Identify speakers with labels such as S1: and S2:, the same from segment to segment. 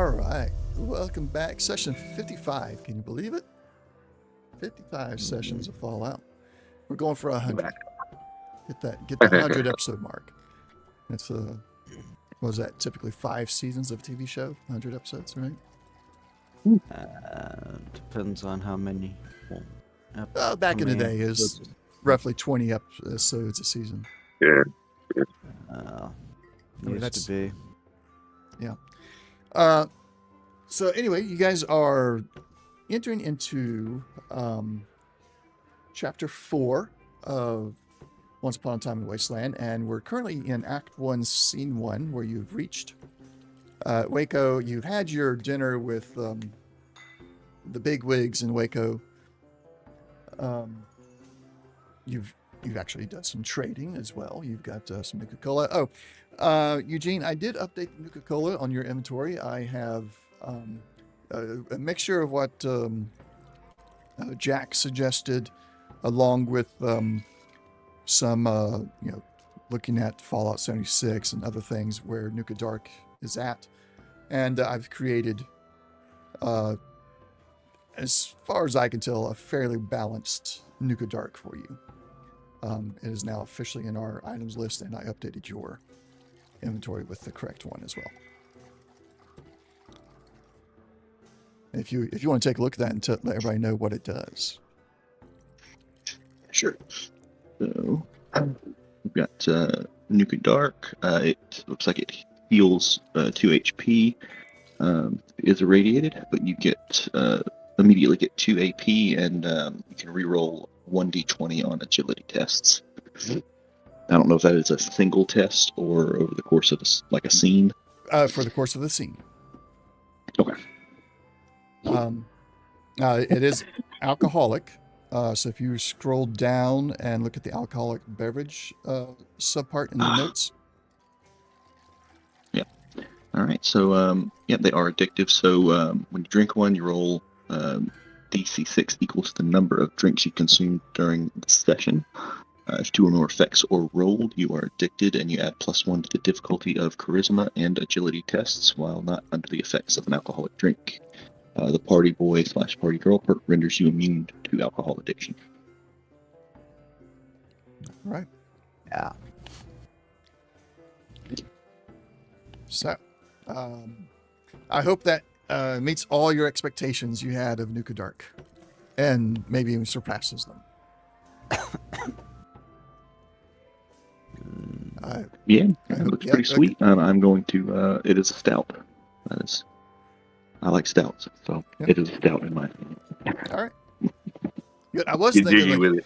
S1: All right. Welcome back. Session 55. Can you believe it? 55 sessions of Fallout. We're going for 100. Get that 100 episode mark. That's what was that? Typically 5 seasons of a TV show, 100 episodes, right?
S2: Depends on how many.
S1: Back in the day, is roughly 20 episodes a season.
S3: Yeah.
S2: Used to be.
S1: Yeah. So anyway, you guys are entering into chapter 4 of Once Upon a Time in Wasteland, and we're currently in Act 1, Scene 1, where you've reached Waco. You've had your dinner with the bigwigs in Waco. You've actually done some trading as well. You've got some Nuka-Cola. Eugene, I did update the Nuka-Cola on your inventory. I have a mixture of what Jack suggested, along with some, looking at Fallout 76 and other things where Nuka Dark is at. And I've created, as far as I can tell, a fairly balanced Nuka Dark for you. It is now officially in our items list, and I updated your inventory with the correct one as well. If you want to take a look at that and let everybody know what it does.
S3: Sure. So we've got Nuka Dark. It looks like it heals 2 HP. Is irradiated, but you get immediately get 2 AP, and you can reroll 1d20 on agility tests. I don't know if that is a single test or over the course of a scene.
S1: For the course of the scene.
S3: Okay.
S1: It is alcoholic. So if you scroll down and look at the alcoholic beverage subpart in the notes.
S3: Yeah. All right. So they are addictive. So when you drink one, you roll DC 6 equals the number of drinks you consumed during the session. If 2 or more effects are rolled, you are addicted, and you add +1 to the difficulty of charisma and agility tests while not under the effects of an alcoholic drink. The party boy / party girl perk renders you immune to alcohol addiction.
S1: Right.
S2: Yeah.
S1: So, I hope that meets all your expectations you had of Nuka Dark, and maybe even surpasses them.
S3: It looks pretty sweet. I'm going to. It is a stout. I like stouts, so It is a stout in my opinion.
S1: All right. Good. I was thinking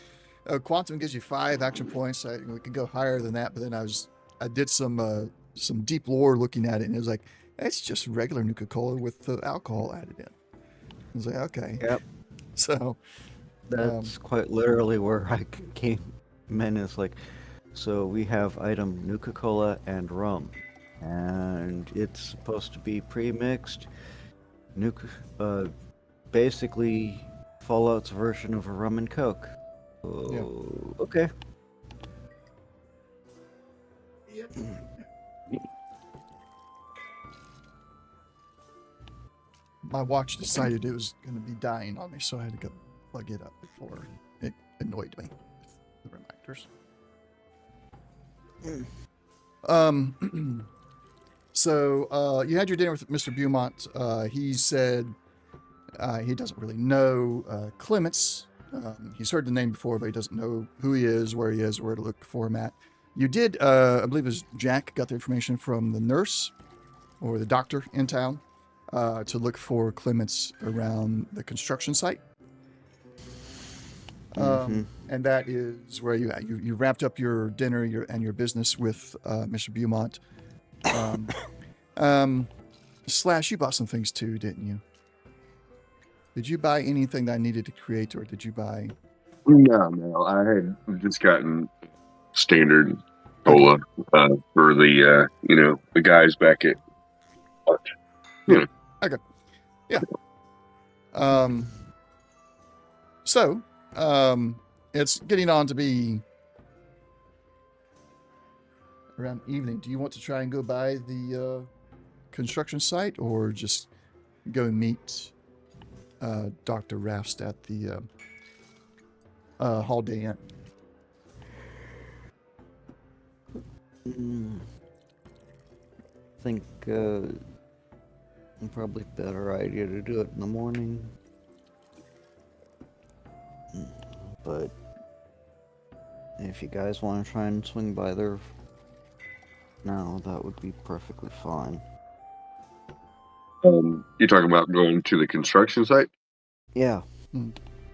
S1: Quantum gives you 5 action points. We could go higher than that, but then I did some deep lore looking at it, and it was like, it's just regular Nuka-Cola with the alcohol added in. I was like, okay.
S2: Yep.
S1: So
S2: that's quite literally where I came in. It's like, so we have item Nuka-Cola and rum, and it's supposed to be pre-mixed. Basically Fallout's version of a rum and coke. Oh, okay.
S1: Yep. My watch decided it was going to be dying on me, so I had to go plug it up before it annoyed me with the reminders. So you had your dinner with Mr. Beaumont. He said he doesn't really know Clements. He's heard the name before, but he doesn't know who he is, where to look for him at. You did, I believe it was Jack, got the information from the nurse or the doctor in town to look for Clements around the construction site. And that is where you wrapped up your dinner and your business with Mr. Beaumont. Slash, you bought some things too, didn't you? Did you buy anything that I needed to create, or did you buy?
S4: No. I had just gotten standard cola for the the guys back at lunch.
S1: Okay. Yeah. So, it's getting on to be around evening. Do you want to try and go by the construction site or just go meet Dr. Rafst at the Holiday Inn?
S2: I think probably better idea to do it in the morning. But if you guys want to try and swing by there now, that would be perfectly fine.
S4: You're talking about going to the construction site?
S2: Yeah.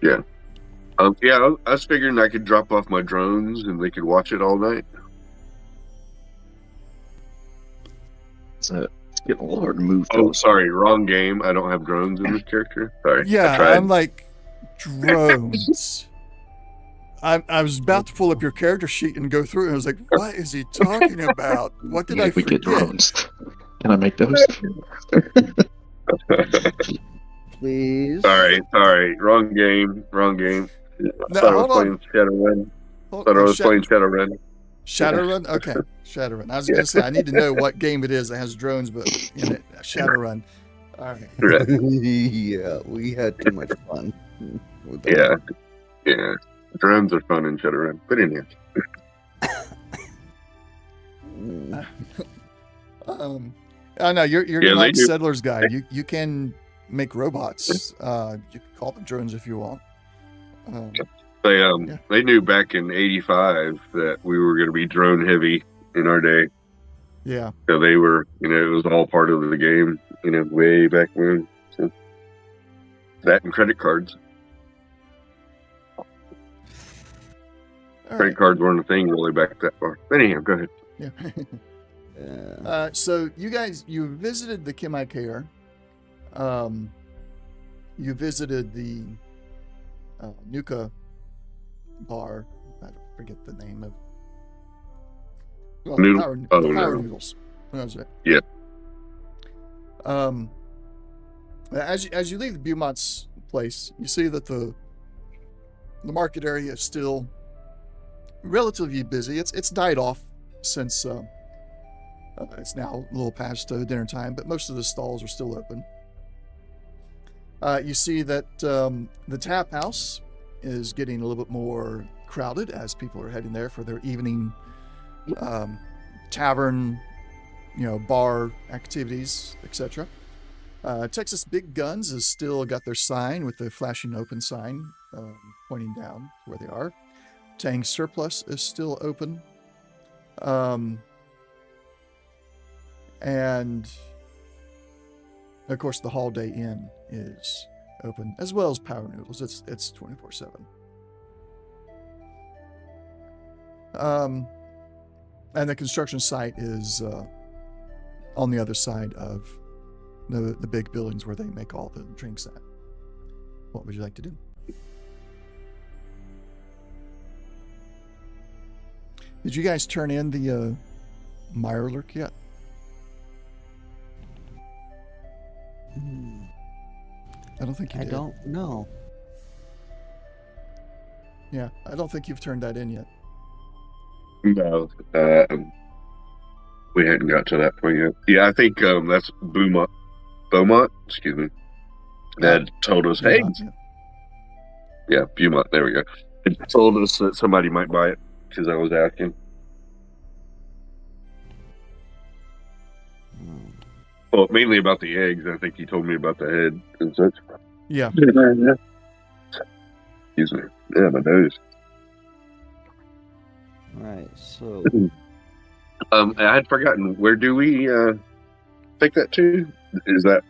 S4: Yeah. Yeah, I was figuring I could drop off my drones and they could watch it all night.
S3: It's getting a little hard to move.
S4: Oh, sorry, wrong game. I don't have drones in this character. Sorry.
S1: Yeah,
S4: I tried.
S1: I'm like, drones. I was about to pull up your character sheet and go through it, and I was like, what is he talking about? What did I
S3: we
S1: forget?
S3: get drones. Can I make those?
S2: Please.
S4: Sorry. Wrong game.
S1: No,
S4: Thought I was
S1: hold on.
S4: playing Shadowrun.
S1: Hold
S4: Thought I
S1: on,
S4: was playing Shadowrun.
S1: Shadowrun? Okay, Shadowrun. I was going to say, I need to know what game it is that has drones but in it. Shadowrun. All right.
S4: Right.
S2: Yeah, we had too much fun with that.
S4: Yeah. Drones are fun in Shadowrun. But anyhow.
S1: I know you're
S4: Yeah,
S1: not
S4: they do.
S1: Settler's Guide. You can make robots. You can call them drones if you want.
S4: They knew back in '85 that we were going to be drone heavy in our day.
S1: Yeah.
S4: So they were, it was all part of the game, way back when. So that and credit cards.
S1: All
S4: Credit
S1: right.
S4: cards weren't a thing really back that far. But anyhow, go ahead.
S1: Yeah.
S2: Yeah.
S1: So you visited the Kimai Care. You visited the Nuka bar. I forget the name of. Well,
S4: Noodle?
S1: Power
S4: No.
S1: Noodles. That was it.
S4: Yeah.
S1: As you leave the Beaumont's place, you see that the market area is still relatively busy. It's died off since it's now a little past dinner time, but most of the stalls are still open. You see that the tap house is getting a little bit more crowded as people are heading there for their evening tavern, bar activities, etc. Texas Big Guns has still got their sign with the flashing open sign pointing down where they are. Tang Surplus is still open. And of course the Holiday Inn is open, as well as Power Noodles. It's 24/7. And the construction site is on the other side of the big buildings where they make all the drinks at. What would you like to do? Did you guys turn in the Mirelurk yet? I don't think you
S2: I
S1: did.
S2: don't know.
S1: Yeah, I don't think you've turned that in yet.
S4: No. We hadn't got to that point yet. Yeah, I think that's Beaumont, excuse me, that told us, hey, yeah, Beaumont, there we go. It told us that somebody might buy it because I was asking. Well, mainly about the eggs. I think he told me about the head and such.
S1: Yeah.
S4: Excuse me. Yeah, my nose.
S2: Right, so
S4: I had forgotten. Where do we take that to? Is that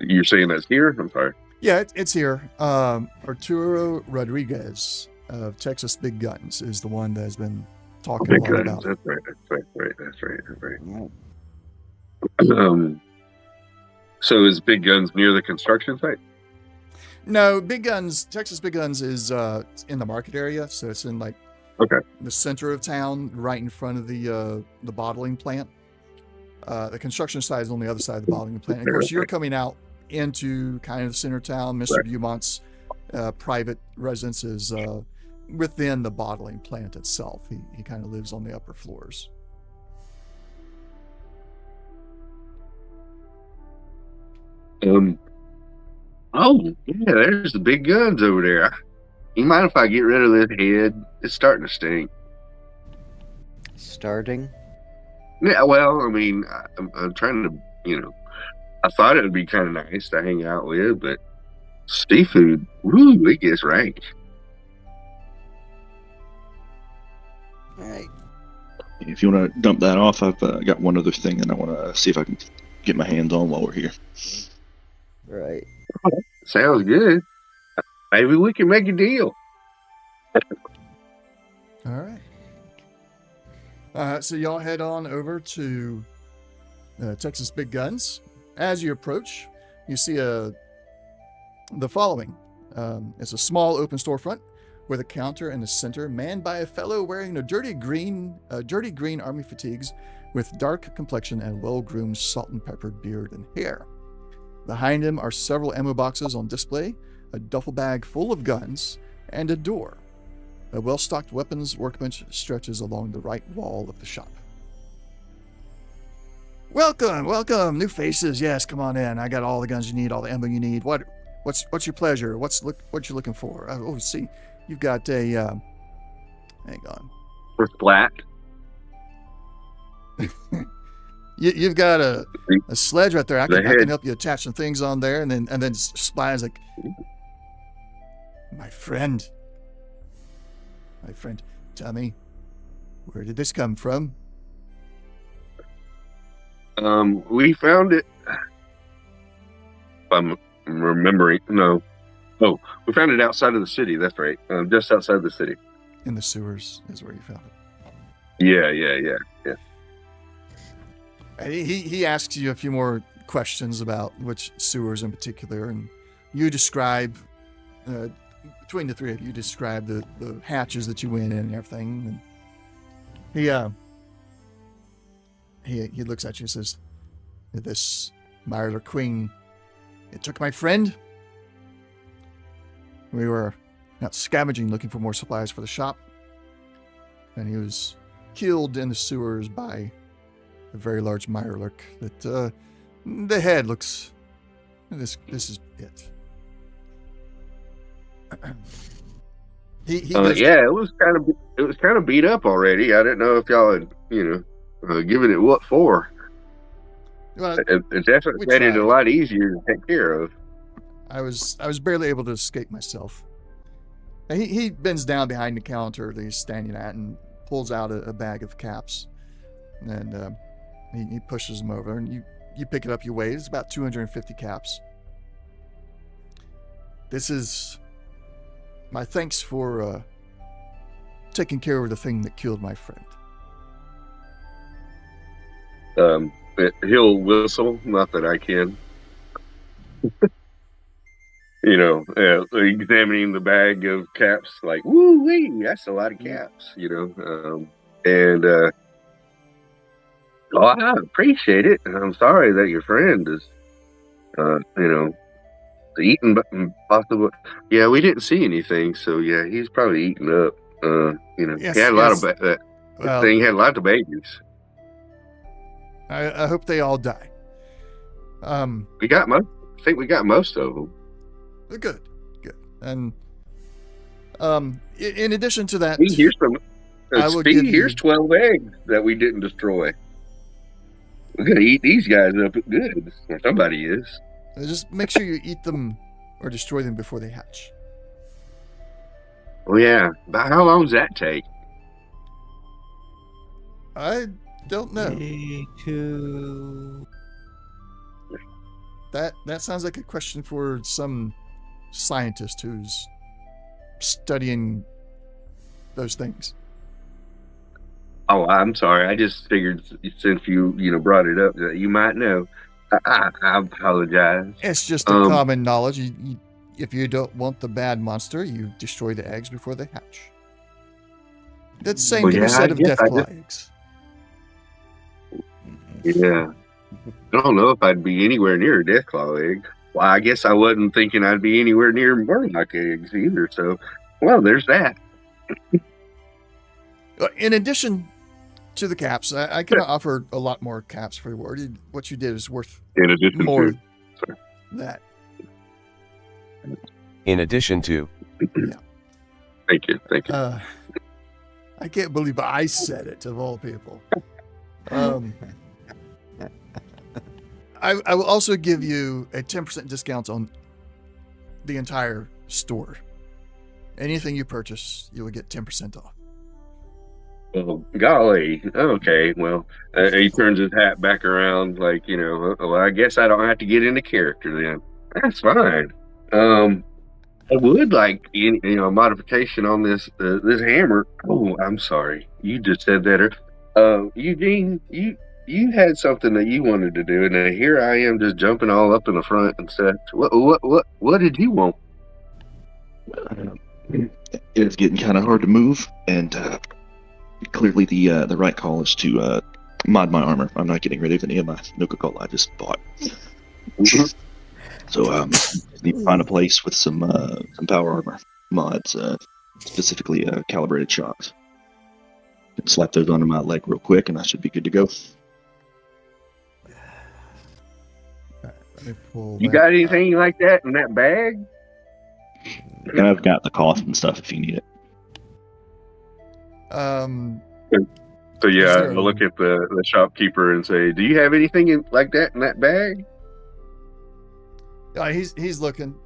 S4: you're saying that's here? I'm sorry.
S1: Yeah, it's here. Arturo Rodriguez of Texas Big Guns is the one that has been talking
S4: Big
S1: a lot
S4: guns.
S1: about it.
S4: That's right. So is Big Guns near the construction site?
S1: No, Big Guns, Texas Big Guns is in the market area, so it's in like the center of town, right in front of the bottling plant. The construction site is on the other side of the bottling plant. And of course, you're coming out into kind of the center of town. Mr. Beaumont's private residence is within the bottling plant itself. He kind of lives on the upper floors.
S4: Oh, yeah, there's the big guns over there. You mind if I get rid of this head? It's starting to stink.
S2: Starting?
S4: Yeah, well, I mean, I'm trying to, I thought it would be kind of nice to hang out with, but seafood, woo, it gets rank.
S2: All right.
S3: If you want to dump that off, I've got one other thing that I want to see if I can get my hands on while we're here.
S2: Right.
S4: Sounds good. Maybe we can make a deal.
S1: All right. So y'all head on over to Texas Big Guns. As you approach, you see the following. It's a small open storefront with a counter in the center, manned by a fellow wearing dirty green army fatigues with dark complexion and well-groomed salt and peppered beard and hair. Behind him are several ammo boxes on display, a duffel bag full of guns, and a door. A well-stocked weapons workbench stretches along the right wall of the shop. Welcome, new faces. Yes, come on in. I got all the guns you need, all the ammo you need. What's your pleasure? What you looking for? Oh, see, you've got a. Hang on.
S4: We're flat.
S1: You've got a sledge right there. I can help you attach some things on there, and then Spy's like, my friend, tell me, where did this come from?
S4: We found it. If I'm remembering, no. Oh, we found it outside of the city. That's right. Just outside the city.
S1: In the sewers is where you found it.
S4: Yeah.
S1: And he asks you a few more questions about which sewers in particular, and you describe, between the three of you, describe the hatches that you went in and everything. And he looks at you and says, this Myler Queen, it took my friend. We were out scavenging looking for more supplies for the shop, and he was killed in the sewers by a very large mirelurk that the head looks. This is it. He goes,
S4: yeah, it was kind of beat up already. I didn't know if y'all had given it what for.
S1: Well,
S4: it definitely made it a lot easier to take care of.
S1: I was barely able to escape myself. And he bends down behind the counter that he's standing at and pulls out a bag of caps, and he pushes them over, and you pick it up. You weigh it's about 250 caps. This is my thanks for taking care of the thing that killed my friend.
S4: He'll whistle, not that I can. Examining the bag of caps, like, woo-wee, that's a lot of caps, and I appreciate it. I'm sorry that your friend is, eating possible. Yeah, we didn't see anything, so yeah, he's probably eaten up.
S1: Yes,
S4: he had a lot of that thing had lots of babies.
S1: I hope they all die.
S4: We got most. I think we got most of them.
S1: Good. And in addition to that,
S4: here's some. Here's 12 eggs that we didn't destroy. We're gonna eat these guys up good, or somebody is.
S1: Just make sure you eat them or destroy them before they hatch.
S4: Oh yeah, about how long does that take?
S1: I don't know.
S2: Me too.
S1: That sounds like a question for some scientist who's studying those things.
S4: Oh, I'm sorry. I just figured since you brought it up that you might know. I apologize.
S1: It's just a common knowledge. If you don't want the bad monster, you destroy the eggs before they hatch. That same can be said of Deathclaw eggs.
S4: Yeah. I don't know if I'd be anywhere near a Deathclaw egg. Well, I guess I wasn't thinking I'd be anywhere near Murloc eggs either. So, well, there's that.
S1: In addition to the caps, I could offer a lot more caps for the reward. What you did is worth
S4: in addition
S1: more.
S4: To,
S1: that.
S5: In addition to,
S4: Thank you.
S1: I can't believe I said it, of all people. I will also give you a 10% discount on the entire store. Anything you purchase, you will get 10% off.
S4: Well, golly. Okay. Well, he turns his hat back around, like, well, I guess I don't have to get into character then. That's fine. I would like a modification on this hammer. Oh, I'm sorry. You just said that. Eugene, you had something that you wanted to do, and here I am just jumping all up in the front and stuff. What did you want?
S3: It's getting kind of hard to move, and clearly the right call is to mod my armor. I'm not getting rid of any of my Nuka-Cola I just bought. So need to find a place with some power armor mods, specifically calibrated shocks. Can slap those onto my leg real quick, and I should be good to go.
S4: You got anything like that in that bag?
S3: And I've got the cloth and stuff if you need it.
S4: So yeah, I'll look at the shopkeeper and say, "Do you have anything like that in that bag?"
S1: He's looking.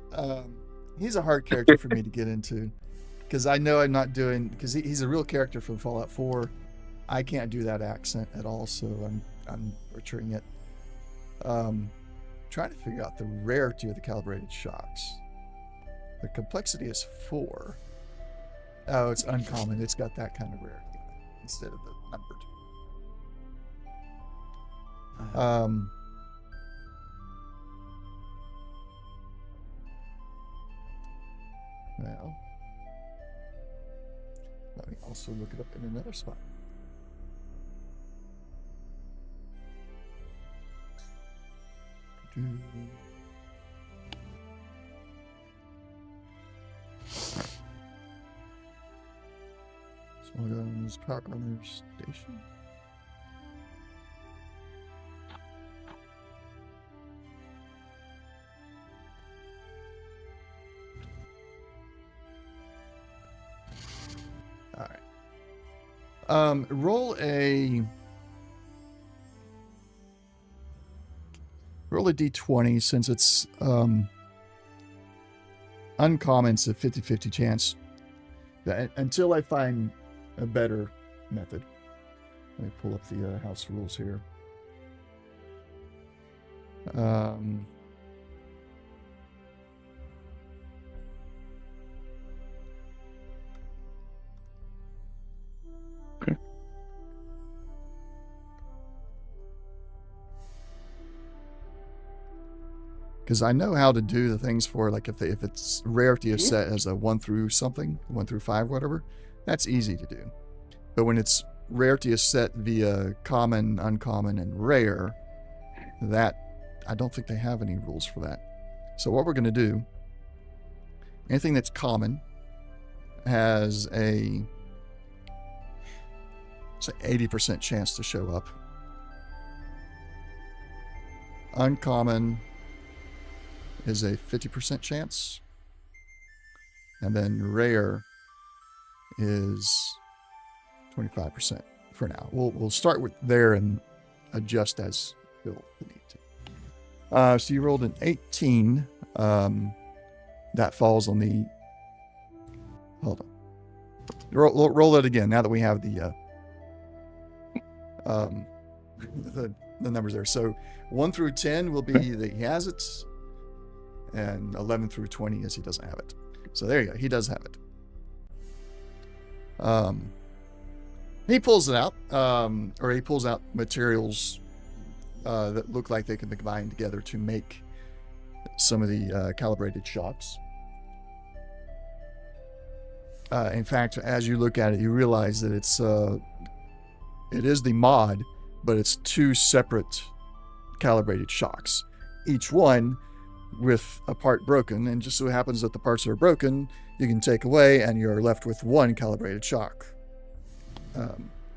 S1: He's a hard character for me to get into, because I know I'm not doing, because he's a real character from Fallout 4. I can't do that accent at all, so I'm butchering it. Trying to figure out the rarity of the calibrated shocks. The complexity is 4. Oh, it's uncommon. It's got that kind of rarity instead of the numbered. Well, let me also look it up in another spot. Small guns, power armor station. All right. Roll a d20, since it's uncommon. It's a 50-50 chance. Until I find a better method. Let me pull up the house rules here. Because I know how to do the things for, like, if it's rarity is set as a 1 through something, 1 through 5, whatever, that's easy to do. But when it's rarity is set via common, uncommon, and rare, that I don't think they have any rules for that. So what we're going to do, anything that's common has a 80% chance to show up. Uncommon is a 50% chance, and then rare is 25% for now. We'll start with there and adjust as we'll need to. So you rolled an 18. That falls on the. Hold on. Roll it again. Now that we have the numbers there. So 1 through 10 will be that he has it. And 11 through 20 is he doesn't have it. So there you go. He does have it. He pulls it out, or he pulls out materials that look like they can be combined together to make some of the calibrated shocks. In fact, as you look at it, you realize that it is the mod, but it's 2 separate calibrated shocks. Each one with a part broken, and just so happens that the parts that are broken you can take away, and you're left with 1 calibrated shock,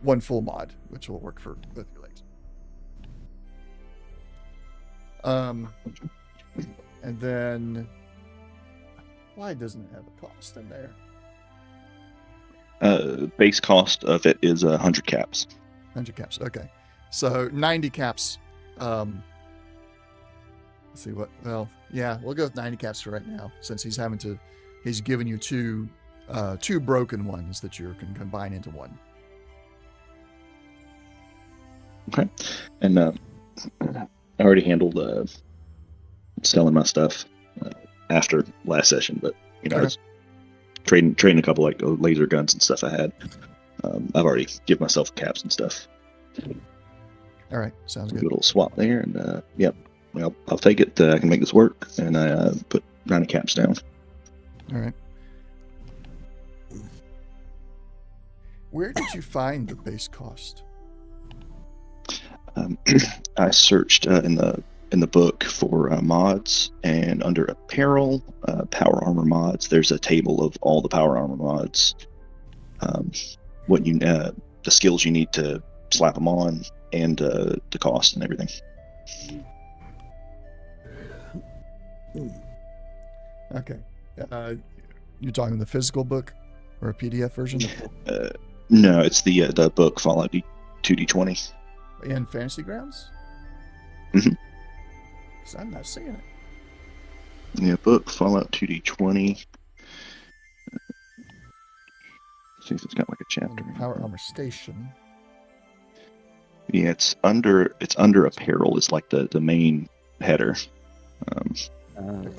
S1: 1 full mod, which will work for both your legs. And then, why doesn't it have a cost in there?
S3: Base cost of it is 100 caps.
S1: 100 caps. Okay. So 90 caps. Let's see what. Well, yeah, we'll go with 90 caps for right now, since he's given you two broken ones that you can combine into one.
S3: Okay. And I already handled selling my stuff after last session, but I was trading a couple like laser guns and stuff I had. I've already given myself caps and stuff.
S1: All right, sounds good.
S3: Do a little swap there, and yep. Well, I'll take it. I can make this work, and I put 90 caps down.
S1: All right. Where did you find the base cost?
S3: I searched in the book for mods, and under apparel, power armor mods, there's a table of all the power armor mods. The skills you need to slap them on, and the cost and everything.
S1: Okay. You're talking the physical book or a PDF version?
S3: No, it's the book Fallout 2D20.
S1: In Fantasy Grounds?
S3: Mm-hmm.
S1: Because I'm not seeing it.
S3: Yeah, book Fallout 2D20. See if it's got like a chapter.
S1: Power Armor Station.
S3: Yeah, it's under apparel. It's like the main header.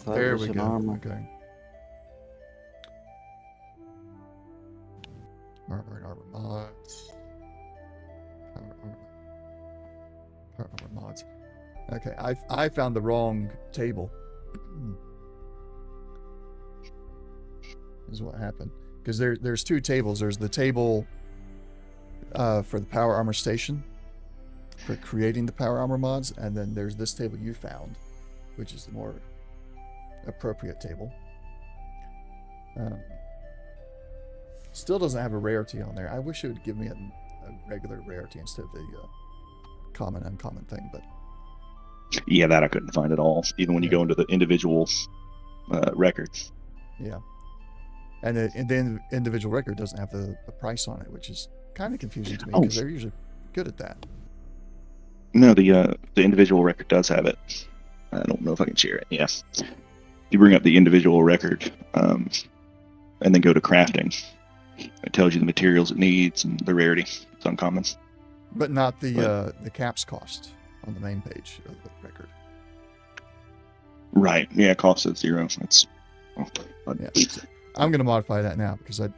S1: There we go. Okay. Armor mods. Power armor mods. Okay, I found the wrong table. This is what happened. Because there's two tables. There's the table for the power armor station for creating the power armor mods, and then there's this table you found, which is the more appropriate table. Still doesn't have a rarity on there. I wish it would give me a regular rarity instead of the common uncommon thing, but
S3: yeah, that I couldn't find at all, even when you go into the individual records.
S1: Yeah, and the individual record doesn't have the price on it, which is kind of confusing to me because they're usually good at that.
S3: No, the individual record does have it. I don't know if I can share it. Yeah, you bring up the individual record, and then go to crafting. It tells you the materials it needs and the rarity. It's uncommon.
S1: But not the caps cost on the main page of the record.
S3: Right. Yeah, cost is 0. That's.
S1: Yeah. I'm going to modify that now because I'd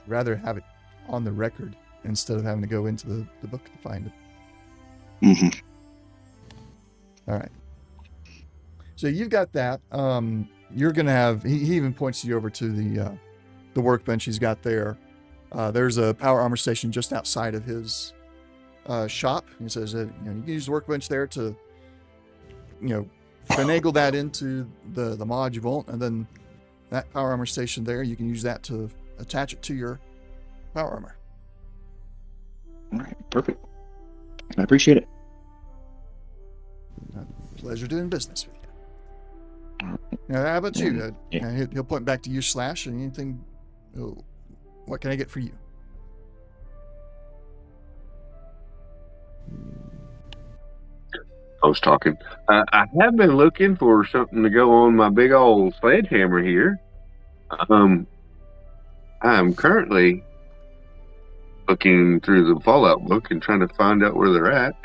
S1: rather have it on the record instead of having to go into the book to find it.
S3: Mm-hmm.
S1: All right. So you've got that. You're going to have. He even points you over to the workbench he's got there. There's a power armor station just outside of his shop. He says that you can use the workbench there to finagle that into the mod you want, and then that power armor station there, you can use that to attach it to your power armor.
S3: All right, perfect. I appreciate it.
S1: Pleasure doing business with you. Now, how about you? He'll point back to you, Slash, and anything. Oh, what can I get for you?
S4: I was talking. I have been looking for something to go on my big old sledgehammer here. I'm currently looking through the Fallout book and trying to find out where they're at.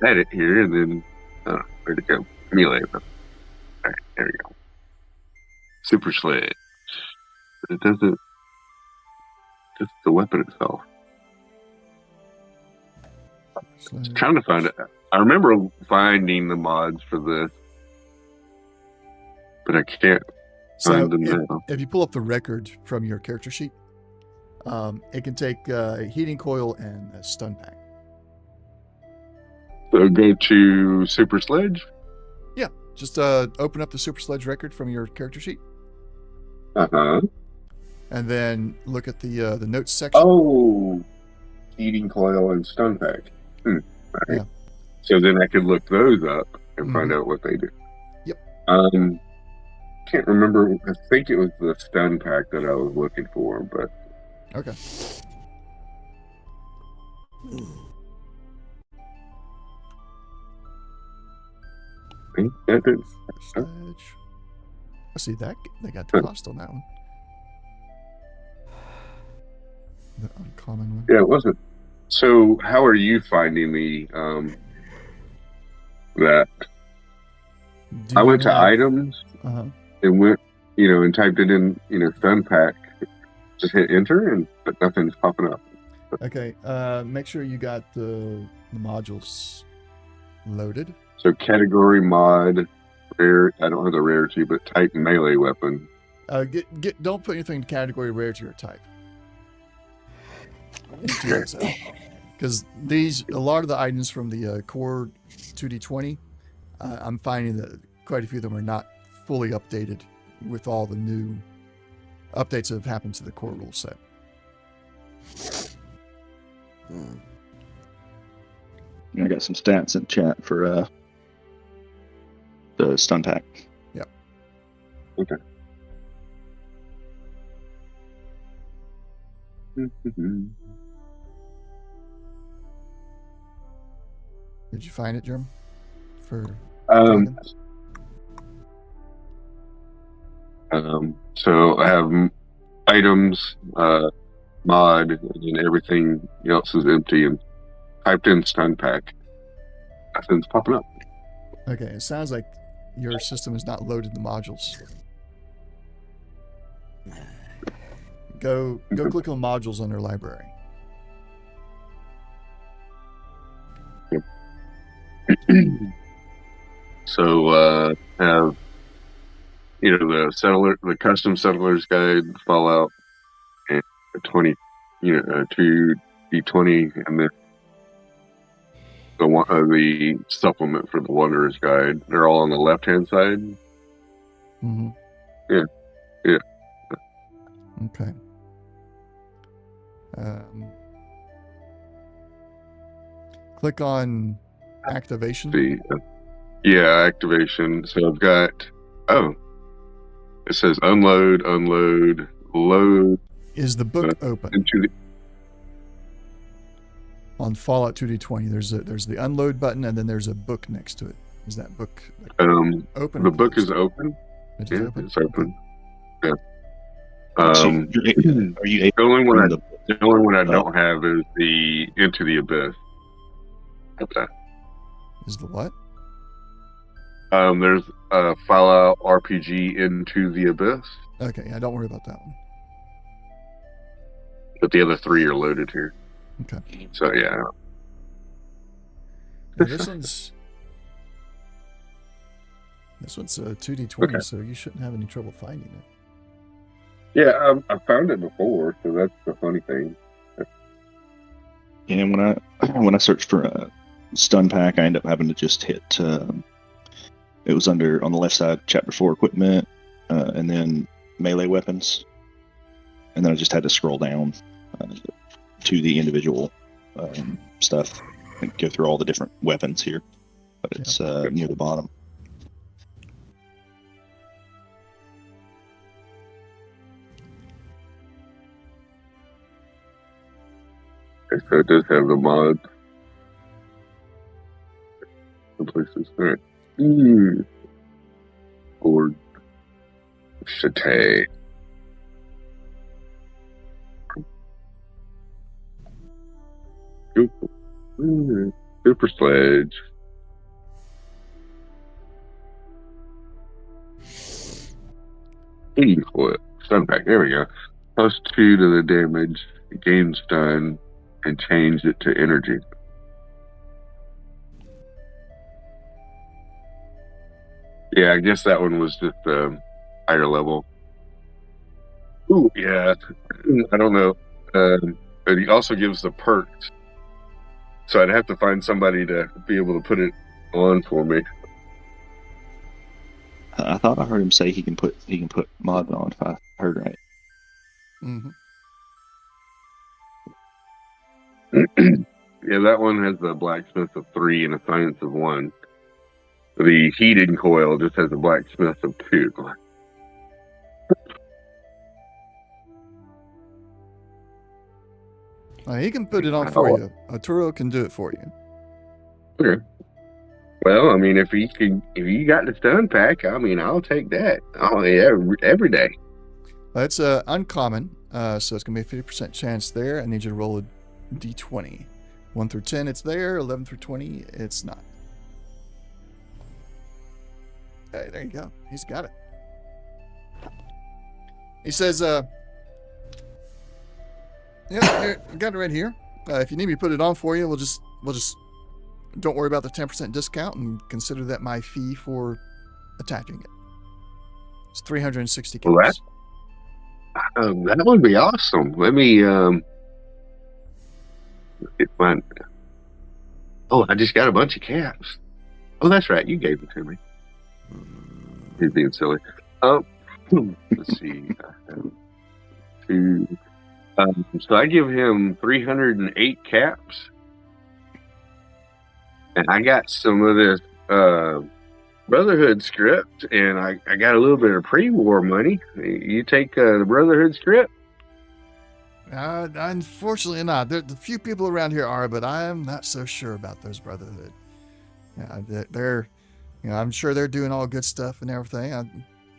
S4: Had it here, and then where'd it go? Melee. All right, there we go. Super sledge. But it doesn't. Just the weapon itself. I'm trying to find it. I remember finding the mods for this, but I can't find them now.
S1: If you pull up the record from your character sheet, it can take a heating coil and a stun pack.
S4: So go to Super Sledge?
S1: Yeah, just open up the Super Sledge record from your character sheet.
S4: Uh-huh.
S1: And then look at the notes section.
S4: Oh, heating coil and stun pack. Right.
S1: Yeah.
S4: So then I could look those up and find out what they do.
S1: Yep.
S4: Can't remember. I think it was the stun pack that I was looking for, but
S1: Okay.
S4: I think that did.
S1: Sledge. I see that. They got the cost on that one. The uncommon one.
S4: Yeah, it wasn't. So, how are you finding the that? I went to items and went, and typed it in, stun pack. Just hit enter, but nothing's popping up.
S1: Okay. Make sure you got the modules loaded.
S4: So category mod, rare. I don't have the rarity, but type melee weapon.
S1: Don't put anything in category rarity or type. Because a lot of the items from the core 2D20, I'm finding that quite a few of them are not fully updated with all the new updates that have happened to the core rule set.
S3: I got some stats in chat for the stun pack.
S1: Yep.
S4: Okay.
S1: Did you find it, Jerm?
S4: So I have items, mod, and everything else is empty, and typed in stun pack. Nothing's popping up.
S1: Okay, it sounds like your system is not loaded the modules. Go click on modules under library.
S4: So have the custom settlers guide, Fallout, and 20, 2D20, and then the supplement for the Wanderer's Guide. They're all on the left hand side.
S1: Mm-hmm.
S4: Yeah.
S1: Okay. Click on activation.
S4: Activation. So I've got. It says unload, load.
S1: Is the book open? On Fallout 2D20, there's the unload button, and then there's a book next to it. Is that book open?
S4: The book is open.
S1: It is open?
S4: It's open.
S1: Okay.
S4: Yeah.
S3: Are you able
S4: the only one I don't have is the Into the Abyss. Okay.
S1: Is the what?
S4: There's a Fallout RPG Into the Abyss.
S1: Okay, yeah, don't worry about that one.
S4: But the other three are loaded here.
S1: Okay.
S4: So yeah.
S1: This one's 2D20, okay. So you shouldn't have any trouble finding it.
S4: Yeah, I found it before, so that's the funny thing.
S3: And when I searched for a stun pack, I ended up having to just hit. It was on the left side, Chapter 4 equipment, and then melee weapons, and then I just had to scroll down to the individual stuff and go through all the different weapons here. But it's near the bottom.
S4: Okay, so it does have the mods. The places. All right. Or Chate. Super Sledge. Heating Foot. Stun pack. There we go. Plus 2 to the damage. Gain stun. And change it to energy. Yeah, I guess that one was just higher level. Ooh, yeah. I don't know. But he also gives the perks. So I'd have to find somebody to be able to put it on for me.
S3: I thought I heard him say he can put mod on if I heard right.
S1: Mm-hmm.
S4: Yeah, that one has a blacksmith of 3 and a science of 1. The heating coil just has a blacksmith of 2.
S1: He can put it on for you. Arturo can do it for you.
S4: Okay. Well, I mean, if you got the stun pack, I mean, I'll take that. Oh yeah, every day.
S1: It's uncommon, so it's gonna be a 50% chance there. I need you to roll a d20. 1 through 10, it's there. 11 through 20, it's not. Hey, there you go. He's got it. He says, "Yeah, here, I got it right here. If you need me to put it on for you, we'll just don't worry about the 10% discount and consider that my fee for attaching it. It's 360 caps."
S4: Well, that would be awesome. Let me get mine. Oh, I just got a bunch of caps. Oh, that's right. You gave it to me. He's being silly. Let's see. So I give him 308 caps. And I got some of this Brotherhood script, and I got a little bit of pre-war money. You take the Brotherhood script?
S1: Unfortunately not. The few people around here are, but I'm not so sure about those Brotherhood. Yeah, they're, I'm sure they're doing all good stuff and everything.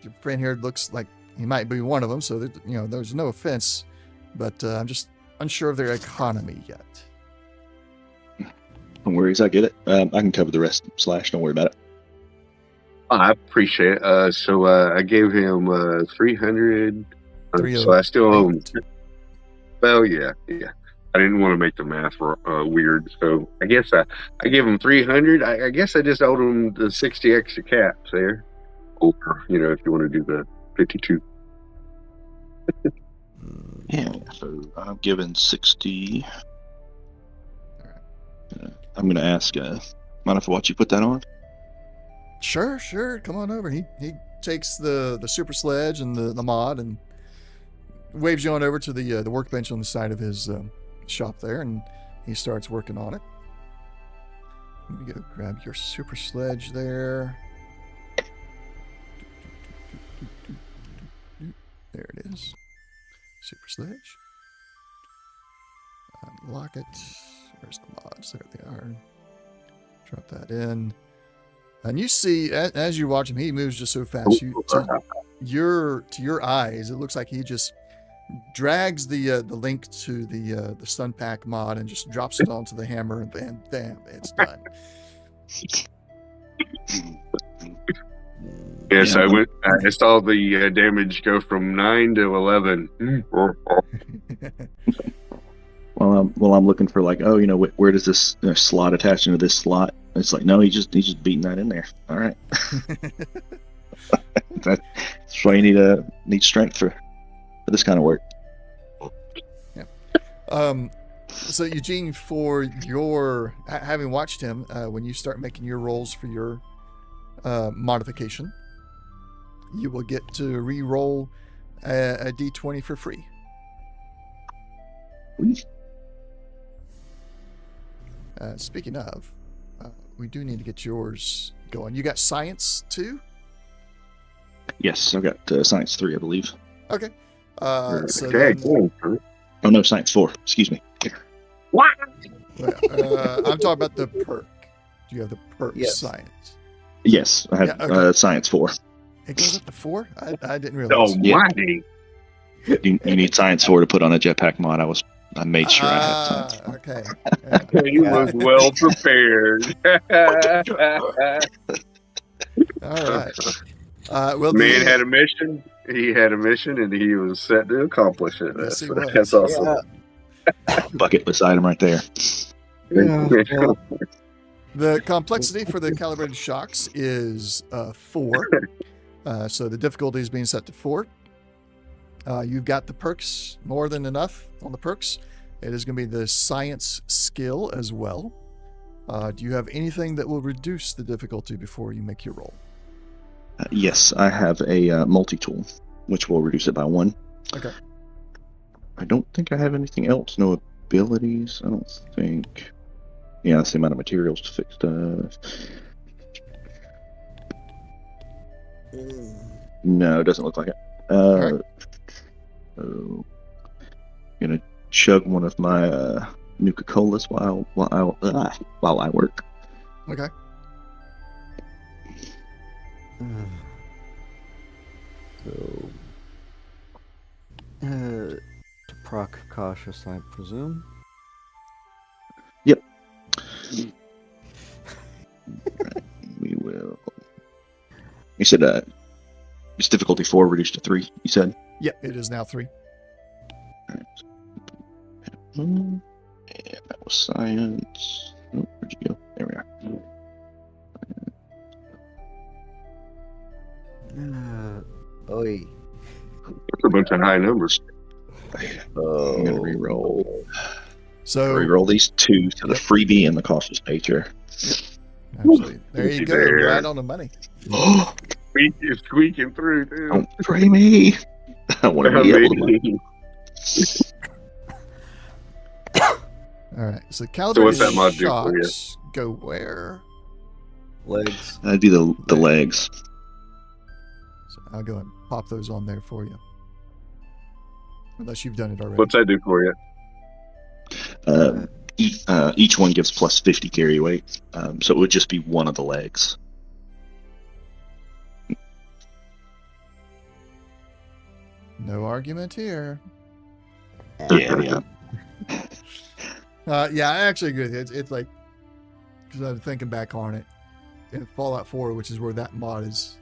S1: Your friend here looks like he might be one of them, so there's no offense, but I'm just unsure of their economy yet.
S3: No worries, I get it. I can cover the rest. Slash, don't worry about it.
S4: I appreciate it. So I gave him 300. So I still owe him. Well, yeah. I didn't want to make the math weird, so I guess I gave him 300. I guess I just owed him the 60 extra caps there. Or, if you want to do the 52.
S3: Yeah, so I'm giving 60. I'm going to ask, mind if I watch you put that on?
S1: Sure. Come on over. He takes the super sledge and the mod and waves you on over to the workbench on the side of his shop there, and he starts working on it. Let me go grab your super sledge there. There it is. Super sledge. Unlock it. Where's the mods? There they are. Drop that in. And you see, as you watch him, he moves just so fast. To your eyes, it looks like he just drags the link to the stun pack mod and just drops it onto the hammer, and bam, it's done.
S4: Yes, I saw the damage go from 9 to 11.
S3: Well, I'm looking for where does this slot attach into this slot? And it's like, no, he's just beating that in there. All right. That's why you need strength for this kind of work.
S1: Yeah. So Eugene, for your having watched him, when you start making your rolls for your modification, you will get to re-roll a d20 for free. Speaking of, we do need to get yours going. You got science too?
S3: Yes, I've got science 3, I believe.
S1: Okay.
S3: Oh no, science 4. Excuse me.
S4: What?
S1: I'm talking about the perk. Do you have the perk science?
S3: Yes, I have science 4.
S1: It goes up to 4? I didn't realize.
S4: Oh, mighty.
S3: You need science 4 to put on a jetpack mod. I made sure I had science 4.
S1: Okay.
S4: He was well prepared.
S1: All right. Well,
S4: Man had a mission. He had a mission, and he was set to accomplish it.
S1: Yes,
S4: That's awesome.
S2: Yeah.
S3: Bucket list item right there.
S1: The complexity for the calibrated shocks is 4. So the difficulty is being set to 4. You've got the perks, more than enough on the perks. It is going to be the science skill as well. Do you have anything that will reduce the difficulty before you make your roll?
S3: Yes, I have a multi-tool, which will reduce it by 1.
S1: Okay.
S3: I don't think I have anything else. No abilities, I don't think. Yeah, that's the amount of materials to fix stuff. No, it doesn't look like it.
S1: right.
S3: So, gonna chug one of my Nuka Colas while I work.
S1: Okay.
S2: So, to proc cautious, I presume.
S3: Yep. We will. You said it's difficulty 4 reduced to 3. You said.
S1: Yep, it is now 3.
S3: And that was science. Oh, where'd you go? There we are.
S2: Oi.
S4: That's a bunch of high numbers.
S3: I'm gonna re-roll.
S1: So
S3: Re-roll these 2 to the freebie and the cautious nature.
S1: absolutely. There you
S4: Easy
S1: go.
S4: there.
S1: Right on the money.
S3: Oh,
S4: You're squeaking through, too.
S3: don't betray me. I want to be able to.
S1: All right. So
S4: what's
S1: calibrated
S4: that mod do for you?
S1: shocks go where?
S2: Legs.
S3: I do the legs.
S1: So I'll go and pop those on there for you. Unless you've done it already.
S4: What's that do for you?
S3: Each one gives plus 50 carry weight, so it would just be one of the legs.
S1: No argument here.
S3: Yeah.
S1: Yeah, I actually agree with you. It's like, because I'm thinking back on it, in Fallout 4, which is where that mod is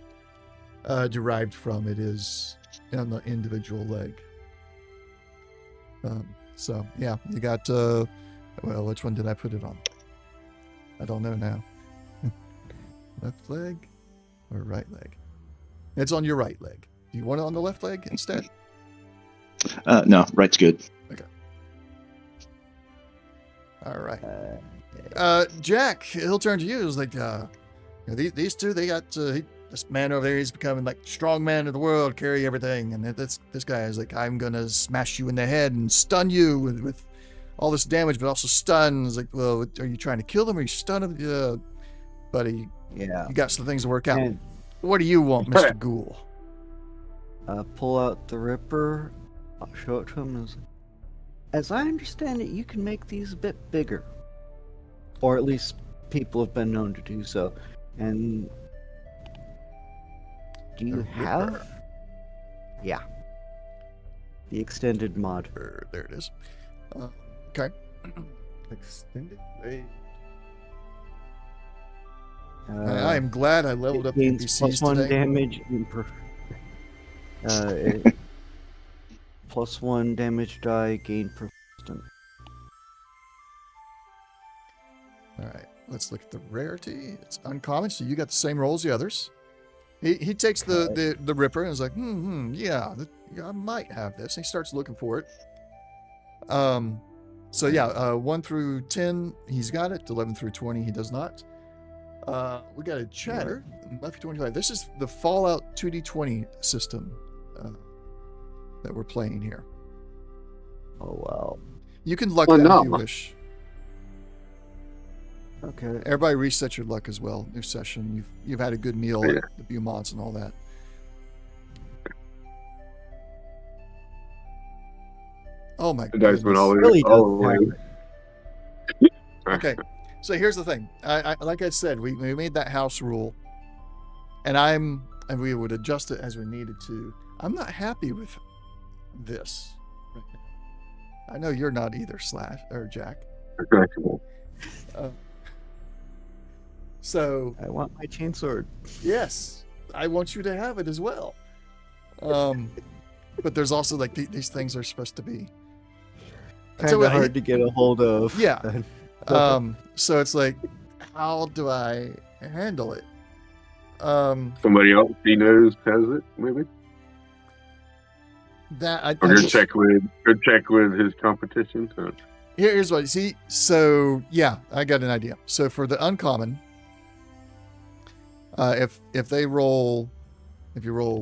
S1: derived from, it is on the individual leg. So, yeah, you got, well, which one did I put it on? I don't know now. Left leg or right leg? It's on your right leg. Do you want it on the left leg instead?
S3: No, right's good.
S1: All right. Jack, he'll turn to you. It's like, these two, they got this man over there. He's becoming like strong man of the world, carry everything. And this guy is like, I'm gonna smash you in the head and stun you with all this damage, but also stun. It's like, well, are you trying to kill him or are you stun him? Buddy,
S2: Yeah.
S1: you got some things to work out.
S2: And
S1: What do you want, Mr. Ghoul?
S2: pull out the Ripper, show it to him. As I understand it, you can make these a bit bigger. Or at least people have been known to do so. And do you have? Yeah. The extended mod.
S1: There it is. Okay. Extended range. I am glad I leveled up the
S2: gains
S1: NPCs
S2: +1
S1: today.
S2: damage in +1 damage die gain persistent.
S1: All right, let's look at the rarity. It's uncommon, so you got the same roll as the others. He takes the Ripper and is like, yeah, I might have this. And he starts looking for it. So yeah, 1 through 10, he's got it. 11 through 20, he does not. We got a chatter. 11 through 25. This is the Fallout 2D20 system that we're playing here.
S2: Oh wow.
S1: You can luck
S4: Oh,
S1: that
S4: no.
S1: if you wish.
S2: Okay.
S1: Everybody reset your luck as well. New session. You've had a good meal
S4: Yeah.
S1: at the Beaumonts and all that. Oh my
S4: The dice went all the
S2: Really
S4: way. All the
S2: does
S4: way.
S1: Okay, so here's the thing. I like I said, we made that house rule, and we would adjust it as we needed to. I'm not happy with this. I know you're not either, Slash or Jack.
S4: Respectable.
S1: So
S2: I want my chainsword.
S1: yes, I want you to have it as well. But there's also like these things are supposed to be
S2: Kind
S1: So,
S2: of hard to get a hold of.
S1: Yeah. So it's like, how do I handle it?
S4: Somebody else he knows has it, maybe?
S1: That I
S4: Or
S1: just-
S4: check with his competition. So.
S1: Here's what you see. So yeah, I got an idea. So for the uncommon, if you roll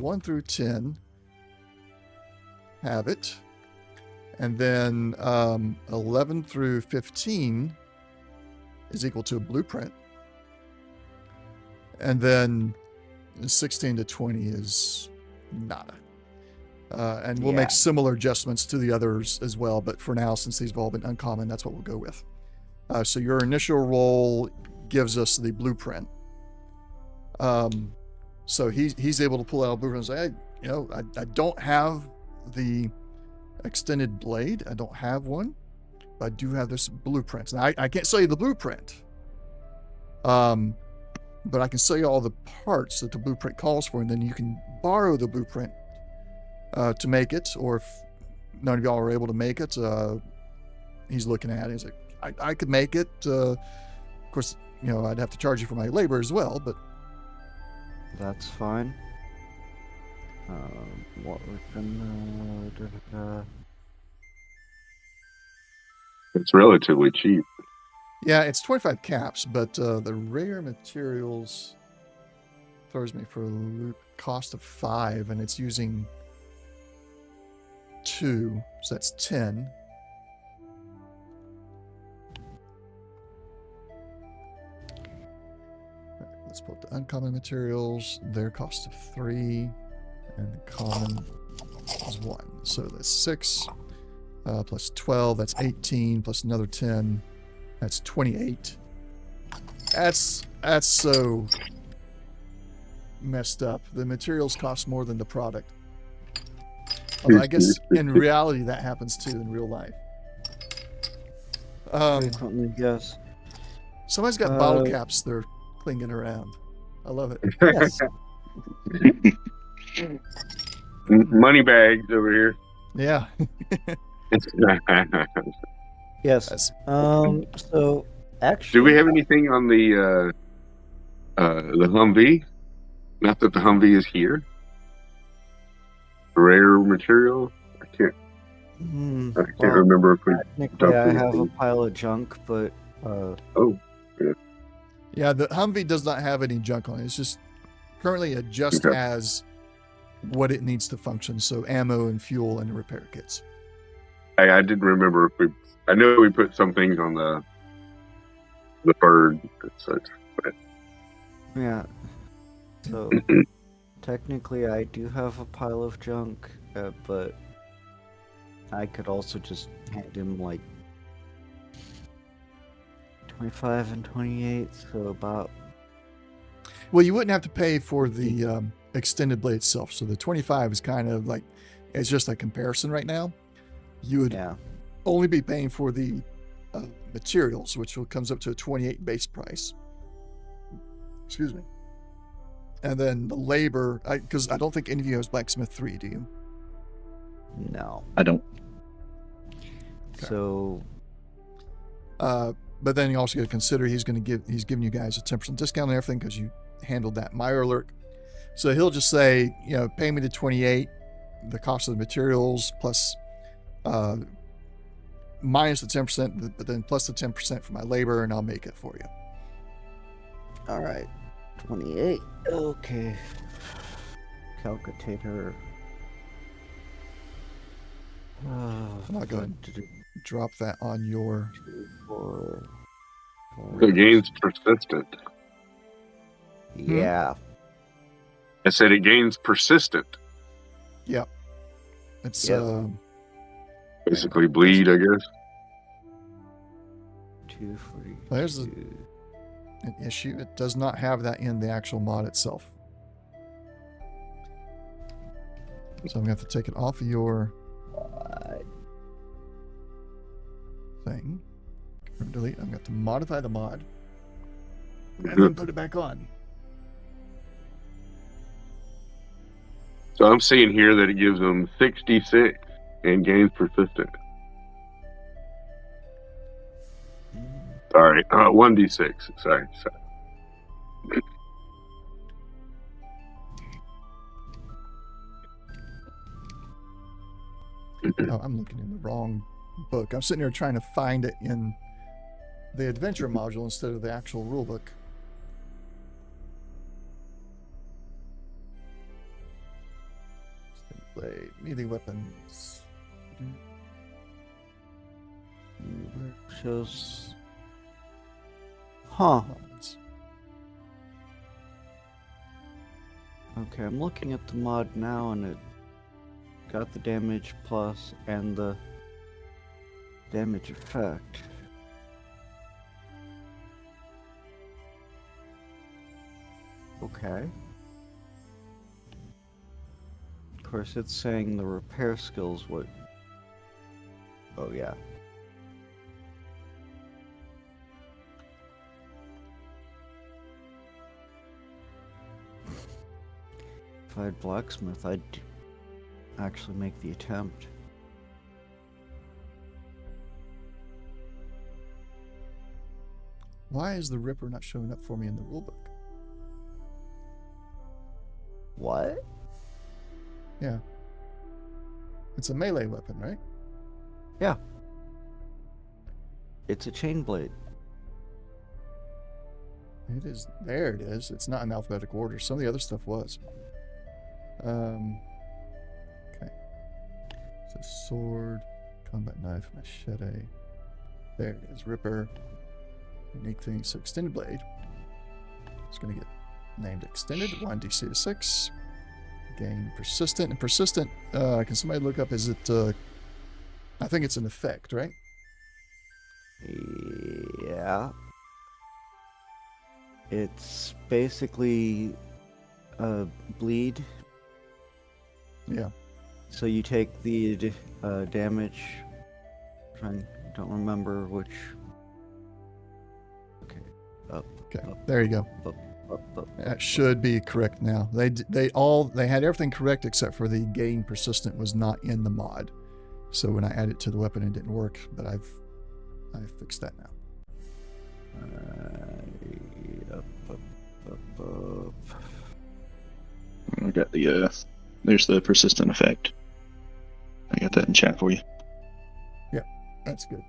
S1: 1 through 10, have it, and then 11 through 15 is equal to a blueprint, and then 16 to 20 is nada. And we'll
S2: Yeah.
S1: make similar adjustments to the others as well, but for now, since these have all been uncommon, that's what we'll go with. So your initial roll gives us the blueprint. So he's able to pull out a blueprint and say, I don't have the extended blade. I don't have one, but I do have this blueprint. Now, I can't sell you the blueprint, but I can sell you all the parts that the blueprint calls for, and then you can borrow the blueprint to make it, or if none of y'all are able to make it, he's looking at it. He's like, I could make it. Of course, I'd have to charge you for my labor as well, but
S2: That's fine. What we can
S4: It's relatively cheap.
S1: yeah, it's 25 caps, but the rare materials throws me for a cost of 5, and it's using 2, so that's 10. Let's put the uncommon materials, their cost of 3, and the common is 1. So that's 6 plus 12, that's 18, plus another 10, that's 28. That's so messed up. The materials cost more than the product. Although I guess in reality that happens too in real life.
S2: frequently, yes.
S1: Somebody's got bottle caps they're clinging around. I love it.
S2: Yes.
S4: Money bags over here.
S1: Yeah.
S2: Yes.
S1: That's-
S2: So actually,
S4: Do we have anything on the Humvee? Not that the Humvee is here. Rare material. I can't
S2: well,
S4: remember if we.
S2: technically, I have a pile of junk, but
S4: Oh,
S1: Yeah, the Humvee does not have any junk on it. It's just currently it just
S4: Okay.
S1: has what it needs to function. So ammo and fuel and repair kits.
S4: I didn't remember if we. I know we put some things on the bird and such.
S2: yeah. So technically, I do have a pile of junk, but I could also just hand him like 25 and 28, so about.
S1: Well, you wouldn't have to pay for the extended blade itself. So the 25 is kind of like, it's just a comparison right now. You would
S2: Yeah.
S1: only be paying for the materials, which comes up to a 28 base price. Excuse me. And then the labor, because I don't think any of you has Blacksmith 3, do you?
S2: No.
S3: I don't.
S2: So
S1: But then you also got to consider he's giving you guys a 10% discount and everything because you handled that Meyer alert. So he'll just say, pay me the 28, the cost of the materials plus minus the 10%, but then plus the 10% for my labor, and I'll make it for you.
S2: all right, 28. Okay. Calculator.
S1: I'll go ahead and drop that on your.
S2: 4,
S4: The game's persistent.
S2: Yeah.
S4: I said it gains persistent.
S1: Yep. It's
S2: Yep.
S4: Basically, bleed, I guess.
S2: 242.
S1: There's an issue. It does not have that in the actual mod itself. So I'm gonna have to take it off of your thing. Confirm delete. I'm going to have to modify the mod and then put it back on.
S4: So I'm seeing here that it gives them 66 and gains persistent. Sorry, 1d6. Sorry.
S1: Oh, I'm looking in the wrong book. I'm sitting here trying to find it in the adventure module instead of the actual rulebook. Blade, melee weapons.
S2: Shows. Huh. Okay, I'm looking at the mod now, and it got the damage plus and the damage effect. Okay. Of course, it's saying the repair skills would. Oh, yeah. If I had blacksmith, I'd actually make the attempt.
S1: Why is the Ripper not showing up for me in the rulebook?
S2: What?
S1: Yeah. It's a melee weapon, right?
S2: Yeah. It's a chain blade.
S1: It is. There it is. It's not in alphabetical order. Some of the other stuff was. Okay. So sword, combat knife, machete. There it is. Ripper. Unique thing. So extended blade. It's going to get named extended. 1d6 to 6. Gain persistent. And persistent, can somebody look up, is it, I think it's an effect, right?
S2: Yeah. It's basically bleed.
S1: Yeah.
S2: So you take the damage. Don't remember which. Okay. Up.
S1: Okay.
S2: Up.
S1: There you go.
S2: Up.
S1: That should be correct now. They had everything correct except for the gain persistent was not in the mod. So when I added it to the weapon, it didn't work. But I've fixed that now.
S2: Up.
S3: I got the there's the persistent effect. I got that in chat for you.
S1: Yeah, that's good.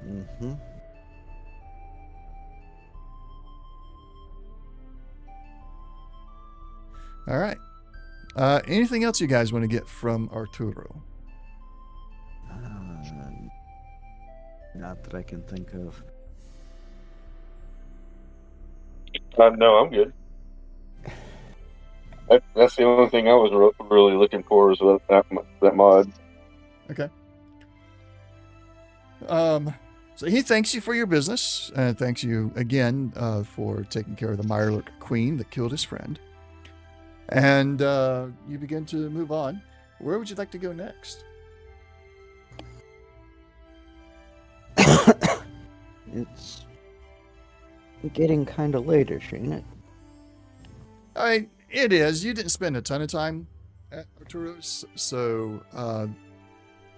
S2: Mm-hmm.
S1: All right. Anything else you guys want to get from Arturo?
S2: Not that I can think of.
S4: No, I'm good. That's the only thing I was really looking for is that mod.
S1: Okay. So he thanks you for your business, and thanks you again for taking care of the Mirelurk Queen that killed his friend. And you begin to move on. Where would you like to go next?
S2: It's getting kind of late-ish, ain't it?
S1: It is. You didn't spend a ton of time at Arturo's, so a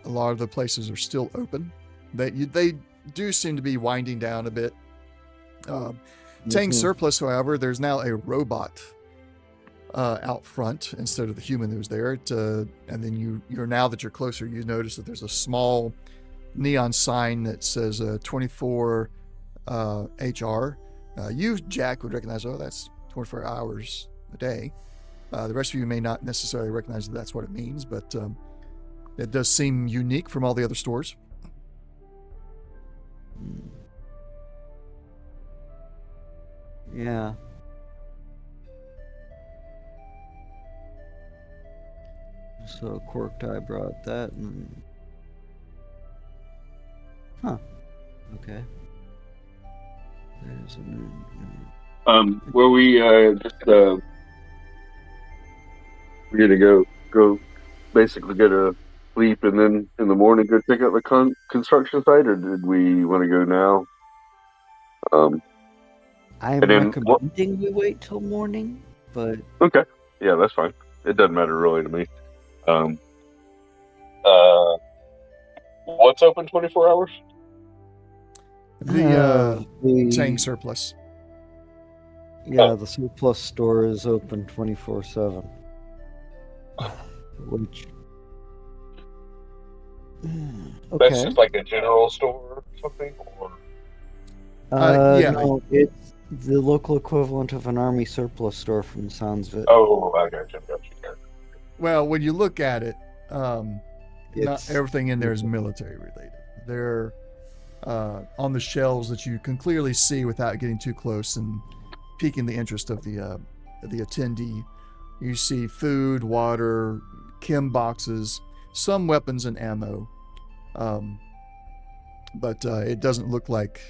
S1: lot of the places are still open. They do seem to be winding down a bit. Tang Surplus, however, there's now a robot out front instead of the human who's there. And then now that you're closer, you notice that there's a small neon sign that says 24 HR. You, Jack, would recognize, that's 24 hours a day. The rest of you may not necessarily recognize that that's what it means, but it does seem unique from all the other stores.
S2: Yeah. So Corked Eye brought that and... Huh. Okay. There's
S4: Where we just we're gonna go basically get a sleep and then in the morning go check out the construction site, or did we want to go now?
S2: I'm
S4: and then
S2: recommending we wait till morning, but
S4: okay, yeah, that's fine. It doesn't matter really to me. What's open 24 hours?
S1: The Tang Surplus.
S2: Yeah, the Surplus store is open 24/7. Which okay.
S4: That's just like a general store or something, or
S1: yeah.
S2: No, it's the local equivalent of an army surplus store from the sounds of it.
S4: oh, I got you.
S1: Well, when you look at it, not
S2: It's-
S1: everything in there is military related. They're on the shelves that you can clearly see without getting too close, and piquing the interest of the attendee. You see food, water, chem boxes, some weapons and ammo, but it doesn't look like,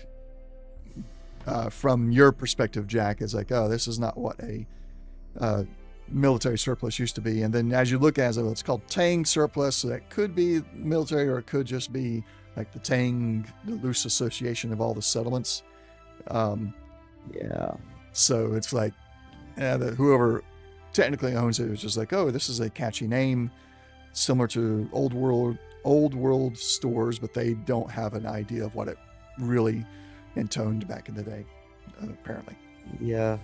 S1: from your perspective, Jack, it's like, oh, this is not what a military surplus used to be. And then as you look at it, it's called Tang surplus, so that could be military, or it could just be like the Tang, the loose association of all the settlements.
S2: Yeah.
S1: So it's like, whoever technically owns it is just like, oh, this is a catchy name, similar to old world stores, but they don't have an idea of what it really intoned back in the day, apparently.
S2: Yeah.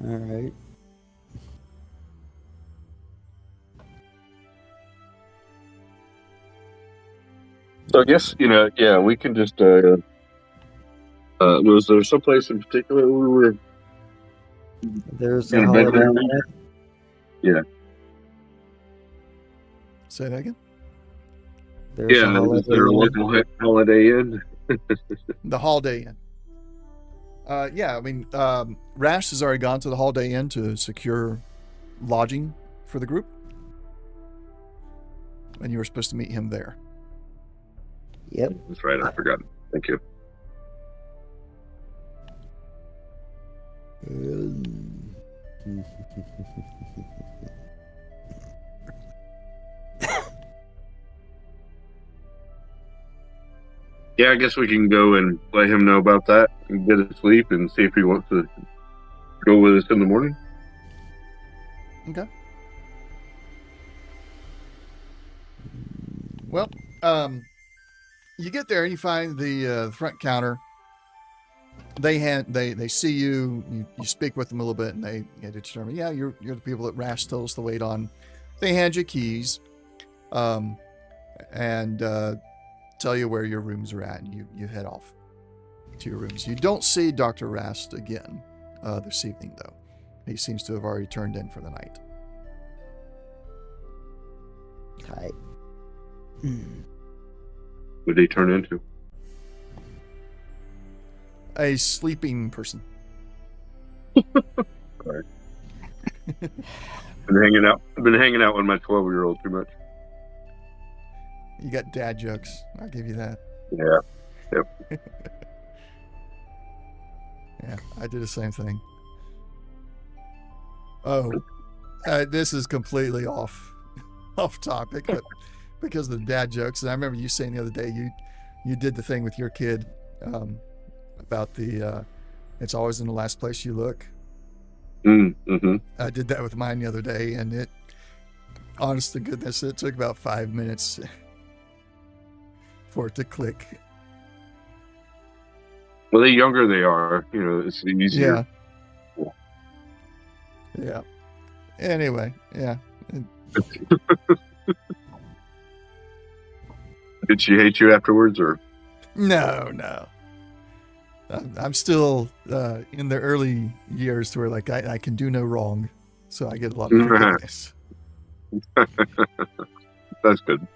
S2: All right.
S4: So I guess, yeah, we can just, was there someplace in particular we were
S2: There's
S4: in
S2: a
S4: a bed
S2: holiday.
S4: down? Yeah.
S1: Say that again.
S2: There's a
S4: Yeah,
S2: holiday.
S4: is there a local Holiday Inn?
S1: The Holiday Inn. Yeah, I mean, Rash has already gone to the Holiday Inn to secure lodging for the group, and you were supposed to meet him there.
S2: Yep.
S4: That's right, I forgot. Thank you. Yeah, I guess we can go and let him know about that and get a sleep and see if he wants to go with us in the morning.
S1: Okay. Well, you get there and you find the front counter. They see you. You speak with them a little bit, and they determine, yeah, you're the people that Rash told us to wait on. They hand you keys, and tell you where your rooms are at, and you head off to your rooms. You don't see Dr. Rast again this evening, though. He seems to have already turned in for the night.
S2: Tight.
S4: What did he turn into?
S1: A sleeping person.
S4: Sorry. Been hanging out with my 12-year-old too much.
S1: You got dad jokes. I'll give you that.
S4: Yeah. Yep.
S1: Yeah, I do the same thing. Oh, this is completely off topic, but because of the dad jokes, and I remember you saying the other day you did the thing with your kid about the it's always in the last place you look.
S4: Mm-hmm.
S1: I did that with mine the other day, and it, honest to goodness, it took about 5 minutes for it to click.
S4: Well, the younger they are, it's easier.
S1: Yeah. Anyway, yeah.
S4: Did she hate you afterwards, or?
S1: No. I'm still in the early years to where like I can do no wrong, so I get a lot of forgiveness.
S4: That's good.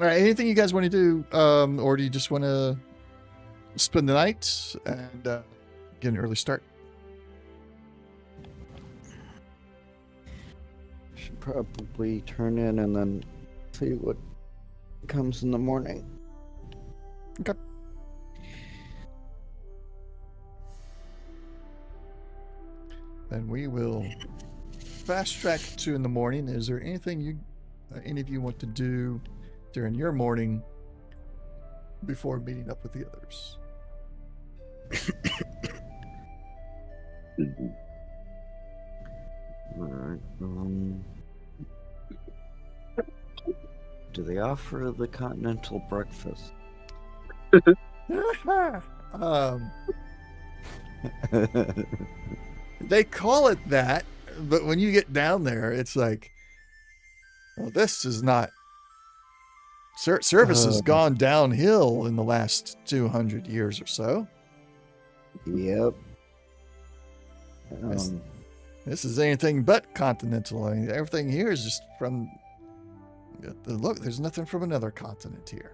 S1: All right, anything you guys want to do, or do you just want to spend the night and get an early start?
S2: Should probably turn in and then see what comes in the morning.
S1: Okay. Then we will fast track to in the morning. Is there anything any of you want to do during your morning before meeting up with the others?
S2: All right. Do they offer the continental breakfast?
S1: They call it that, but when you get down there, it's like, well, this is not. Service has gone downhill in the last 200 years or so.
S2: Yep.
S1: This is anything but continental. I mean, everything here is just from the look. There's nothing from another continent here.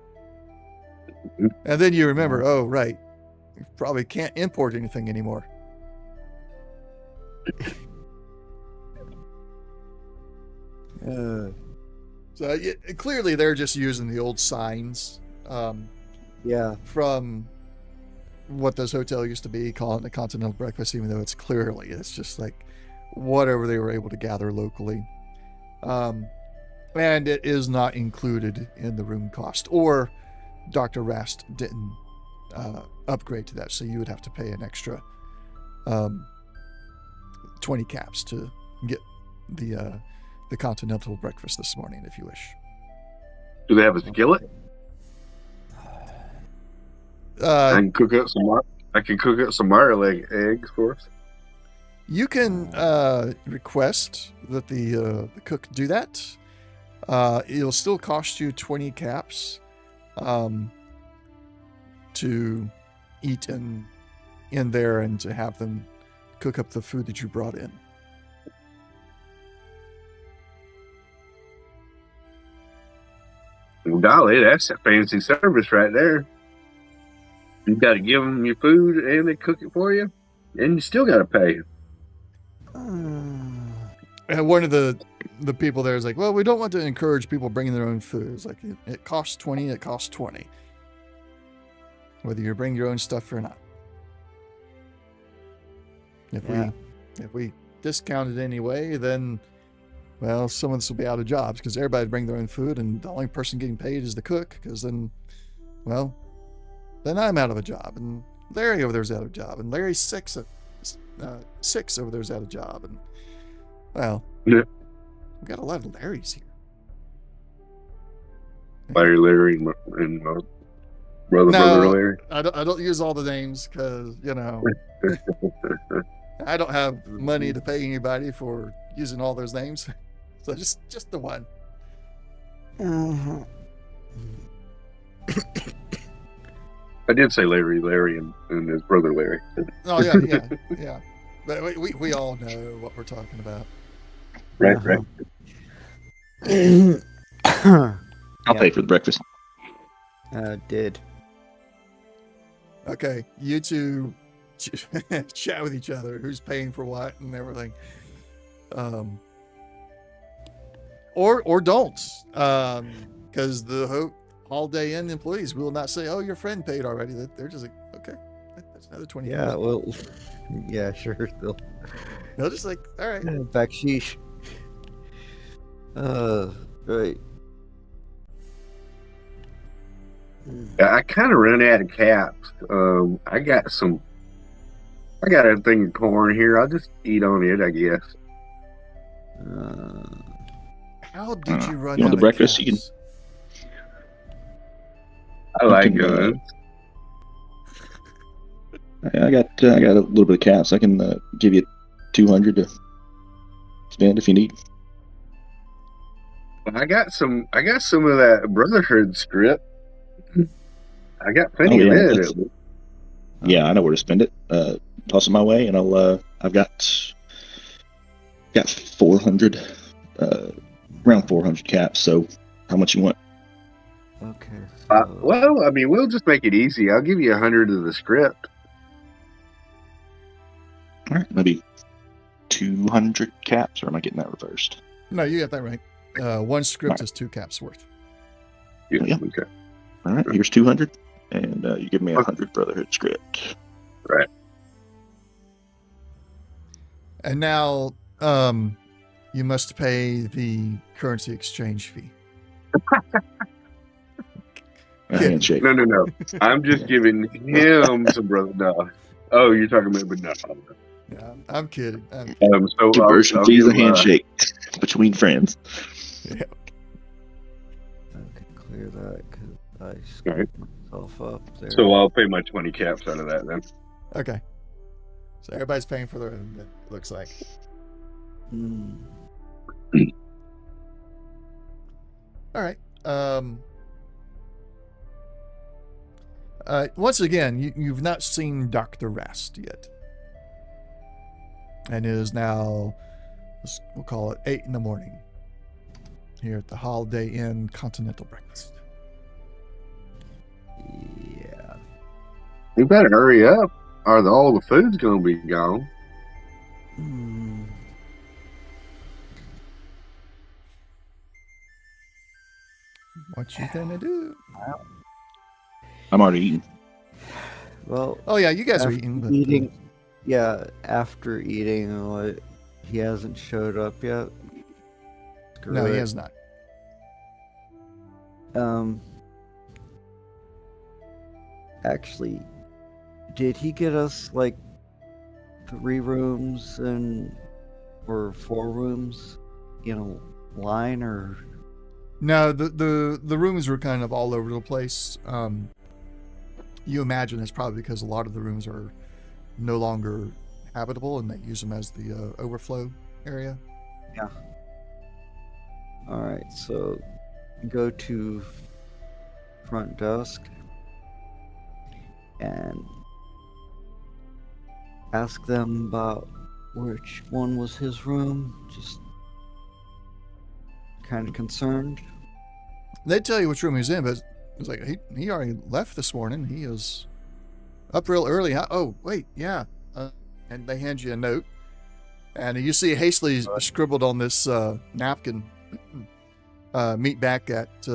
S1: And then you remember, oh, right, you probably can't import anything anymore. So clearly they're just using the old signs
S2: Yeah.
S1: from what this hotel used to be, calling it a continental breakfast, even though it's just like whatever they were able to gather locally. And it is not included in the room cost, or Dr. Rast didn't upgrade to that, so you would have to pay an extra 20 caps to get the continental breakfast this morning, if you wish.
S4: Do they have a skillet? I can cook up some marley eggs for us.
S1: You can request that the cook do that. It'll still cost you 20 caps to eat in there and to have them cook up the food that you brought in.
S4: Well, golly, that's a fancy service right there. You got to give them your food and they cook it for you, and you still got to pay.
S1: And one of the people there is like, well, we don't want to encourage people bringing their own food. It's like, it costs 20, it costs 20. Whether you bring your own stuff or not. If we discount it anyway, then, well, some of us will be out of jobs because everybody bring their own food, and the only person getting paid is the cook, because then, well, then I'm out of a job, and Larry over there's out of a job, and Larry's six over there's out of job, and, well,
S4: yeah.
S1: We've got a lot of Larrys here.
S4: Larry, and brother Larry.
S1: I don't use all the names because, I don't have money to pay anybody for using all those names. So just the one.
S4: I did say Larry, and his brother Larry.
S1: Oh yeah. But we all know what we're talking about.
S4: Right.
S3: I'll pay for the breakfast.
S2: Did.
S1: Okay, you two chat with each other. Who's paying for what and everything. Or don't. Because the Holiday Inn employees will not say, "Oh, your friend paid already." They're just like, "Okay, that's another 20."
S2: Yeah, well, yeah, sure.
S1: They'll just like, "All right."
S2: Backsheesh. Right.
S4: I kind of run out of caps. I got a thing of corn here. I'll just eat on it, I guess.
S1: How did you run
S3: You
S1: out
S3: want the
S1: of
S3: breakfast?
S1: caps?
S3: You can.
S4: I like
S3: can,
S4: guns.
S3: I got a little bit of caps. I can give you 200 to spend if you need.
S4: I got some of that Brotherhood script. I got plenty of it.
S3: Yeah, I know where to spend it. Toss it my way, and I've got 400, around 400 caps. So, how much you want?
S2: Okay.
S4: Well, I mean, we'll just make it easy. I'll give you 100 of the script.
S3: All right, maybe 200 caps, or am I getting that reversed?
S1: No, you got that right. One script is 2 caps worth.
S3: Yeah.
S4: Okay.
S3: All right, here's 200, and you give me 100 Brotherhood script.
S4: Right.
S1: And now, you must pay the currency exchange fee.
S3: Handshake.
S4: No. I'm just giving him some brother. No. Oh, you're talking about, but no.
S1: Yeah, I'm kidding.
S4: So
S3: Conversion
S4: I'll
S3: fees
S4: give
S3: a handshake between friends.
S1: Yeah.
S2: I can clear that because I screwed myself up there.
S4: So I'll pay my 20 caps out of that then.
S1: Okay. So everybody's paying for their own, it looks like. All right. Once again, you've not seen Dr. Rast yet. And it is now, we'll call it 8 in the morning here at the Holiday Inn Continental Breakfast.
S2: Yeah.
S4: You better hurry up, or all the food's gonna be gone.
S2: Hmm.
S1: What you gonna do?
S3: I'm already eating.
S2: Well,
S1: Oh yeah, you guys are
S2: after
S1: eating, but
S2: eating. Yeah, after eating, he hasn't showed up yet.
S1: no,
S2: Screw
S1: he
S2: it.
S1: has not.
S2: Actually, did he get us like 3 rooms or 4 rooms in a line, or?
S1: No, the rooms were kind of all over the place. You imagine it's probably because a lot of the rooms are no longer habitable and they use them as the overflow area.
S2: Yeah. All right, so go to front desk and ask them about which one was his room. Just kind of concerned.
S1: They tell you which room he's in, but it's like he already left this morning. He is up real early. Oh wait, yeah. And they hand you a note, and you see hastily scribbled on this napkin. Meet back at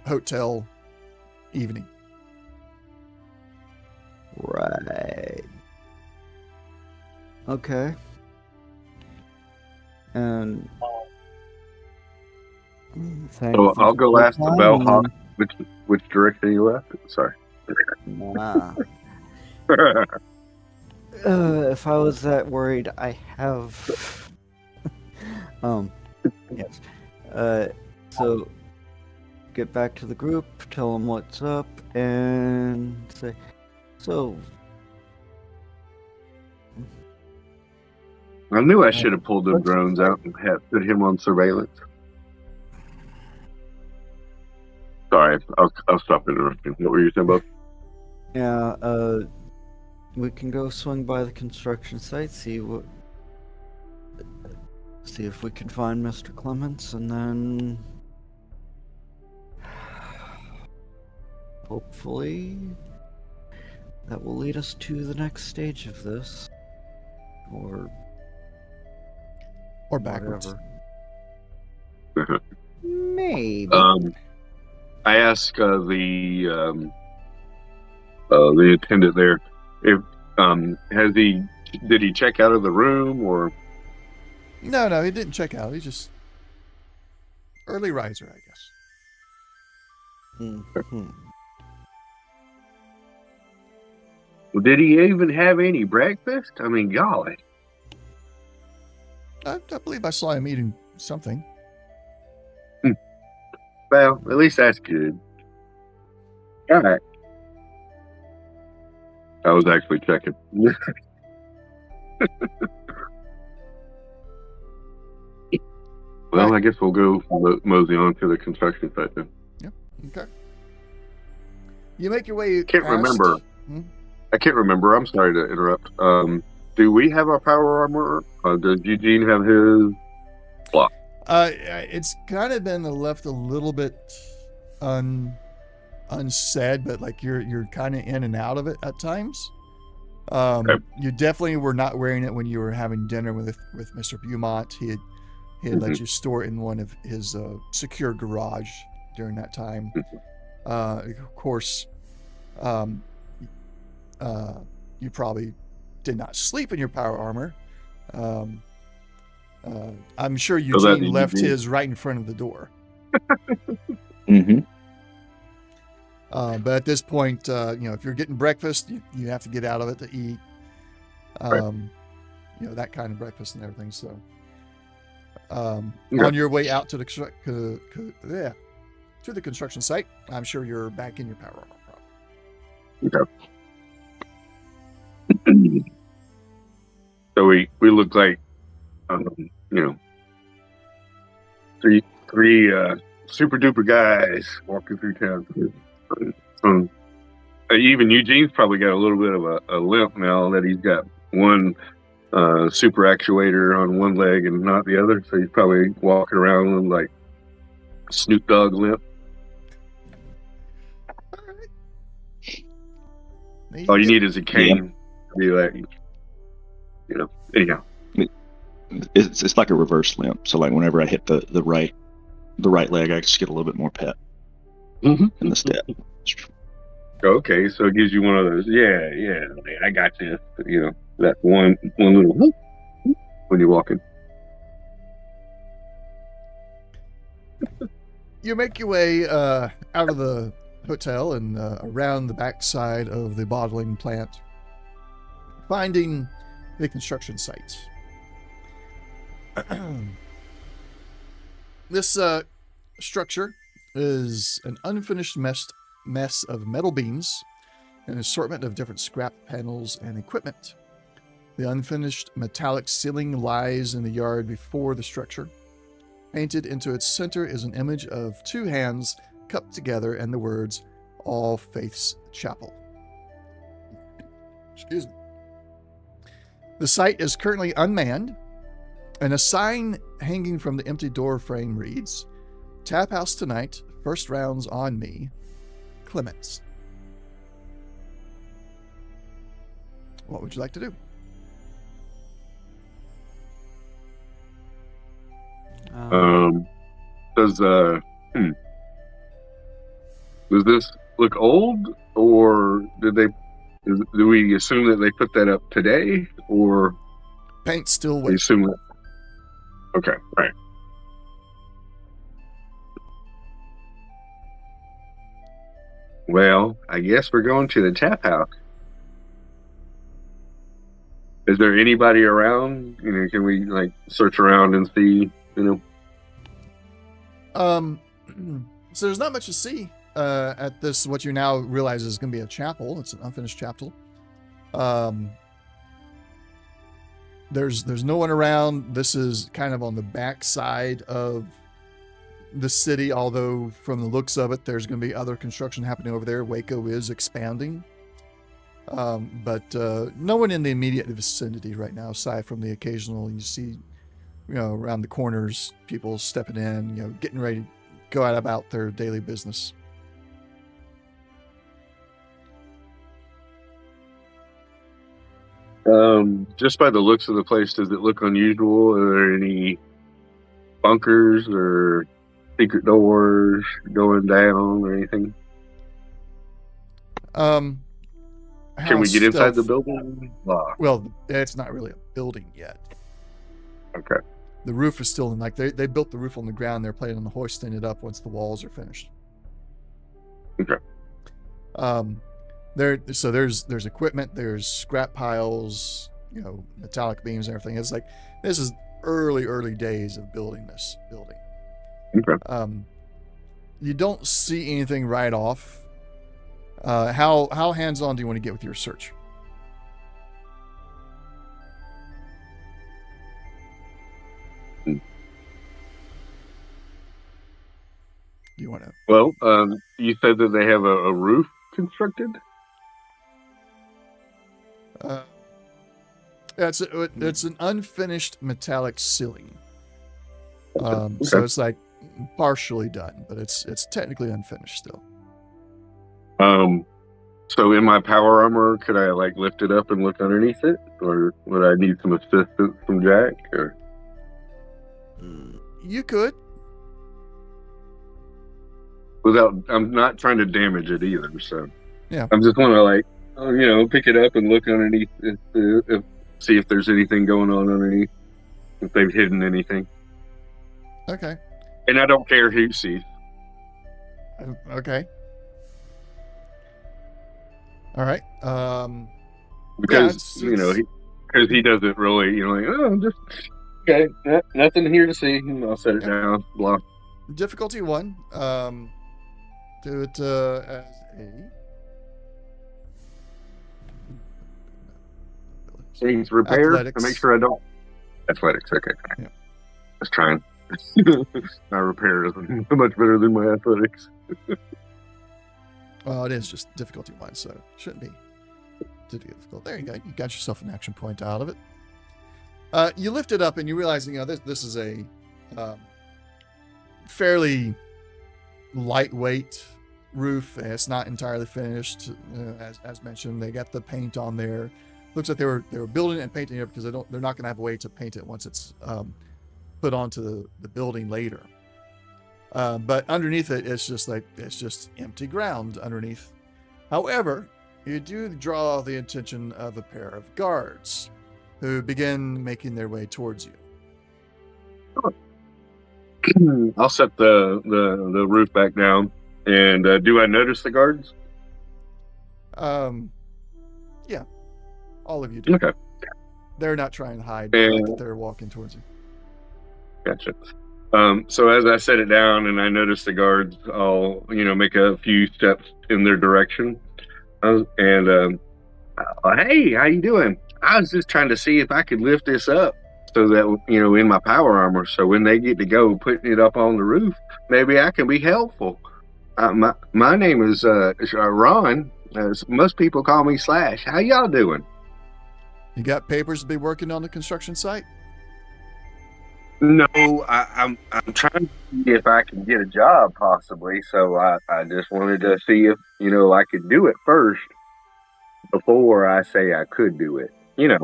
S1: hotel evening.
S2: Right. Okay. And
S4: So I'll go ask the bellhop which direction you left. Sorry.
S2: Nah. If I was that worried, I have. Yes. So get back to the group, tell them what's up, and say, so.
S4: I knew I should have pulled them drones out and put him on surveillance. Sorry, I'll stop interrupting. What were you saying about?
S2: Yeah, we can go swing by the construction site, see if we can find Mr. Clements, and then hopefully that will lead us to the next stage of this, or
S1: backwards.
S2: whatever. Maybe.
S4: I asked the attendant there if did he check out of the room or?
S1: No, he didn't check out. He's just early riser, I guess.
S2: Mm-hmm.
S4: Well, did he even have any breakfast? I mean, golly.
S1: I believe I saw him eating something.
S4: Well, at least that's good. All right. I was actually checking. Well, I guess we'll go mosey on to the construction site then.
S1: Yeah. Okay. You make your way.
S4: I can't remember. I'm sorry to interrupt. Do we have our power armor? Does Eugene have his? Block.
S1: It's kind of been left a little bit unsaid, but like you're kind of in and out of it at times.
S4: Okay.
S1: You definitely were not wearing it when you were having dinner with Mr. Beaumont. He had let you store it in one of his secure garage during that time. Of course, you probably did not sleep in your power armor. I'm sure Eugene left his right in front of the door.
S3: Mm-hmm.
S1: But at this point, if you're getting breakfast, you have to get out of it to eat. That kind of breakfast and everything. So, on your way out to the construction site, I'm sure you're back in your power armor.
S4: Okay. So we look like, three super duper guys walking through town. Even Eugene's probably got a little bit of a limp now that he's got one super actuator on one leg and not the other, so he's probably walking around with like Snoop Dogg limp. All you need is a cane to be like, anyhow.
S3: It's like a reverse limp. So like whenever I hit the right leg, I just get a little bit more pep in the step.
S4: Okay, so it gives you one of those. Yeah, I got this. That one little whoop when you're walking.
S1: You make your way out of the hotel and around the backside of the bottling plant, finding the construction site. This structure is an unfinished mess of metal beams, an assortment of different scrap panels and equipment. The unfinished metallic ceiling lies in the yard before the structure. Painted into its center is an image of two hands cupped together and the words, All Faiths Chapel. Excuse me. The site is currently unmanned, and a sign hanging from the empty door frame reads, Tap House tonight, first rounds on me, Clements. What would you like to do?
S4: Does this look old, or do we assume that they put that up today, or
S1: Paint still
S4: we
S1: wet.
S4: assume that? Okay, right. Well, I guess we're going to the tap house. Is there anybody around? Can we search around and see?
S1: So there's not much to see at this. What you now realize is going to be a chapel. It's an unfinished chapel. There's no one around. This is kind of on the backside of the city, although from the looks of it, there's going to be other construction happening over there. Waco is expanding. But no one in the immediate vicinity right now, aside from the occasional you see, around the corners, people stepping in, getting ready to go out about their daily business.
S4: Just by the looks of the place, does it look unusual? Are there any bunkers or secret doors going down or anything? Can we get inside the building?
S1: Well, it's not really a building yet.
S4: Okay.
S1: The roof is still in, they built the roof on the ground. They're planning on hoisting it up once the walls are finished.
S4: Okay.
S1: There's equipment, there's scrap piles, metallic beams and everything. It's this is early days of building this building.
S4: Okay.
S1: You don't see anything right off. How hands-on do you want to get with your search? You want to?
S4: Well, you said that they have a roof constructed.
S1: It's an unfinished metallic ceiling.
S4: Okay.
S1: So it's partially done, but it's technically unfinished still.
S4: So in my power armor, could I lift it up and look underneath it, or would I need some assistance from Jack? Or
S1: you could.
S4: I'm not trying to damage it either, so
S1: yeah.
S4: I'm just want to pick it up and look underneath, see if there's anything going on underneath, if they've hidden anything.
S1: Okay.
S4: And I don't care who sees.
S1: Okay. All right.
S4: Because because he doesn't really, just okay, nothing here to see. I'll set it down. Blah.
S1: Difficulty 1. Do it as a
S4: things repair.
S1: Athletics.
S4: To make sure I don't. Athletics. Okay.
S1: Yeah.
S4: Just trying. My repair is much better than my athletics.
S1: Well, it is just difficulty 1, so it shouldn't be too difficult. There you go. You got yourself an action point out of it. You lift it up and you realize, this is a fairly lightweight roof. And it's not entirely finished, as mentioned. They got the paint on there. Looks like they were building it and painting it because they're not going to have a way to paint it once it's put onto the building later. But underneath it, it's just empty ground underneath. However, you do draw the attention of a pair of guards who begin making their way towards you.
S4: I'll set the roof back down. And do I notice the guards?
S1: Yeah, all of you do.
S4: Okay.
S1: They're not trying to hide the fact that they're walking towards you.
S4: Gotcha. So as I set it down and I notice the guards, I'll make a few steps in their direction. Hey, how you doing? I was just trying to see if I could lift this up so that in my power armor, so when they get to go putting it up on the roof, maybe I can be helpful. My name is Ron. Most people call me Slash. How y'all doing?
S1: You got papers to be working on the construction site?
S4: No, I'm trying to see if I can get a job possibly. So I just wanted to see if I could do it first before I say I could do it.
S1: You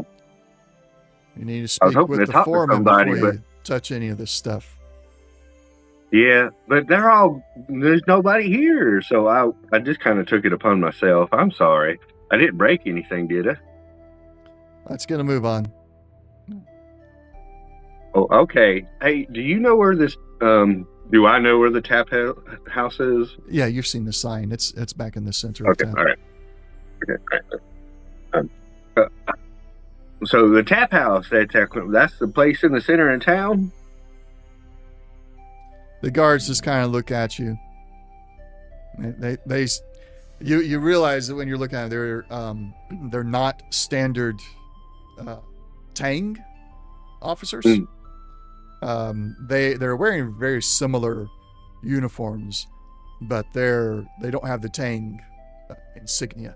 S1: need to speak with the foreman before you touch any of this stuff.
S4: Yeah, but there's nobody here, so I just kind of took it upon myself. I'm sorry. I didn't break anything, did I?
S1: Let's get a move on.
S4: Oh, okay. Hey, do you know where this, do I know where the tap house is?
S1: Yeah, you've seen the sign. It's back in the center of town.
S4: All right. Okay, all right. So the tap house, that's the place in the center of town?
S1: The guards just kind of look at you. You realize that when you're looking at it, they're not standard Tang officers. They're wearing very similar uniforms, but they don't have the Tang insignia.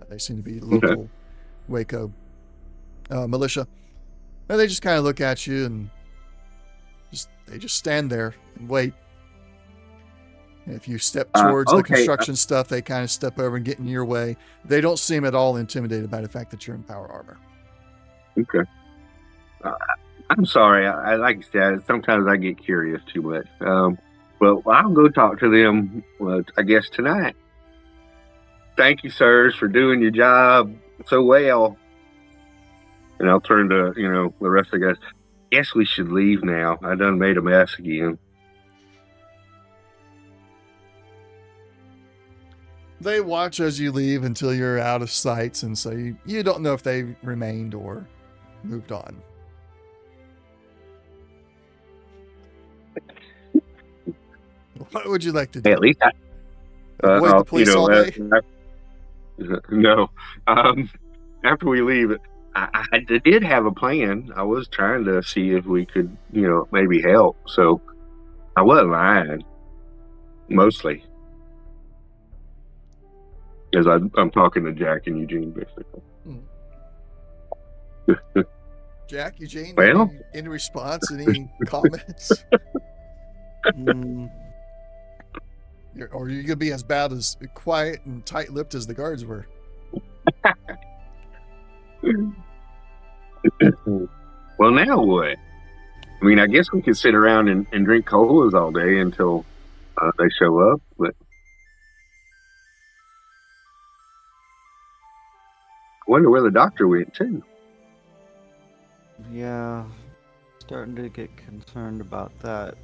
S1: They seem to be local Waco militia. And they just kind of look at you and they just stand there and wait. And if you step towards the construction stuff, they kind of step over and get in your way. They don't seem at all intimidated by the fact that you're in power armor.
S4: Okay. I'm sorry. I like I said, sometimes I get curious too much. Well, I'll go talk to them, I guess, tonight. Thank you, sirs, for doing your job so well. And I'll turn to, the rest of the guys. Guess we should leave now. I done made a mess again.
S1: They watch as you leave until you're out of sight, and so you don't know if they remained or moved on. What would you like to do?
S4: Hey, at least
S1: avoid the police all day?
S4: No. After we leave, I did have a plan. I was trying to see if we could, maybe help. So I wasn't lying, mostly. As I'm talking to Jack and Eugene, basically.
S1: Jack, Eugene,
S4: well,
S1: any response, any comments? Or are you going to be as bad as quiet and tight-lipped as the guards were?
S4: Well, now what? I mean, I guess we could sit around and drink colas all day until they show up, but I wonder where the doctor went, too.
S2: Yeah, starting to get concerned about that.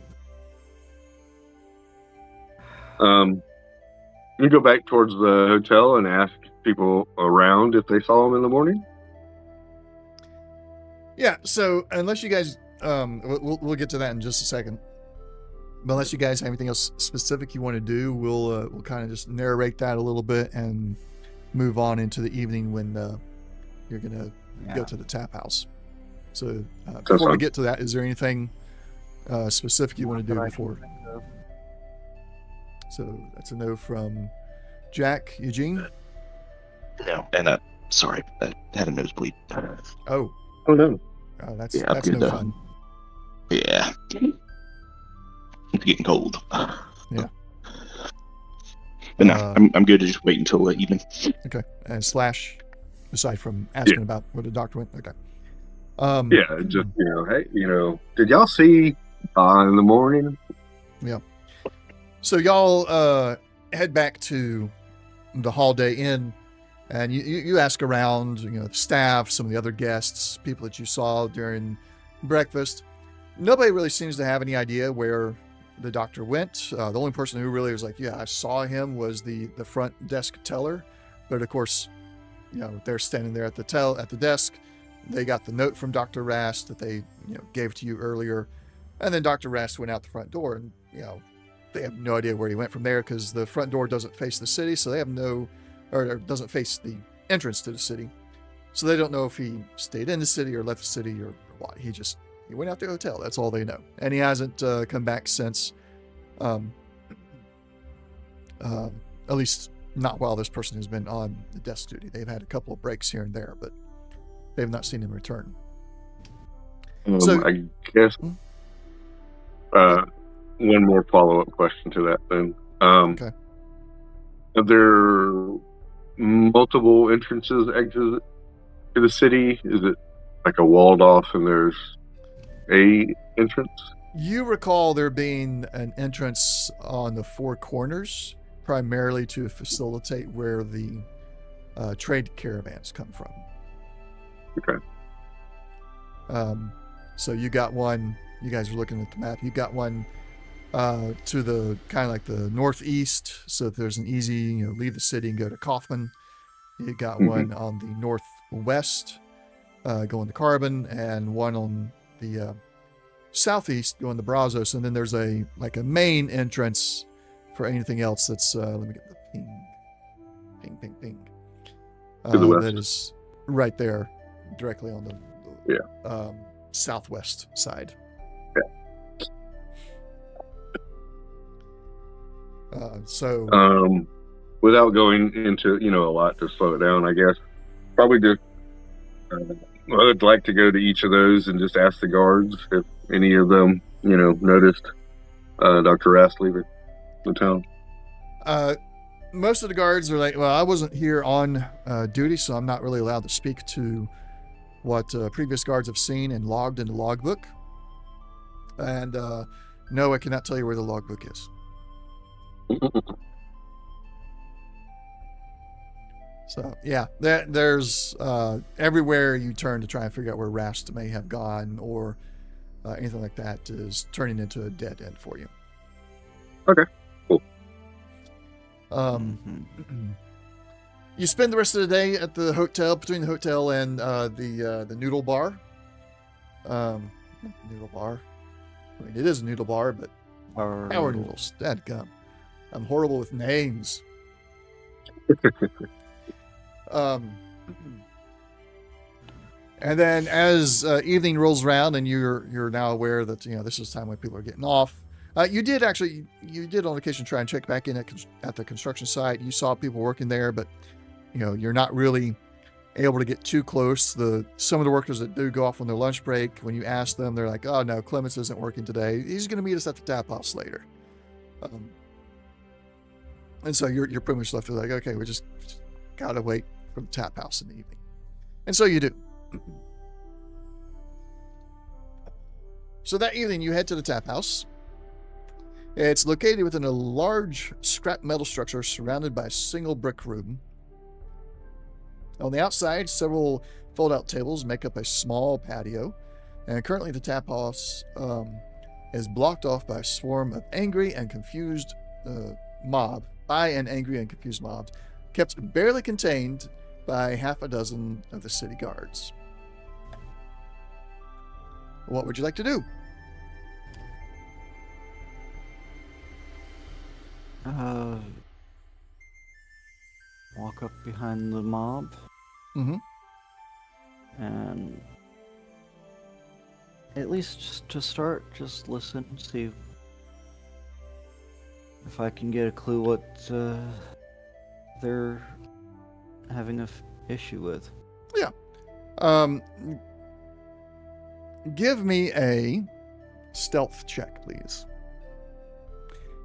S4: You go back towards the hotel and ask people around if they saw him in the morning?
S1: Yeah, so unless you guys, we'll get to that in just a second. But unless you guys have anything else specific you want to do, we'll kind of just narrate that a little bit and move on into the evening when you're going to go to the tap house. So before we get to that, is there anything specific you want to do before? So that's a no from Jack. Eugene?
S3: No, and sorry, I had a nosebleed.
S1: Oh
S4: no.
S1: That's
S3: good,
S1: no fun.
S3: Yeah. It's getting cold.
S1: Yeah.
S3: But no, I'm good to just wait until evening.
S1: Okay. And Slash, aside from asking about where the doctor went, okay.
S4: Just hey, did y'all see in the morning?
S1: Yeah. So y'all head back to the Holiday Inn, and you ask around, the staff, some of the other guests, people that you saw during breakfast. Nobody really seems to have any idea where the doctor went. The only person who really was like, yeah, I saw him, was the front desk teller. But of course, they're standing there at the desk. They got the note from Dr. Rast that they gave to you earlier, and then Dr. Rast went out the front door, and they have no idea where he went from there, because the front door doesn't face the city, so they have or doesn't face the entrance to the city, so they don't know if he stayed in the city or left the city or what. He went out to the hotel. That's all they know, and he hasn't come back since. At least not while this person has been on the desk duty. They've had a couple of breaks here and there, but they have not seen him return. So
S4: I guess one more follow-up question to that then.
S1: Okay.
S4: Are there multiple entrances, exits to the city? Is it like a walled off and there's a entrance?
S1: You recall there being an entrance on the four corners, primarily to facilitate where the trade caravans come from.
S4: Okay.
S1: So you got one. You guys are looking at the map. You got one to the kind of like the northeast, so that there's an easy, leave the city and go to Kaufman. You got one on the northwest, going to Carbon, and one on the southeast going to Brazos, and then there's a main entrance for anything else that's let me get the ping
S4: to the west.
S1: that is right there directly on the southwest side. So
S4: without going into a lot to slow it down, I guess probably just I would like to go to each of those and just ask the guards if any of them noticed Dr. Rast leaving the town.
S1: Most of the guards are like, well, I wasn't here on duty, so I'm not really allowed to speak to what previous guards have seen and logged in the logbook. And no, I cannot tell you where the logbook is. So yeah, there's everywhere you turn to try and figure out where Rast may have gone or anything like that is turning into a dead end for you.
S4: Okay, cool.
S1: You spend the rest of the day at the hotel, between the hotel and the noodle bar. Noodle bar. I mean, it is a noodle bar, but power noodles. Dadgum. I'm horrible with names. And then as evening rolls around, and you're now aware that this is the time when people are getting off. You did on occasion try and check back in at the construction site. You saw people working there, but you're not really able to get too close. Some of the workers that do go off on their lunch break, when you ask them, they're like, "Oh no, Clemens isn't working today. He's going to meet us at the tap house later." And so you're pretty much left with like, okay, we just gotta wait for the tap house in the evening. And so you do. So that evening you head to the tap house. It's located within a large scrap metal structure surrounded by a single brick room. On the outside, several fold-out tables make up a small patio, and currently the tap house is blocked off by a swarm of angry and confused mob, kept barely contained by half a dozen of the city guards. What would you like to do?
S2: Walk up behind the mob.
S1: Mm-hmm.
S2: And at least just to start, just listen, see if I can get a clue what they're having an issue with.
S1: Yeah. Give me a stealth check, please.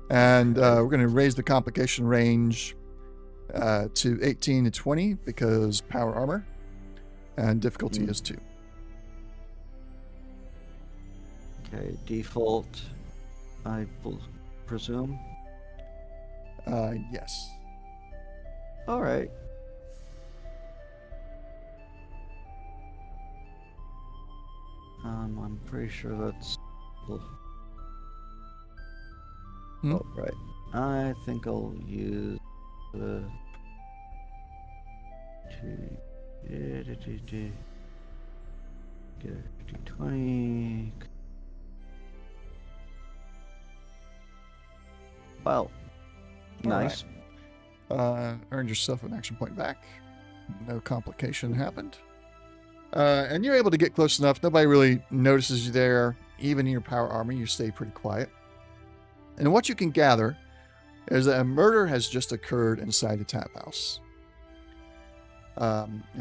S1: And we're going to raise the complication range to 18 to 20 because power armor, and difficulty is 2.
S2: Okay, default, I presume.
S1: Yes.
S2: All right. I'm pretty sure that's. Oh, right. I think I'll use the. Get a 20. Well, nice.
S1: Earned yourself an action point back. No complication happened. And you're able to get close enough. Nobody really notices you there. Even in your power armor, you stay pretty quiet. And what you can gather is that a murder has just occurred inside the tap house,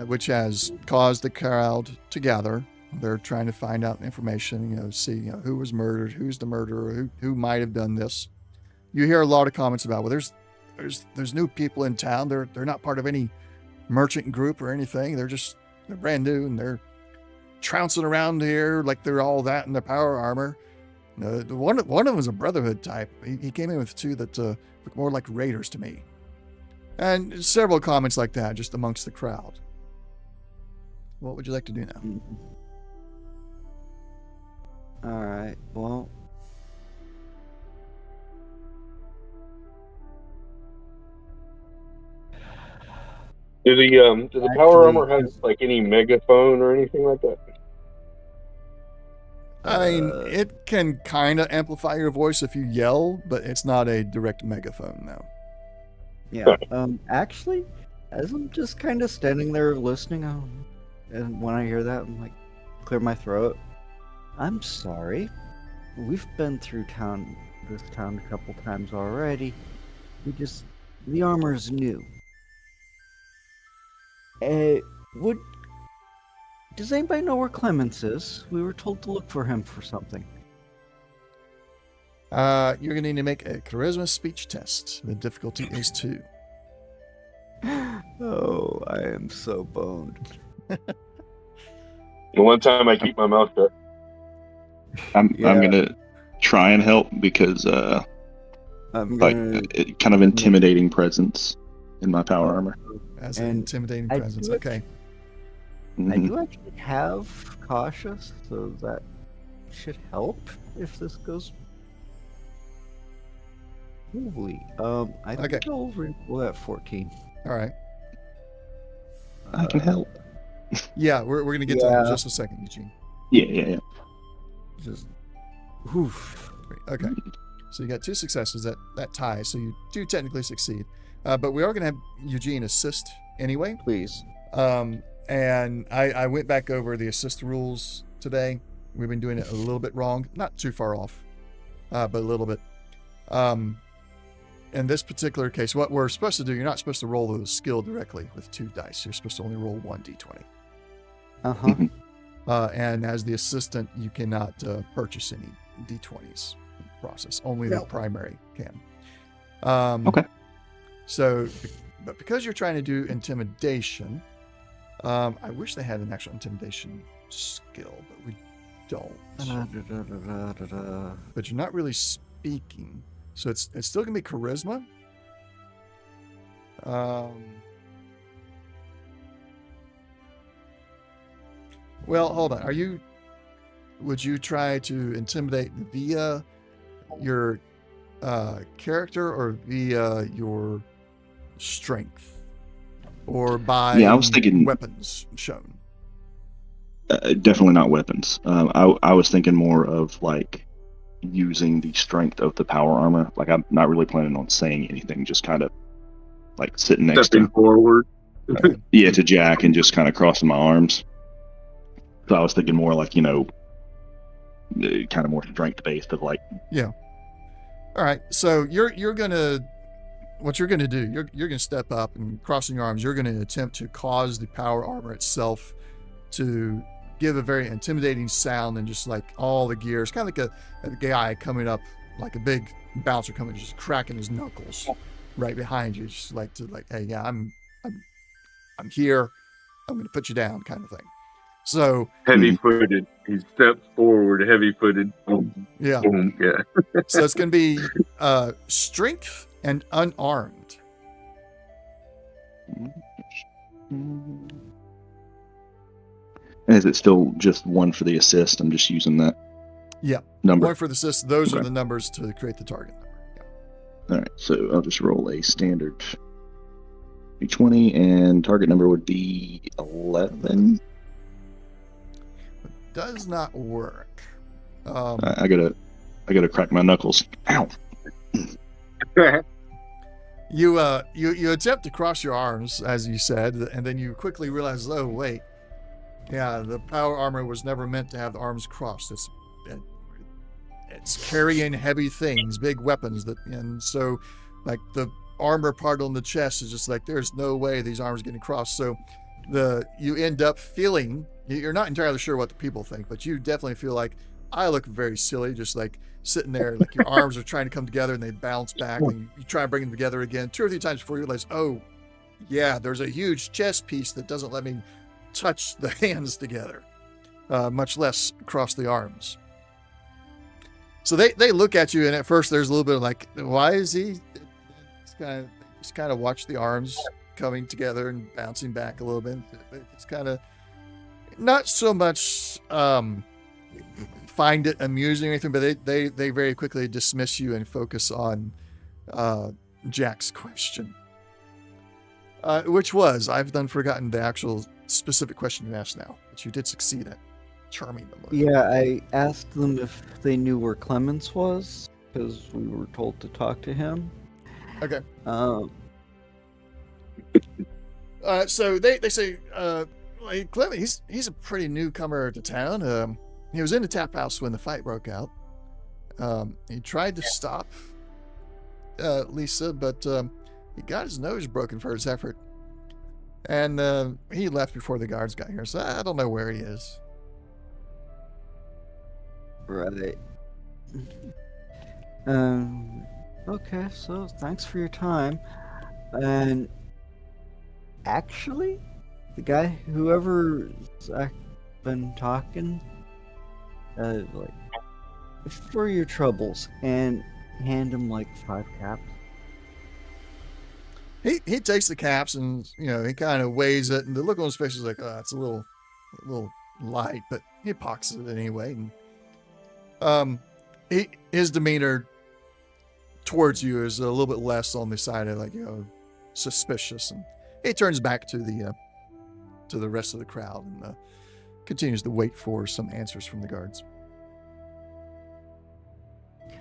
S1: which has caused the crowd to gather. They're trying to find out information, see who was murdered, who's the murderer, who might have done this. You hear a lot of comments about, well, there's new people in town. They're not part of any merchant group or anything. They're brand new and they're trouncing around here like they're all that in their power armor. One of them was a Brotherhood type. He came in with 2 that look more like raiders to me. And several comments like that just amongst the crowd. What would you like to do now?
S2: All right. Well.
S4: Do the power armor have like any megaphone or anything like that?
S1: I mean, it can kind of amplify your voice if you yell, but it's not a direct megaphone, no.
S2: Yeah. Actually, as I'm just kind of standing there listening, and when I hear that, I'm like, clear my throat. I'm sorry. We've been through this town a couple times already. The armor's new. Does anybody know where Clemens is? We were told to look for him for something.
S1: You're going to need to make a charisma speech test. The difficulty is 2.
S2: Oh, I am so boned.
S4: The one time I keep my mouth shut.
S3: I'm gonna try and help because kind of intimidating presence in my power armor.
S1: As an intimidating presence, okay.
S2: I do actually have cautious, so that should help if this goes. Holy, I think I'll roll at 14.
S1: All right.
S3: I can help.
S1: Yeah, we're gonna get to that in just a second, Eugene.
S3: Yeah.
S2: Just, oof.
S1: Okay. So you got 2 successes that tie, so you do technically succeed. But we are gonna have Eugene assist anyway.
S2: Please.
S1: And I went back over the assist rules today. We've been doing it a little bit wrong, not too far off, but a little bit. In this particular case, what we're supposed to do, you're not supposed to roll the skill directly with 2 dice. You're supposed to only roll 1 d20. And as the assistant, you cannot purchase any d20s in the process. Only the primary can.
S3: Okay.
S1: So, but because you're trying to do intimidation, I wish they had an actual intimidation skill, but we don't. But you're not really speaking, so it's still gonna be charisma. Well, hold on. Would you try to intimidate via your character or via your strength, or by
S3: I was thinking
S1: weapons shown?
S3: Definitely not weapons. I was thinking more of like using the strength of the power armor. Like I'm not really planning on saying anything, just kind of like sitting next
S4: Stepping
S3: to
S4: forward.
S3: to Jack and just kind of crossing my arms. So I was thinking more like, kind of more strength based of like.
S1: Yeah. All right. So what you're gonna do, you're gonna step up and crossing your arms. You're gonna attempt to cause the power armor itself to give a very intimidating sound and just like all the gears, kind of like a guy coming up like a big bouncer coming, just cracking his knuckles right behind you, just like hey, yeah, I'm here. I'm going to put you down, kind of thing. So
S4: heavy-footed. He steps forward, heavy-footed. Boom,
S1: yeah,
S4: boom, yeah.
S1: so it's going to be strength and unarmed.
S3: And is it still just one for the assist? I'm just using that number.
S1: One for the assist. Those are
S3: Okay.
S1: the numbers to create the target number. Yeah.
S3: All right, so I'll just roll a standard d20, and target number would be 11.
S1: Does not work.
S3: I gotta crack my knuckles. Ow!
S1: You attempt to cross your arms, as you said, and then you quickly realize, oh wait, yeah, the power armor was never meant to have the arms crossed. It's carrying heavy things, big weapons, and so like the armor part on the chest is just like there's no way these arms are getting crossed. So you end up feeling, you're not entirely sure what the people think, but you definitely feel like I look very silly, just like sitting there, like your arms are trying to come together and they bounce back, and you try and bring them together again 2 or 3 times before you realize, oh yeah, there's a huge chest piece that doesn't let me touch the hands together, much less cross the arms. So they look at you, and at first there's a little bit of like, why is he? Just kind of watch the arms coming together and bouncing back a little bit. It's kind of not so much find it amusing or anything, but they very quickly dismiss you and focus on Jack's question, which was, I've forgotten the actual specific question you asked now, but you did succeed at charming them.
S2: Yeah, I asked them if they knew where Clemens was, because we were told to talk to him.
S1: Okay.
S2: Uh,
S1: So they say, like, Clement, he's a pretty newcomer to town. He was in the tap house when the fight broke out. He tried to stop Lisa, but he got his nose broken for his effort. And he left before the guards got here, so I don't know where he is.
S2: right. Okay, so thanks for your time. And actually, the guy, whoever's been talking, like, for your troubles, and hand him like 5 caps.
S1: He takes the caps and he kind of weighs it, and the look on his face is like, it's a little light, but he pockets it anyway. And his demeanor towards you is a little bit less on the side of like suspicious, and he turns back to the rest of the crowd and continues to wait for some answers from the guards.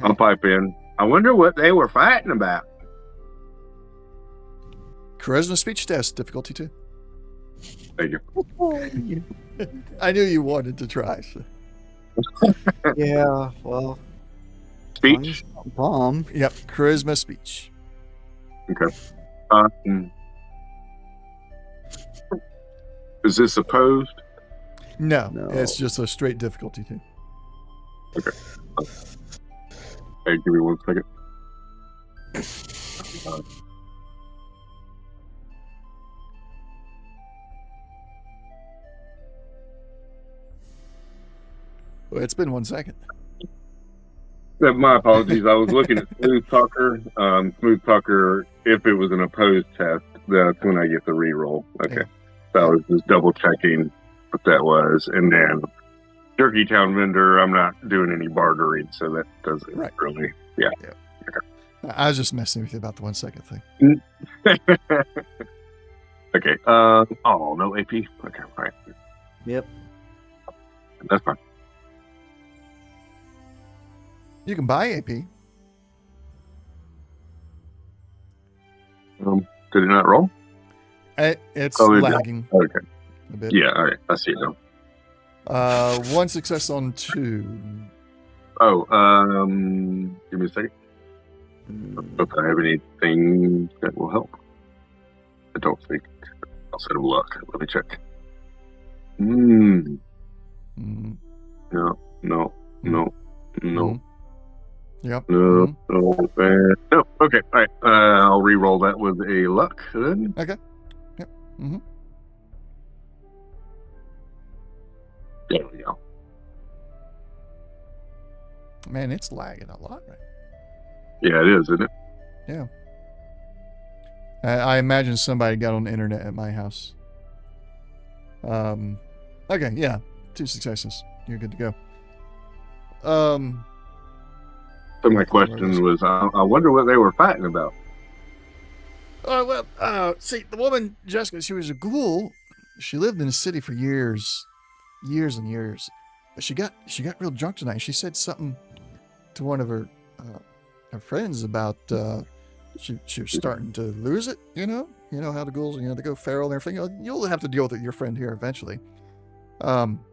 S4: I'll pipe in. I wonder what they were fighting about.
S1: Charisma speech test, difficulty 2.
S4: Thank you.
S1: I knew you wanted to try. So.
S2: Yeah, well,
S4: Speech.
S2: bomb.
S1: Yep, charisma speech.
S4: Okay. Is this opposed?
S1: No,
S2: No.
S1: it's just a straight difficulty 2.
S4: Okay. Hey, give me 1 second.
S1: Well, it's been 1 second.
S4: My apologies. I was looking at Smooth Talker. Smooth Talker, if it was an opposed test, that's when I get the reroll. Okay.
S1: Yeah.
S4: So I was just double checking what that was. And then Jerky Town Vendor, I'm not doing any bartering, so that doesn't really. Yeah.
S1: I was just messing with you about the 1 second thing.
S4: Okay. Oh, no AP? Okay, right.
S2: Yep.
S4: That's fine.
S1: You can buy AP.
S4: Did it not roll?
S1: It's
S4: Oh, it-
S1: lagging
S4: Okay.
S1: a bit.
S4: Yeah, all right. I see it now.
S1: 1 success on 2.
S4: Oh, give me a second. If I have anything that will help. I don't think. Outside of luck. Let me check.
S1: Mm.
S4: No.
S1: Mm. Yep.
S4: No, no. Okay, all right. I'll re-roll that with a luck then.
S1: Okay. Yep. Mm-hmm.
S4: There we go.
S1: Man, it's lagging a lot right
S4: Yeah, it is, isn't it?
S1: Yeah. I imagine somebody got on the internet at my house. Okay, yeah. 2 successes. You're good to go.
S4: So my question was, I wonder what they were fighting about.
S1: See, the woman, Jessica, she was a ghoul. She lived in the city for years and years. She got real drunk tonight. She said something to one of her friends about she was starting to lose it. You know how the ghouls, they go feral and everything. You'll have to deal with your friend here eventually.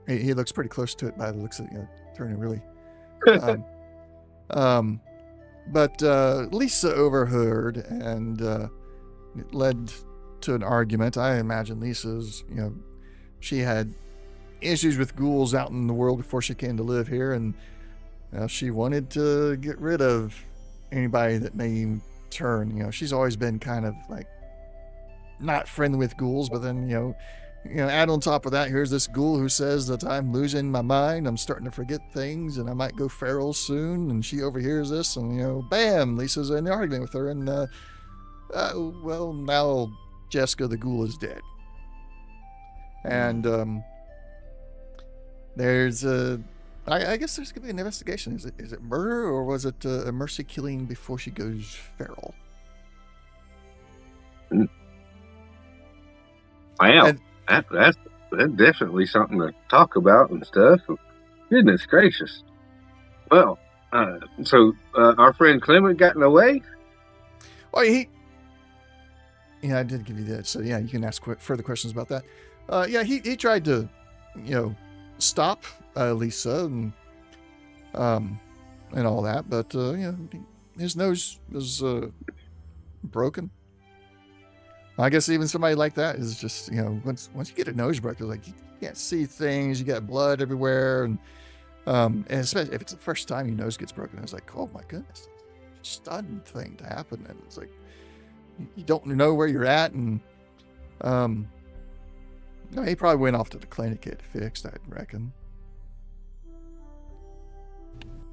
S1: He looks pretty close to it by the looks of it. Turning really. But Lisa overheard, and it led to an argument. I imagine Lisa's, she had issues with ghouls out in the world before she came to live here, and she wanted to get rid of anybody that may turn. She's always been kind of like not friendly with ghouls, but then add on top of that, here's this ghoul who says that I'm losing my mind, I'm starting to forget things, and I might go feral soon, and she overhears this, and bam, Lisa's in the argument with her, and well, now Jessica the ghoul is dead. And there's I guess there's gonna be an investigation. Is it murder, or was it a mercy killing before she goes feral?
S4: Wow,
S1: And-
S4: that's definitely something to talk about and stuff. Goodness gracious. Well, so our friend Clement got in the way?
S1: Oh, yeah, I did give you that. So yeah, you can ask further questions about that. Yeah, he tried to, stop Lisa and all that, but his nose was broken. I guess even somebody like that is just, once you get a nose broken, like you can't see things, you got blood everywhere, and especially if it's the first time your nose gets broken, it's like, oh my goodness, stunned thing to happen, and it's like you don't know where you're at, and he probably went off to the clinic to get fixed, I reckon.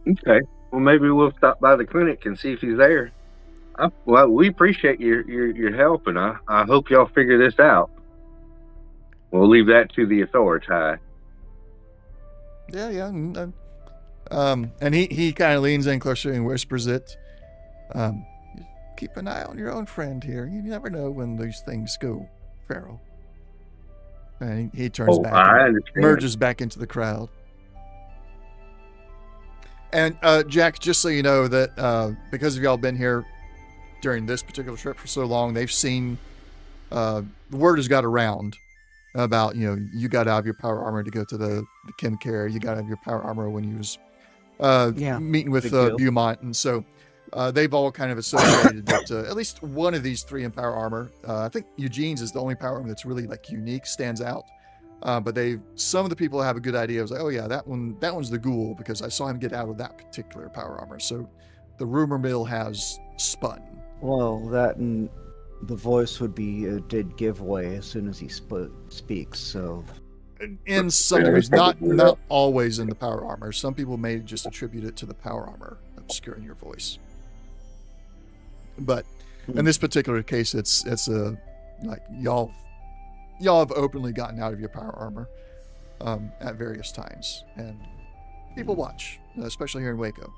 S4: Okay, well maybe we'll stop by the clinic and see if he's there. Well, we appreciate your help, and I hope y'all figure this out. We'll leave that to the authority.
S1: Yeah. And he kind of leans in closer and whispers it. Keep an eye on your own friend here. You never know when these things go feral. And he turns back and merges back into the crowd. And Jack, just so you know that because of y'all been here during this particular trip for so long, they've seen the word has got around about you got out of your power armor to go to the Kim Care. You got out of your power armor when you was meeting with Beaumont, and so they've all kind of associated that at least one of these 3 in power armor. I think Eugene's is the only power armor that's really like unique, stands out. But some of the people have a good idea. I was like, oh yeah, that one's the ghoul because I saw him get out of that particular power armor. So the rumor mill has spun.
S2: Well, that and the voice would be a dead giveaway as soon as he speaks. So,
S1: in some ways, not always in the power armor. Some people may just attribute it to the power armor obscuring your voice. But in this particular case, it's like y'all have openly gotten out of your power armor at various times, and people watch, especially here in Waco.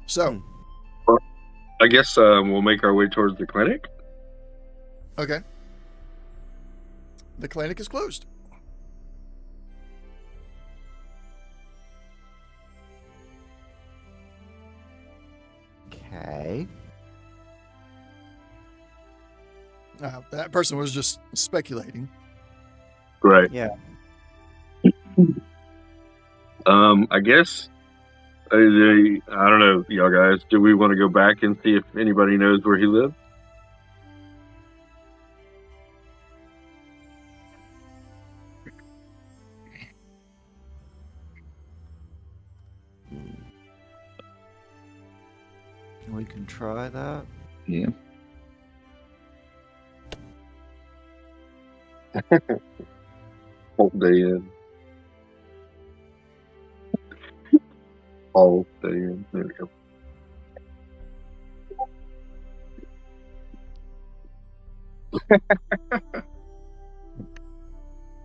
S1: So,
S4: I guess we'll make our way towards the clinic.
S1: Okay. The clinic is closed.
S2: Okay.
S1: That person was just speculating.
S4: Right.
S2: Yeah.
S4: I guess. I don't know, y'all guys. Do we want to go back and see if anybody knows where he lived?
S2: can try that.
S3: Yeah.
S4: Whole day in. All day in. There we go.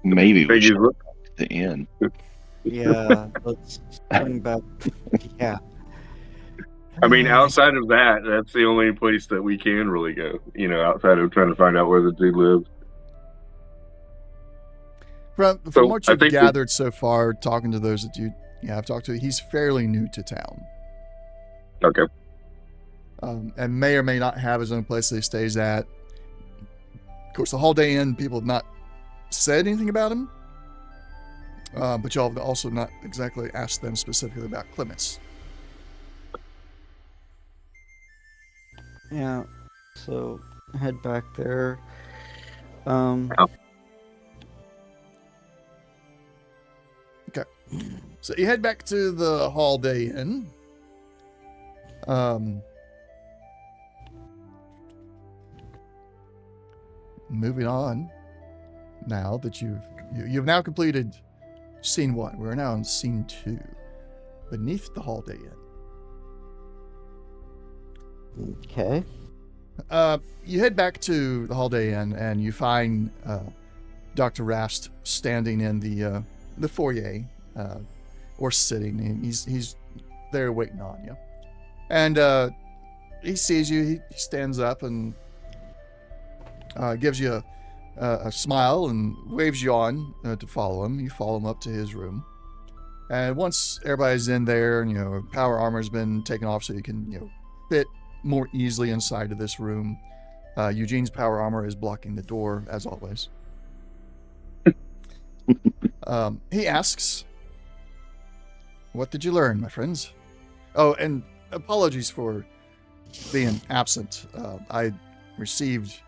S3: Maybe we
S4: Thank you.
S3: should look at the end.
S2: Yeah, let's bring back. Yeah.
S4: I mean, outside of that, that's the only place that we can really go. Outside of trying to find out where the dude lives.
S1: From
S4: So,
S1: what
S4: I
S1: you've
S4: think that-
S1: gathered so far, talking to those that I've talked to, he's fairly new to town.
S4: Okay.
S1: And may or may not have his own place that he stays at. Of course, the Holiday Inn, people have not said anything about him. But y'all have also not exactly asked them specifically about Clements.
S2: Yeah. So head back there.
S1: Okay. So you head back to the Holiday Inn. Moving on. Now that you've now completed scene 1. We're now on scene 2. Beneath the Holiday Inn.
S2: Okay.
S1: You head back to the Holiday Inn and you find Dr. Rast standing in the foyer, or sitting. And he's there waiting on you. And he sees you. He stands up and gives you a smile and waves you on to follow him. You follow him up to his room. And once everybody's in there, and power armor's been taken off so you can fit more easily inside of this room. Eugene's power armor is blocking the door as always. He asks, "What did you learn, my friends?" Oh, and apologies for being absent. I received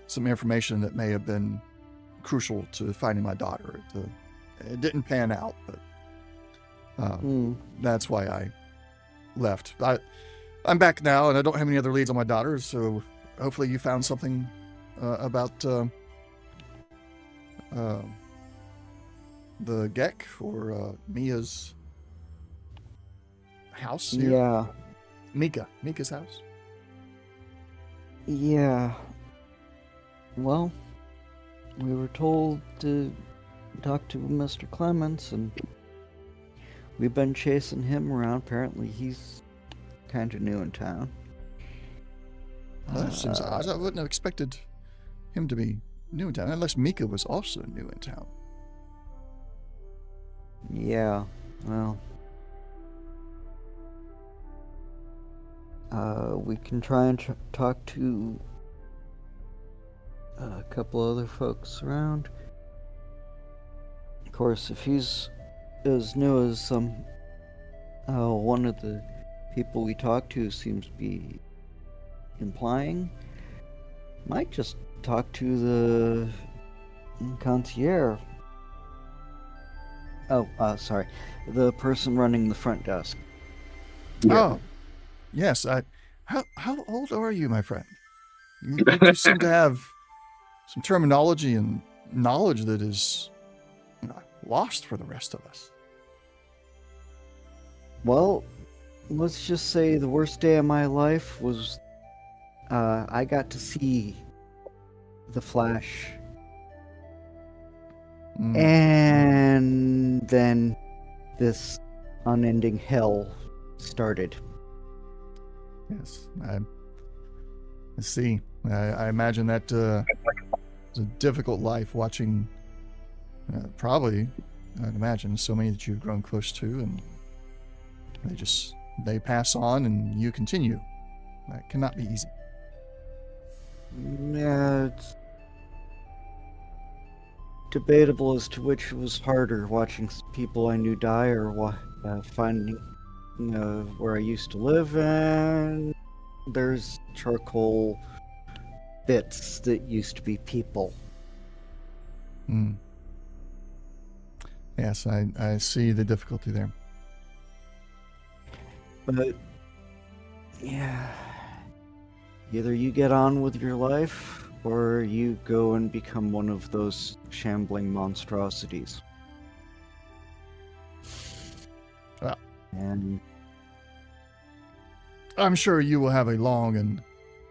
S1: some information that may have been crucial to finding my daughter. It didn't pan out, but that's why I left. I'm back now, and I don't have any other leads on my daughter, so hopefully you found something about the Gek or Mia's house here.
S2: Yeah.
S1: Mika's house.
S2: Yeah. Well, we were told to talk to Mr. Clements, and we've been chasing him around. Apparently, he's kind of new in town.
S1: Well, that seems odd. I wouldn't have expected him to be new in town, unless Mika was also new in town.
S2: Yeah, well, we can try and talk to a couple other folks around. Of course, if he's as new as one of the people we talked to seems to be implying, might just talk to the concierge. Oh, sorry, the person running the front desk.
S4: Yeah.
S1: Oh, yes. How old are you, my friend? You seem to have some terminology and knowledge that is lost for the rest of us.
S2: Well, let's just say the worst day of my life was I got to see the Flash. And then this unending hell started.
S1: Yes, I see. I imagine that it's a difficult life watching, probably, I'd imagine, so many that you've grown close to, and they pass on and you continue. That cannot be easy.
S2: Yeah, it's debatable as to which was harder, watching people I knew die or finding where I used to live, and there's charcoal bits that used to be people.
S1: Yes, I see the difficulty there.
S2: But yeah, Either you get on with your life, or you go and become one of those shambling monstrosities.
S1: Well.
S2: And
S1: I'm sure you will have a long and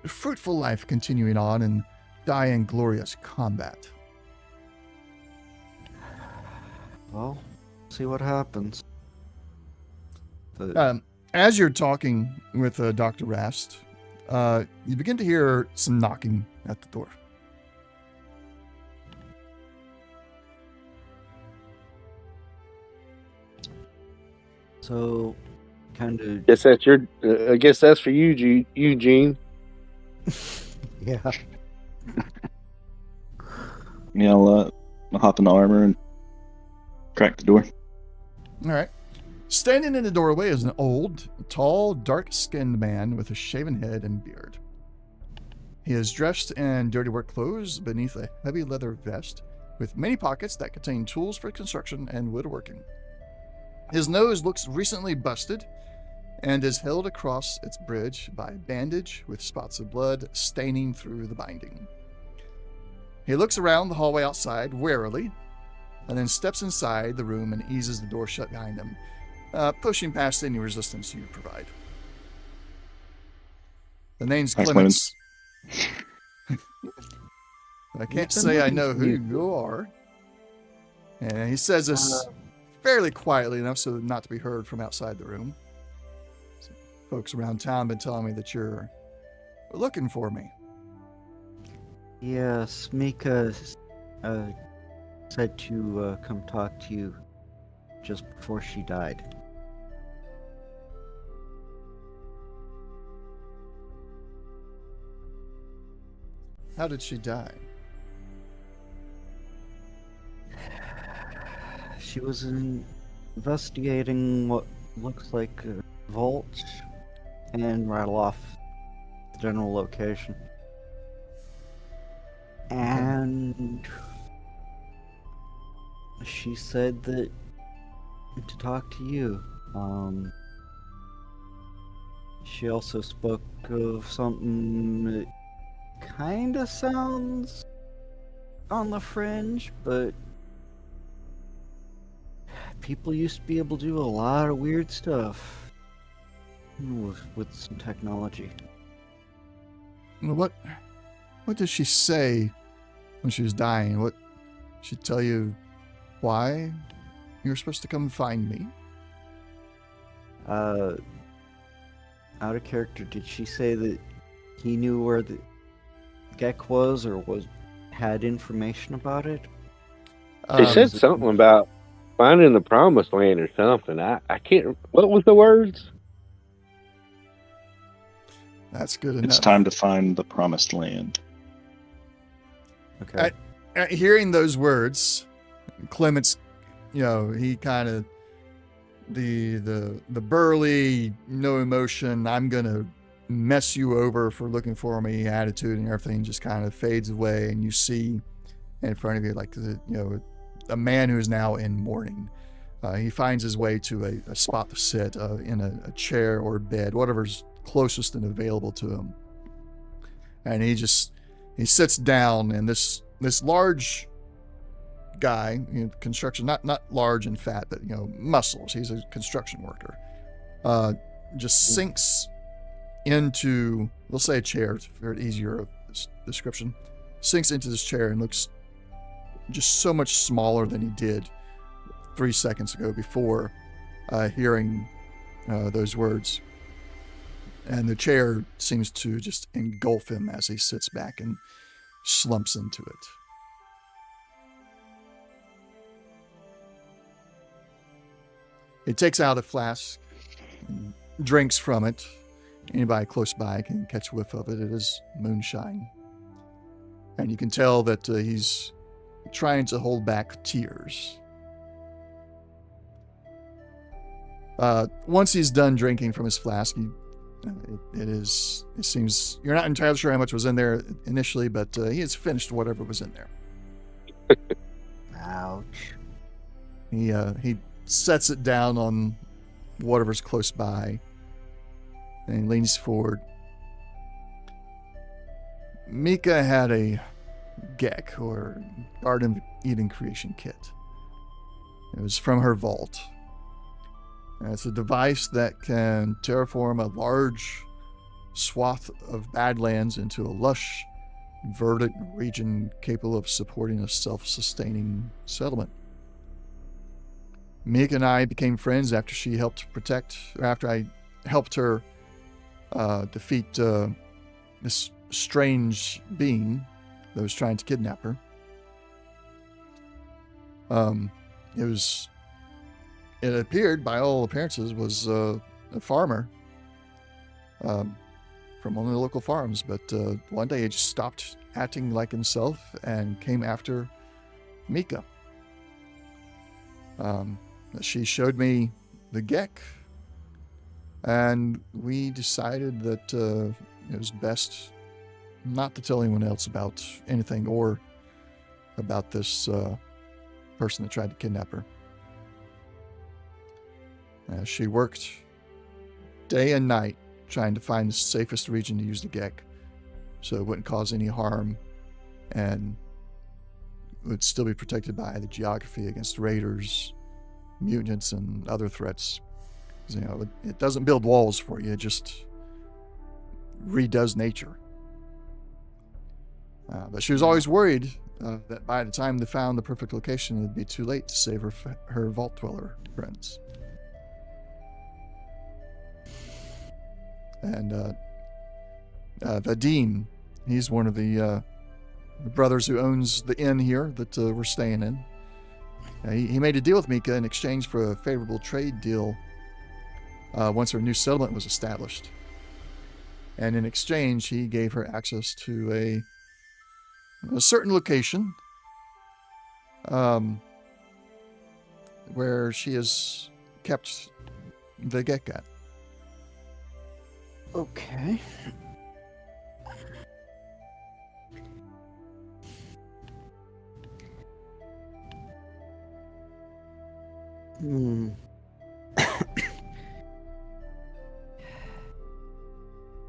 S1: fruitful life continuing on and die in glorious combat.
S2: well, see what happens. But,
S1: As you're talking with Dr. Rast, you begin to hear some knocking at the door.
S2: so, kind of.
S5: Guess that's your. I guess that's for you, Eugene.
S2: Yeah.
S3: Yeah, I'll hop in the armor and crack the door.
S1: All right. Standing in the doorway is an old, tall, dark-skinned man with a shaven head and beard. He is dressed in dirty work clothes beneath a heavy leather vest with many pockets that contain tools for construction and woodworking. His nose looks recently busted and is held across its bridge by a bandage with spots of blood staining through the binding. He looks around the hallway outside warily and then steps inside the room and eases the door shut behind him, pushing past any resistance you provide. The name's
S3: Thanks,
S1: Clements. I can't
S2: You've been
S1: say I
S2: looking
S1: know
S2: for
S1: who
S2: you.
S1: you are. And he says this fairly quietly enough so not to be heard from outside the room. So folks around town have been telling me that you're looking for me.
S2: Yes, Mika said to come talk to you just before she died.
S1: How did she die?
S2: She was investigating what looks like a vault and rattle off the general location. And she said that to talk to you. She also spoke of something that kind of sounds on the fringe, but people used to be able to do a lot of weird stuff with some technology.
S1: What did she say when she was dying? What did she tell you why you were supposed to come find me?
S2: Out of character, did she say that he knew where the Gek was or had information about it?
S5: She said something about finding the promised land or something. I can't. What was the words?
S1: That's good enough.
S3: It's time to find the promised land.
S2: Okay.
S1: Hearing those words, Clements, he kind of the burly, no emotion, I'm gonna mess you over for looking for me attitude and everything just kind of fades away, and you see in front of you like a man who is now in mourning. He finds his way to a spot to sit in a chair or bed, whatever's closest and available to him, and he sits down, and this large guy, construction, not large and fat, but muscles. He's a construction worker. Just sinks into, we'll say a chair, it's very easier of this description. Sinks into this chair and looks just so much smaller than he did 3 seconds ago before hearing those words. And the chair seems to just engulf him as he sits back and slumps into it. He takes out a flask, and drinks from it. Anybody close by can catch a whiff of it. It is moonshine. And you can tell that he's trying to hold back tears. Once he's done drinking from his flask, it seems, you're not entirely sure how much was in there initially, but he has finished whatever was in there.
S2: Ouch.
S1: He sets it down on whatever's close by, and he leans forward. Mika had a GEC, or Garden of Eden Creation Kit. It was from her vault. And it's a device that can terraform a large swath of Badlands into a lush, verdant region capable of supporting a self-sustaining settlement. Mika and I became friends after I helped her defeat this strange being that was trying to kidnap her. It appeared, by all appearances, was a farmer from one of the local farms, but one day he just stopped acting like himself and came after Mika. She showed me the GEC, and we decided that it was best not to tell anyone else about anything or about this person that tried to kidnap her. She worked day and night trying to find the safest region to use the GEC so it wouldn't cause any harm and would still be protected by the geography against raiders, mutants, and other threats. Because, it doesn't build walls for you, it just redoes nature. But she was always worried that by the time they found the perfect location, it'd be too late to save her Vault Dweller friends. And Vadim, he's one of the brothers who owns the inn here that we're staying in. He made a deal with Mika in exchange for a favorable trade deal once her new settlement was established. And in exchange, he gave her access to a certain location where she has kept the GEC at.
S2: Okay.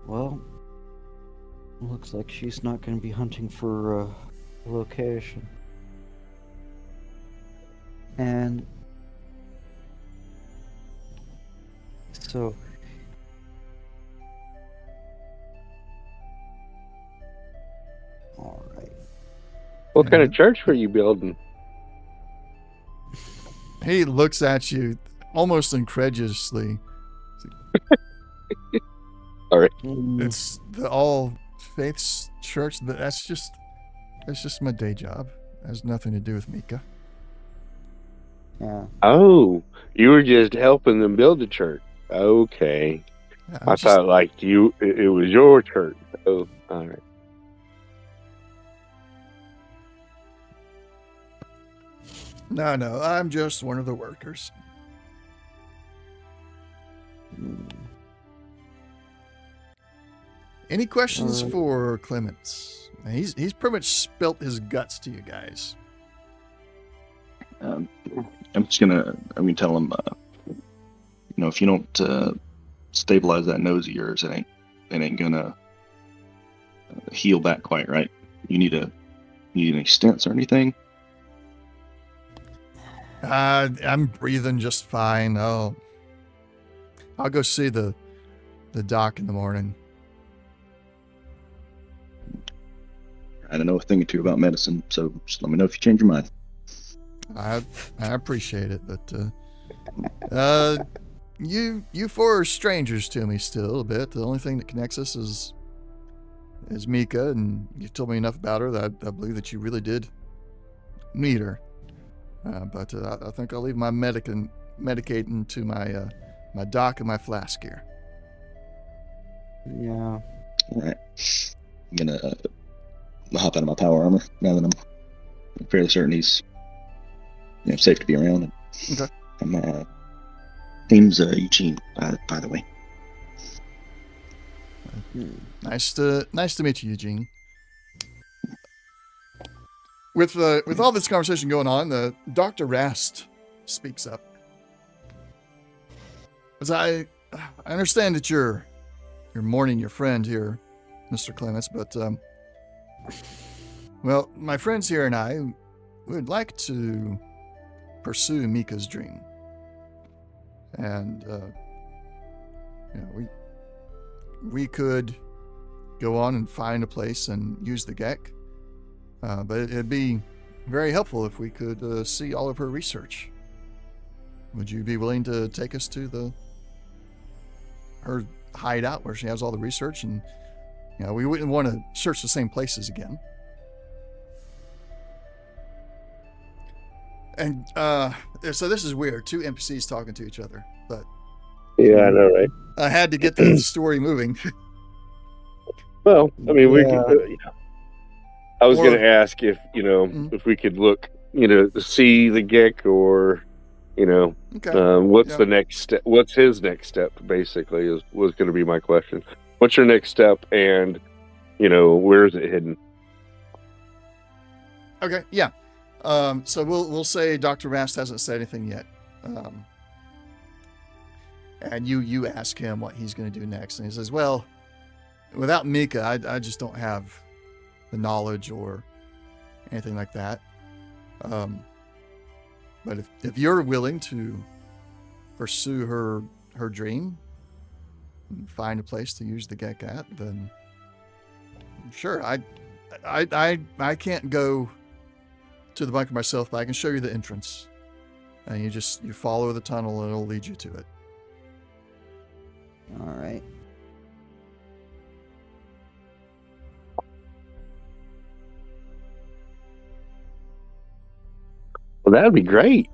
S2: Well, looks like she's not going to be hunting for a location. And so all right.
S5: What kind of church were you building?
S1: He looks at you almost incredulously.
S5: All right.
S1: It's the All Faiths Church. That's just my day job. It has nothing to do with Mika.
S2: Yeah.
S5: Oh, you were just helping them build the church. Okay. I thought like it was your church. Oh, all right.
S1: No, I'm just one of the workers. Any questions for Clements? He's pretty much spilt his guts to you guys.
S3: I'm gonna tell him, if you don't stabilize that nose of yours, it ain't gonna heal back quite right. You need any stents or anything?
S1: I'm breathing just fine. I'll go see the doc in the morning.
S3: I don't know a thing or two about medicine, so just let me know if you change your mind.
S1: I appreciate it, but you four are strangers to me still a bit. The only thing that connects us is Mika, and you told me enough about her that I believe that you really did meet her. But I think I'll leave my medicating to my doc and my flask here.
S2: Yeah.
S3: All right. I'm gonna hop out of my power armor now that I'm fairly certain he's safe to be around.
S1: Okay.
S3: Name's Eugene, by the way.
S1: Nice to meet you, Eugene. With all this conversation going on, Dr. Rast speaks up. As I understand that you're mourning your friend here, Mr. Clements, but Well, my friends here and I would like to pursue Mika's dream. And, we could go on and find a place and use the Gek. But it'd be very helpful if we could see all of her research. Would you be willing to take us to her hideout where she has all the research? And, we wouldn't want to search the same places again. And so this is weird. Two NPCs talking to each other, but
S5: Yeah, I know, right?
S1: I had to get the story moving.
S5: Well, I mean, we
S2: Yeah.
S5: could. I was
S1: Or-
S5: going to ask if if we could look, to see the Gek, or
S1: Okay.
S5: what's
S1: Yeah.
S5: the next step? What's his next step? Basically, was going to be my question. What's your next step, and where is it hidden?
S1: Okay. Yeah. So we'll say Dr. Rast hasn't said anything yet. And you ask him what he's going to do next, and he says, "Well, without Mika, I just don't have the knowledge or anything like that. But if you're willing to pursue her dream and find a place to use the Gek at, then sure. I can't go to the bunker myself, but I can show you the entrance, and you follow the tunnel, and it'll lead you to it."
S2: All right.
S5: Well, that would be great.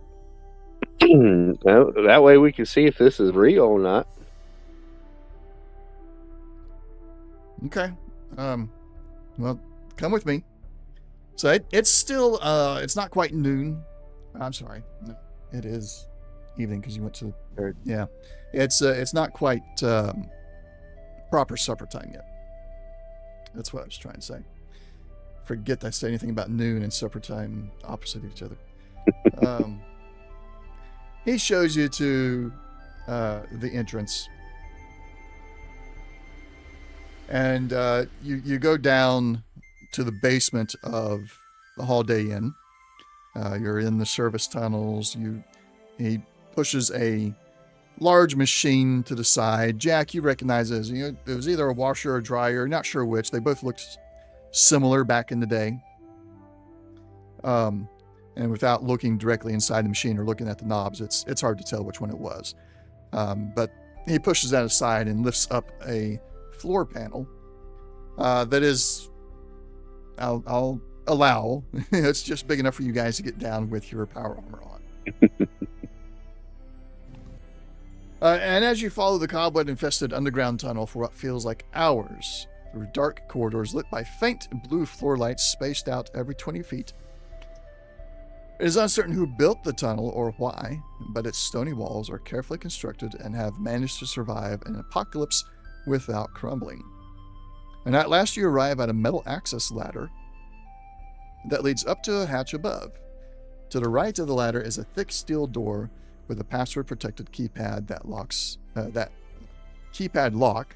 S5: That way we can see if this is real or not.
S1: Okay. Well, come with me. So it's still it's not quite noon. I'm sorry. No, it is evening because you went to
S2: Third.
S1: yeah. It's not quite proper supper time yet. That's what I was trying to say. Forget I said anything about noon and supper time opposite each other. He shows you to the entrance. And you go down to the basement of the Holiday Inn. You're in the service tunnels. He pushes a large machine to the side. Jack, you recognize it as, it was either a washer or a dryer, not sure which. They both looked similar back in the day. And without looking directly inside the machine or looking at the knobs, it's hard to tell which one it was. But he pushes that aside and lifts up a floor panel that is, I'll allow, it's just big enough for you guys to get down with your power armor on. And as you follow the cobweb-infested underground tunnel for what feels like hours, through dark corridors lit by faint blue floor lights spaced out every 20 feet, it is uncertain who built the tunnel or why, but its stony walls are carefully constructed and have managed to survive an apocalypse without crumbling. And at last you arrive at a metal access ladder that leads up to a hatch above. To the right of the ladder is a thick steel door with a password-protected keypad that keypad lock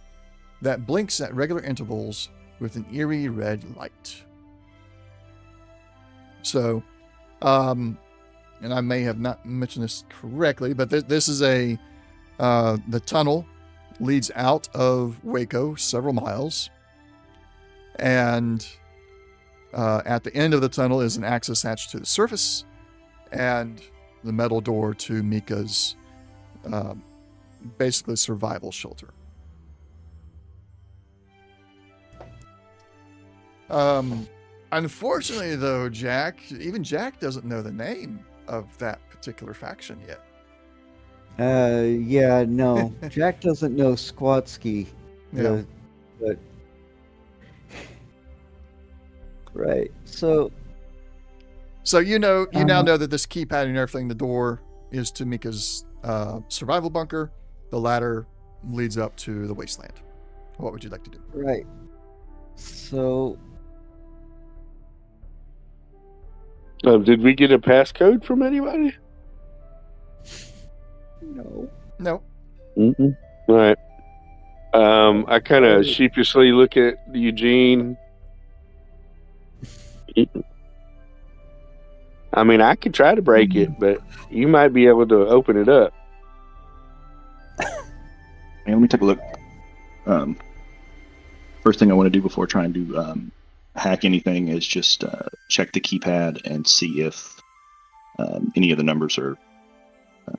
S1: that blinks at regular intervals with an eerie red light. So, and I may have not mentioned this correctly, but this is the tunnel leads out of Waco several miles, and at the end of the tunnel is an access hatch to the surface, and the metal door to Mika's basically survival shelter. Unfortunately, though, even Jack doesn't know the name of that particular faction yet.
S2: Yeah, no. Jack doesn't know Squatski.
S1: Yeah.
S2: But right. So
S1: you now know that this keypad and everything, the door is to Mika's survival bunker. The ladder leads up to the wasteland. What would you like to do?
S2: right. So
S5: Did we get a passcode from anybody?
S2: no.
S1: No.
S5: Mm-mm. All right. I kind of sheepishly look at Eugene, I mean, I could try to break it, but you might be able to open it up.
S3: Hey, let me take a look. First thing I want to do before trying to hack anything is just check the keypad and see if any of the numbers are,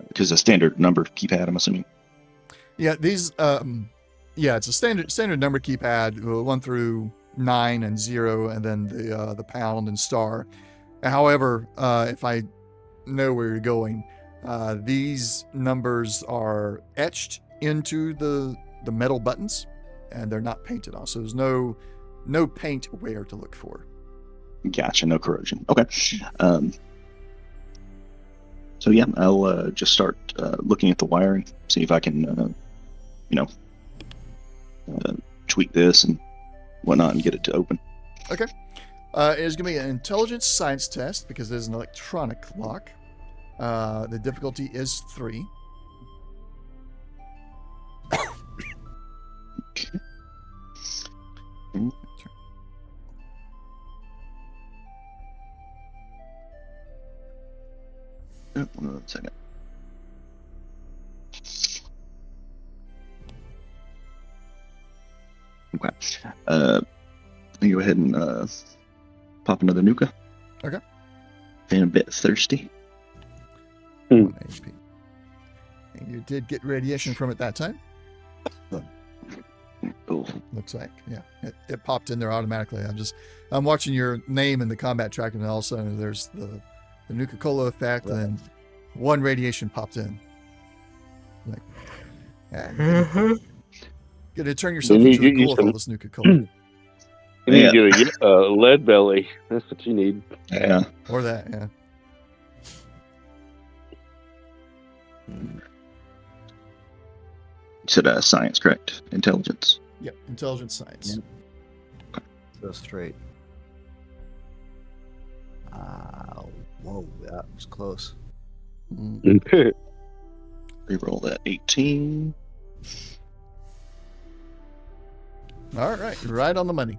S3: because a standard number keypad, I'm assuming.
S1: Yeah, these. It's a standard number keypad, 1 through 9 and 0, and then the pound and star. However, if I know where you're going, these numbers are etched into the metal buttons, and they're not painted on. So there's no paint where to look for.
S3: Gotcha, no corrosion. Okay. So yeah, I'll just start looking at the wiring, see if I can, tweak this and whatnot and get it to open.
S1: Okay. It's going to be an intelligence science test because there's an electronic lock. The difficulty is 3.
S3: Okay. Oh, 1 second. Okay. Let me go ahead and pop another Nuka.
S1: Okay.
S3: Feeling a bit thirsty.
S1: 1 HP. And you did get radiation from it that time.
S3: Cool.
S1: Looks like, yeah, it popped in there automatically. I'm watching your name in the combat tracker, and all of a sudden there's the Nuka-Cola effect, and then 1 radiation popped in. Like, gonna turn yourself into a ghoul with all this Nuka-Cola.
S5: You need to get a lead belly. That's what you need.
S3: Yeah.
S1: Or that, yeah.
S3: You said science, correct? Intelligence.
S1: Yep, intelligence science.
S2: Yep. Go straight. Whoa, that was close.
S3: Reroll that 18.
S1: All right, right on the money.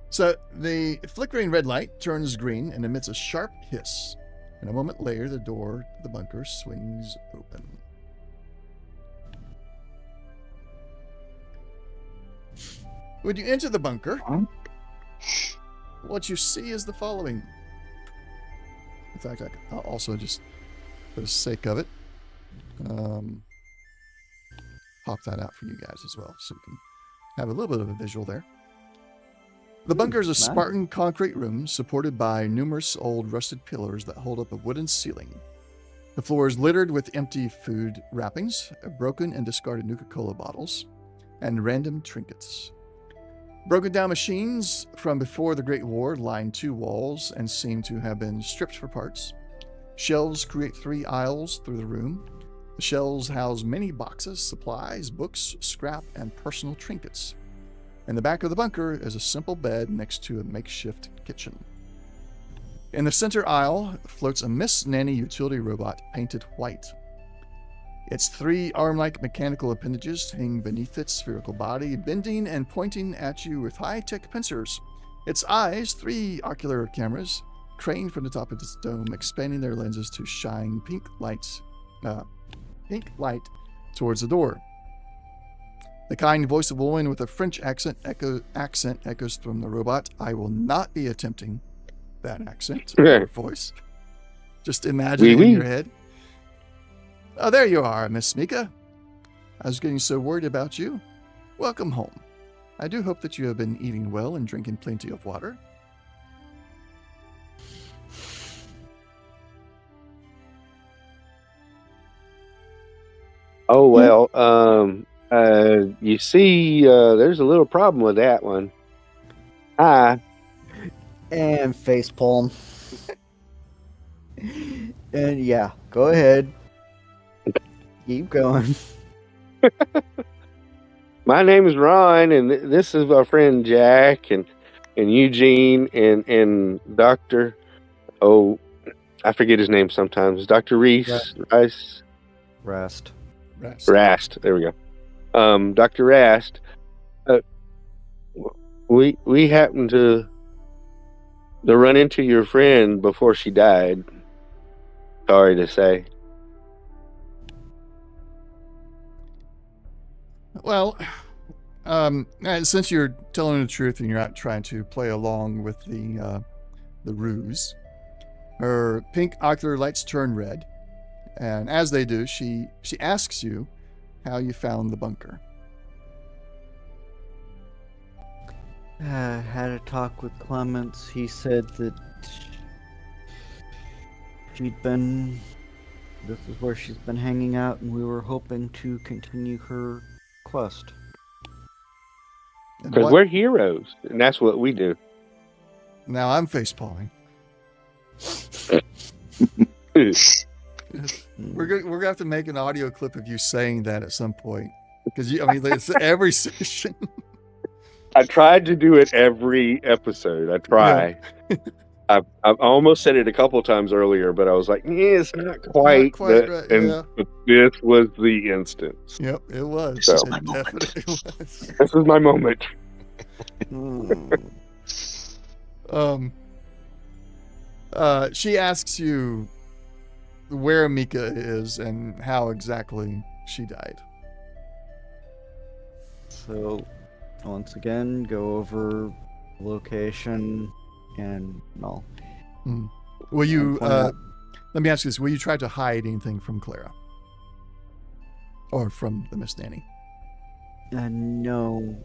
S1: So the flickering red light turns green and emits a sharp hiss. And a moment later, the door to the bunker swings open. When you enter the bunker, what you see is the following. In fact, I'll also just, for the sake of it, pop that out for you guys as well, so we can have a little bit of a visual there. The bunker is a Spartan concrete room supported by numerous old rusted pillars that hold up a wooden ceiling. The floor is littered with empty food wrappings, broken and discarded Nuka-Cola bottles, and random trinkets. Broken down machines from before the Great War line 2 walls and seem to have been stripped for parts. Shelves create 3 aisles through the room. The shelves house many boxes, supplies, books, scrap, and personal trinkets. In the back of the bunker is a simple bed next to a makeshift kitchen. In the center aisle floats a Miss Nanny utility robot painted white. Its 3 arm-like mechanical appendages hang beneath its spherical body, bending and pointing at you with high-tech pincers. Its eyes, 3 ocular cameras, crane from the top of its dome, expanding their lenses to shine pink light towards the door. The kind voice of a woman with a French accent echoes from the robot. I will not be attempting that accent or voice. Just imagine it in your head. Oh, there you are, Miss Mika. I was getting so worried about you. Welcome home. I do hope that you have been eating well and drinking plenty of water.
S5: Oh, well, you see, there's a little problem with that one. Hi.
S2: And facepalm. And yeah, go ahead. Keep going.
S5: My name is Ron, and this is our friend Jack and Eugene and Dr. Oh, I forget his name sometimes. Dr. Reese. Rice.
S2: Rest.
S5: Rast. There we go. Dr. Rast, we happened to run into your friend before she died. Sorry to say.
S1: Well, since you're telling the truth and you're not trying to play along with the ruse, her pink ocular lights turn red, and as they do, she asks you how you found the bunker.
S2: Had a talk with Clements. He said that this is where she's been hanging out, and we were hoping to continue her quest.
S5: Because we're heroes, and that's what we do.
S1: Now I'm facepalming. We're gonna have to make an audio clip of you saying that at some point, because it's every session.
S5: I tried to do it every episode. I try. Yeah. I almost said it a couple times earlier, but I was like, it's not quite
S1: right.
S5: But this was the instance.
S1: Yep, it was.
S3: This is my moment.
S5: This is my moment.
S1: She asks you where Mika is and how exactly she died.
S2: So, once again, go over location and all.
S1: Will you, let me ask you this, will you try to hide anything from Clara? Or from the Miss Nanny?
S2: No.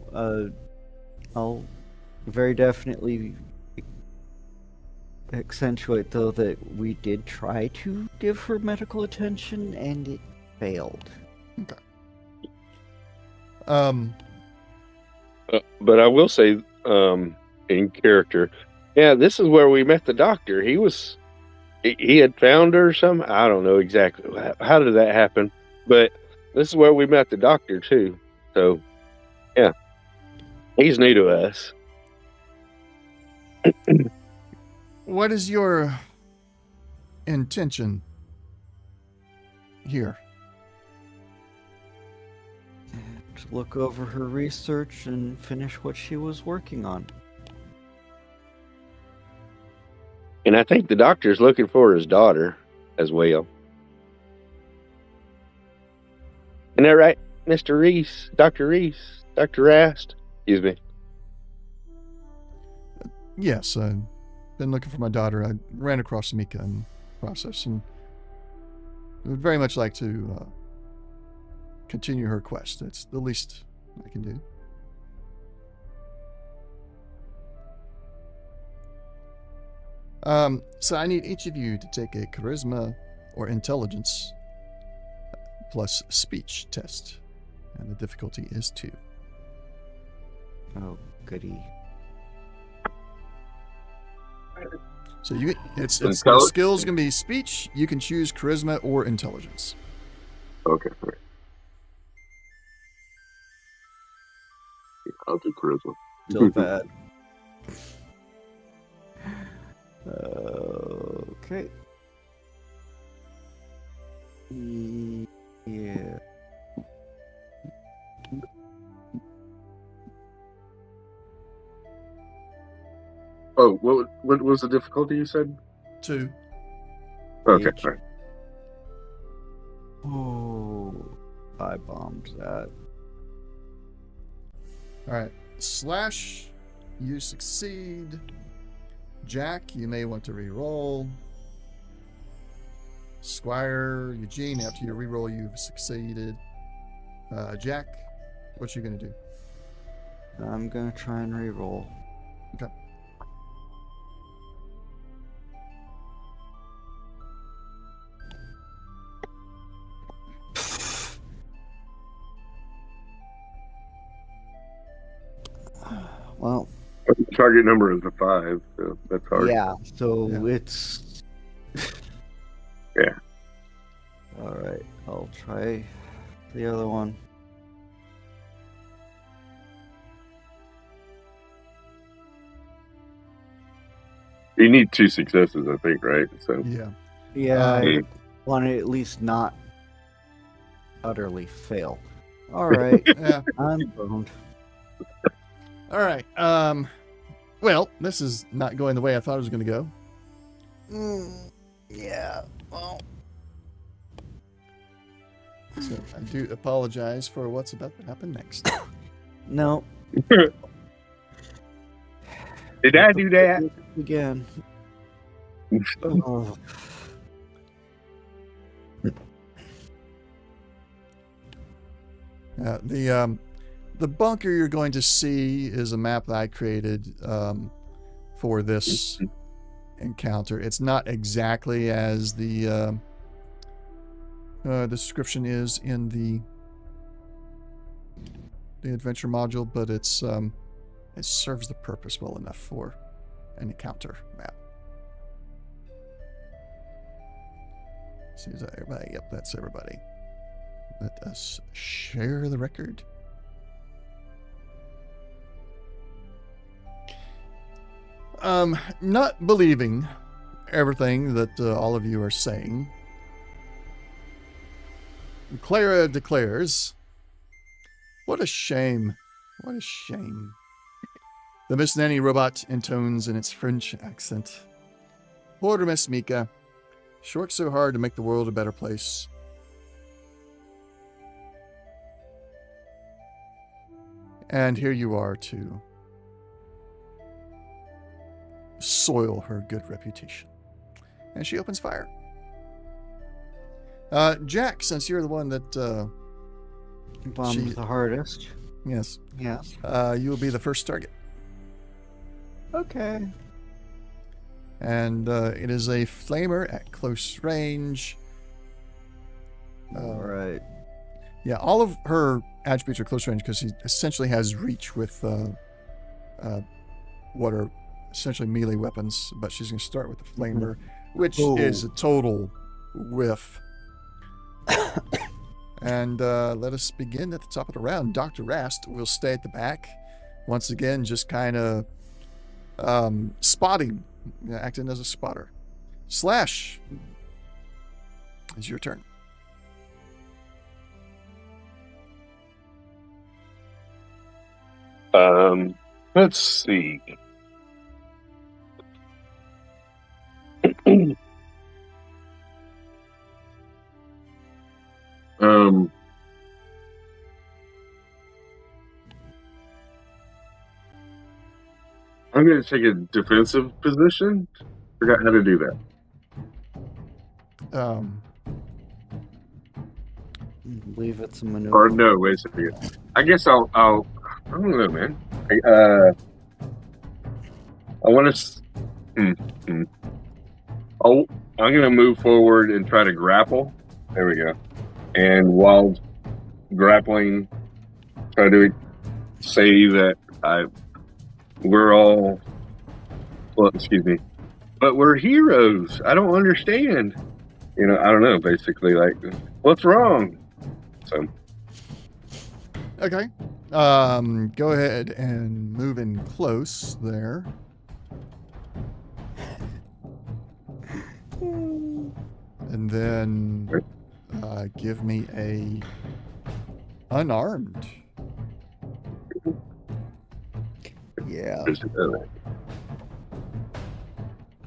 S2: I'll very definitely accentuate, though, that we did try to give her medical attention and it failed.
S1: Okay.
S5: But I will say, in character, yeah, this is where we met the doctor. He had found her or something. I don't know exactly how did that happen, but this is where we met the doctor too. So, yeah, he's new to us.
S1: What is your intention here?
S2: To look over her research and finish what she was working on.
S5: And I think the doctor's looking for his daughter as well. Isn't that right, Mr. Reese? Dr. Reese? Dr. Rast? Excuse me.
S1: Yes, I've been looking for my daughter. I ran across Mika in the process, and I would very much like to continue her quest. That's the least I can do. So I need each of you to take a charisma or intelligence plus speech test, and the difficulty is 2.
S2: Oh, goody.
S1: So the skill's gonna be speech. You can choose charisma or intelligence.
S4: Okay. I'll do charisma.
S2: Still bad. Okay. Yeah.
S4: Oh, what was the difficulty you said?
S1: 2.
S4: Okay,
S2: Each.
S4: all right.
S2: Oh, I bombed that.
S1: All right. Slash, you succeed. Jack, you may want to re-roll. Squire, Eugene, after you re-roll, you've succeeded. Jack, what you gonna do?
S2: I'm gonna try and re-roll.
S1: Okay.
S2: Well,
S4: Target number is a 5, so that's hard.
S2: yeah, so
S1: Yeah.
S2: it's...
S4: Yeah.
S2: Alright, I'll try the other one.
S4: You need 2 successes, I think, right? So
S1: Yeah.
S2: Yeah, I
S4: Mm.
S2: want to at least not utterly fail. All right,
S1: Yeah.
S2: I'm boned.
S1: All right. Well, this is not going the way I thought it was going to go.
S2: Yeah. Well.
S1: So I do apologize for what's about to happen next.
S2: No.
S4: Did I do that?
S2: Again. Oh.
S1: The bunker you're going to see is a map that I created for this encounter. It's not exactly as the description is in the adventure module, but it serves the purpose well enough for an encounter map. See, is that everybody? Yep, that's everybody. Let us share the record. Not believing everything that all of you are saying, Clara declares, "What a shame. What a shame." The Miss Nanny robot intones in its French accent. Poor Miss Mika. She worked so hard to make the world a better place. And here you are to soil her good reputation. And she opens fire. Jack, since you're the one that
S2: Bombed the hardest.
S1: yes,
S2: Yes.
S1: you will be the first target.
S2: Okay.
S1: And it is a flamer at close range.
S2: All right.
S1: Yeah, all of her attributes are close range because she essentially has reach with what are essentially melee weapons. But she's going to start with the flamer, which is a total whiff. And let us begin at the top of the round. Dr. Rast will stay at the back. Once again, just kind of spotting, acting as a spotter. Slash, it's your turn.
S4: Let's see. I'm going to take a defensive position. Forgot how to do that.
S2: Leave it to maneuver.
S4: Or no, wait a second. I guess I don't know, man. I want to. Oh, I'm going to move forward and try to grapple. There we go. And while grappling, try to say that we're all. Well, excuse me, but we're heroes. I don't understand. I don't know. Basically, like, what's wrong? So.
S1: Okay. Go ahead and move in close there. And then give me a unarmed.
S2: Yeah.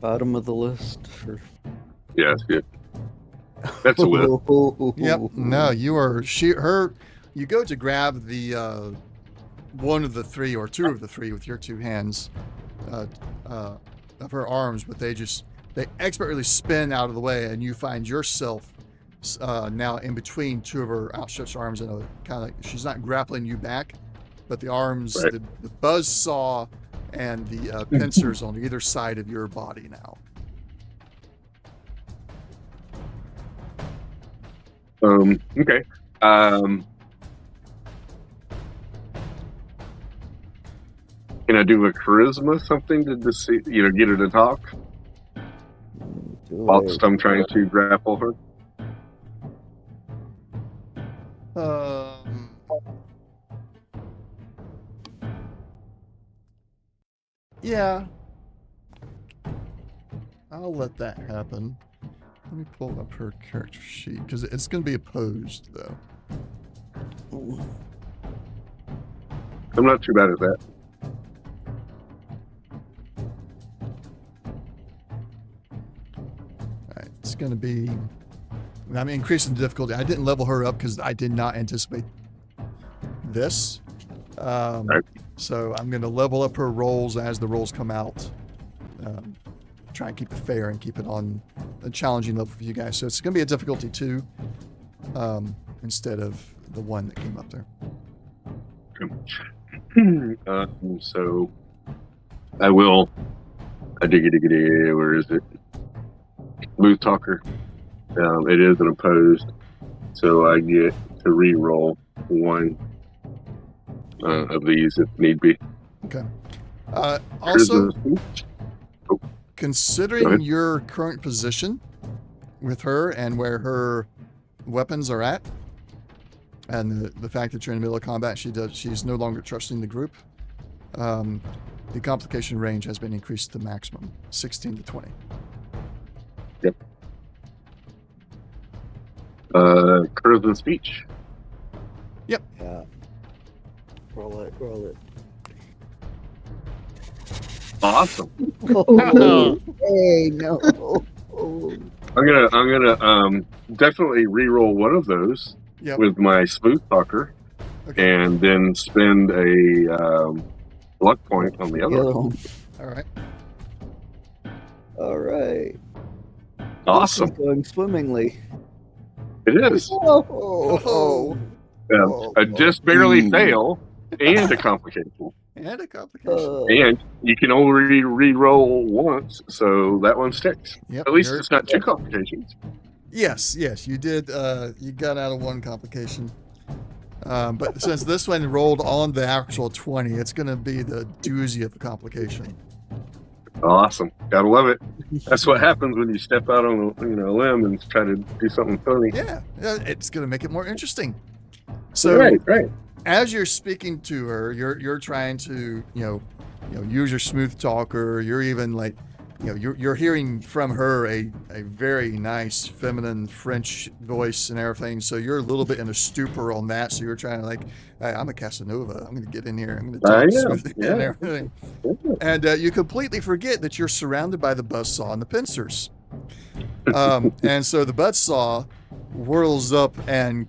S2: Bottom of the list for.
S4: Yeah, that's good. That's a whip.
S1: Yep. No, you are you go to grab the one of the three or two of the three with your two hands of her arms, but they expertly spin out of the way, and you find yourself now in between two of her outstretched arms, and kind of like she's not grappling you back, but the arms,
S4: right.
S1: the buzz saw, and the pincers on either side of your body now.
S4: Okay. Can I do a charisma something to deceive, get her to talk whilst I'm trying to grapple her?
S1: Yeah. I'll let that happen. Let me pull up her character sheet because it's going to be opposed, though.
S4: I'm not too bad at that.
S1: All right, it's going to be. I'm increasing the difficulty. I didn't level her up because I did not anticipate this.
S4: Right.
S1: So I'm going to level up her rolls as the rolls come out. Try and keep it fair and keep it on a challenging level for you guys. So it's going to be a difficulty 2 instead of the 1 that came up there.
S4: So I will. Where is it? Smooth Talker. It is an opposed, so I get to re-roll 1 of these if need be.
S1: Okay. Also,
S4: Go
S1: considering
S4: ahead.
S1: your current position with her and where her weapons are at, and the fact that you're in the middle of combat, she's no longer trusting the group. The complication range has been increased to the maximum, 16 to 20.
S4: Yep. Curves of speech.
S2: Yeah. Roll it.
S4: Awesome.
S2: Oh, hey, no.
S4: I'm gonna definitely re-roll 1 of those
S1: Yep.
S4: with my Smooth Talker,
S1: Okay.
S4: and then spend a luck point on the other one.
S1: All right.
S2: All right.
S4: Awesome.
S2: This is going swimmingly.
S4: It is.
S2: Oh.
S4: I just barely
S3: Ooh.
S4: fail, and a complication.
S1: And a complication.
S4: And you can only re-roll once, so that one sticks.
S1: Yep.
S4: At least
S1: you're-
S4: it's not 2 complications.
S1: Yes, you did. You got out of 1 complication. But since this one rolled on the actual 20, it's going to be the doozy of a complication.
S4: Awesome. Gotta love it. That's what happens when you step out on a limb and try to do something funny.
S1: Yeah, it's going to make it more interesting. So,
S4: Right.
S1: as you're speaking to her, you're trying to use your smooth talker. You're even like, you're hearing from her a very nice feminine French voice and everything. So you're a little bit in a stupor on that. So you're trying to like, hey, I'm a Casanova. I'm going to get in here. I'm going to
S4: I
S1: talk
S4: know,
S1: smooth
S4: yeah.
S1: and everything. And you completely forget that you're surrounded by the buzzsaw and the pincers. And so the buzzsaw whirls up and,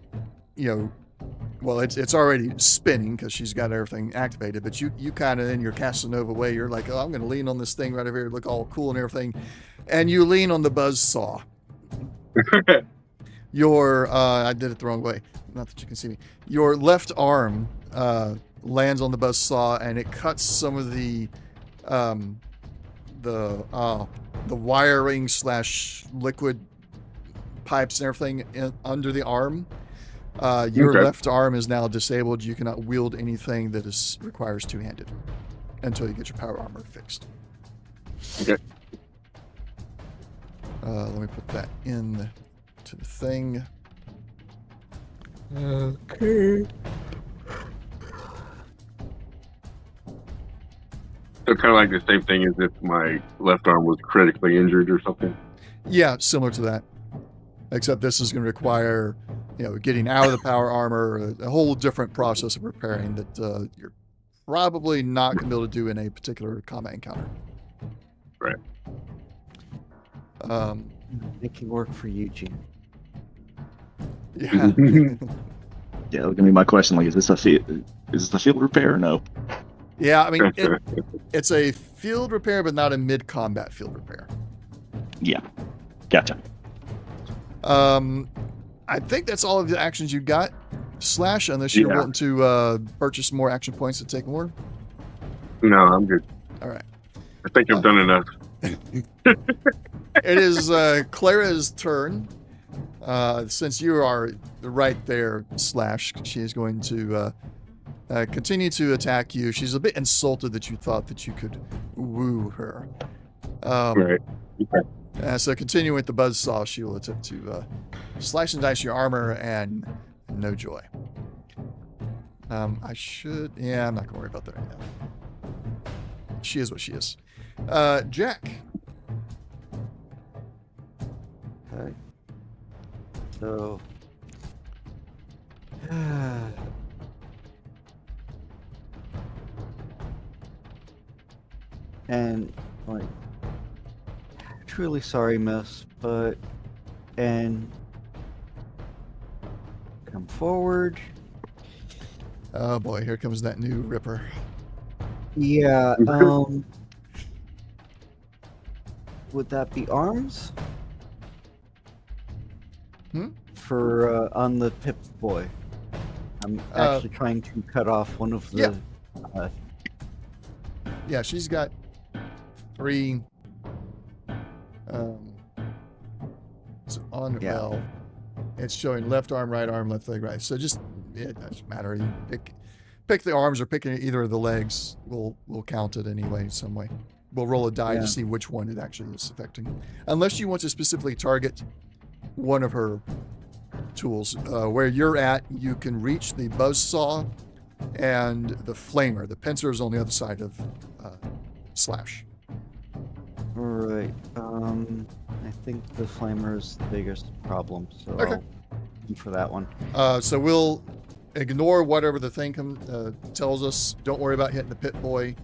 S1: well, it's already spinning because she's got everything activated. But you kind of in your Casanova way, you're like, oh, I'm going to lean on this thing right over here, look all cool and everything. And you lean on the buzzsaw. Your, I did it the wrong way. Not that you can see me. Your left arm lands on the buzzsaw and it cuts some of the wiring / liquid pipes and everything under the arm. Your
S4: Okay.
S1: left arm is now disabled. You cannot wield anything that requires 2-handed until you get your power armor fixed.
S4: Okay.
S1: Let me put that in to the thing.
S2: Okay.
S4: So kind of like the same thing as if my left arm was critically injured or something.
S1: Yeah, similar to that. Except this is going to require, getting out of the power armor, a whole different process of repairing that you're probably not going to be able to do in a particular combat encounter.
S4: Right.
S2: Making work for you, Gene.
S1: Yeah.
S3: Yeah, that was gonna be my question. Like, is this a field repair or no?
S1: Yeah, I mean, it's a field repair, but not a mid-combat field repair.
S3: Yeah, gotcha.
S1: I think that's all of the actions you got, Slash, unless you're
S4: Yeah.
S1: wanting to purchase more action points to take more.
S4: No, I'm good.
S1: All right.
S4: I think I've done enough.
S1: It is Clara's turn. Since you are right there, Slash, she is going to continue to attack you. She's a bit insulted that you thought that you could woo her.
S4: Right. Okay.
S1: So continuing with the buzzsaw, she will attempt to slice and dice your armor, and no joy. I'm not going to worry about that right now. She is what she is. Jack.
S2: Okay. So, And like, truly sorry, miss, but and come forward.
S1: Oh boy, here comes that new Ripper.
S2: Yeah. Would that be arms? For on the Pip Boy. I'm actually trying to cut off one of the.
S1: Yeah, she's got 3 on well. It's showing left arm, left leg, right. So just it doesn't matter. You pick the arms or pick either of the legs. We'll count it anyway, some way. We'll roll a die to see which one it actually is affecting. Unless you want to specifically target one of her tools. Where you're at, you can reach the buzzsaw and the flamer. The pincer is on the other side of Slash.
S2: Right. I think the flamer is the biggest problem, so
S1: Okay.
S2: I'll go for that one.
S1: So we'll ignore whatever the thing tells us. Don't worry about hitting the Pit Boy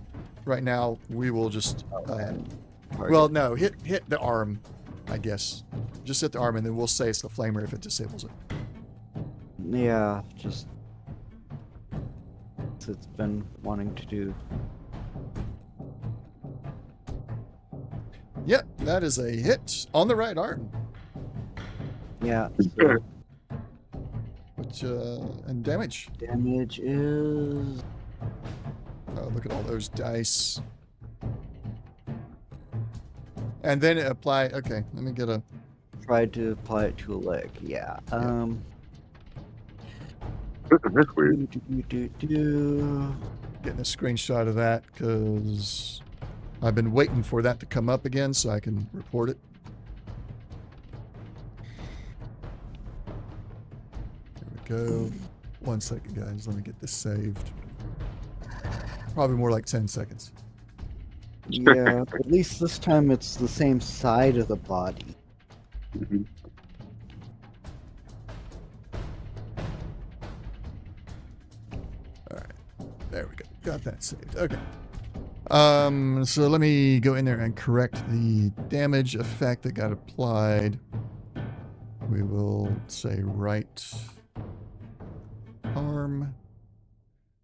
S1: right now. We will just well, no, hit the arm, I guess. Just hit the arm, and then we'll say it's the flamer if it disables it.
S2: Yeah, just it's been wanting to do.
S1: Yep, that is a hit on the right arm.
S2: Yeah.
S4: Sure.
S1: Which and damage.
S2: Damage is.
S1: Oh, look at all those dice. And then apply. Okay, let me get a.
S2: Tried to apply it to a leg. Yeah.
S4: That's weird.
S1: Getting a screenshot of that because I've been waiting for that to come up again so I can report it. There we go. 1 second, guys. Let me get this saved. Probably more like 10 seconds.
S2: Yeah, at least this time it's the same side of the body.
S4: Mhm.
S1: All right. There we go. Got that saved. Okay. So let me go in there and correct the damage effect that got applied. We will say right arm.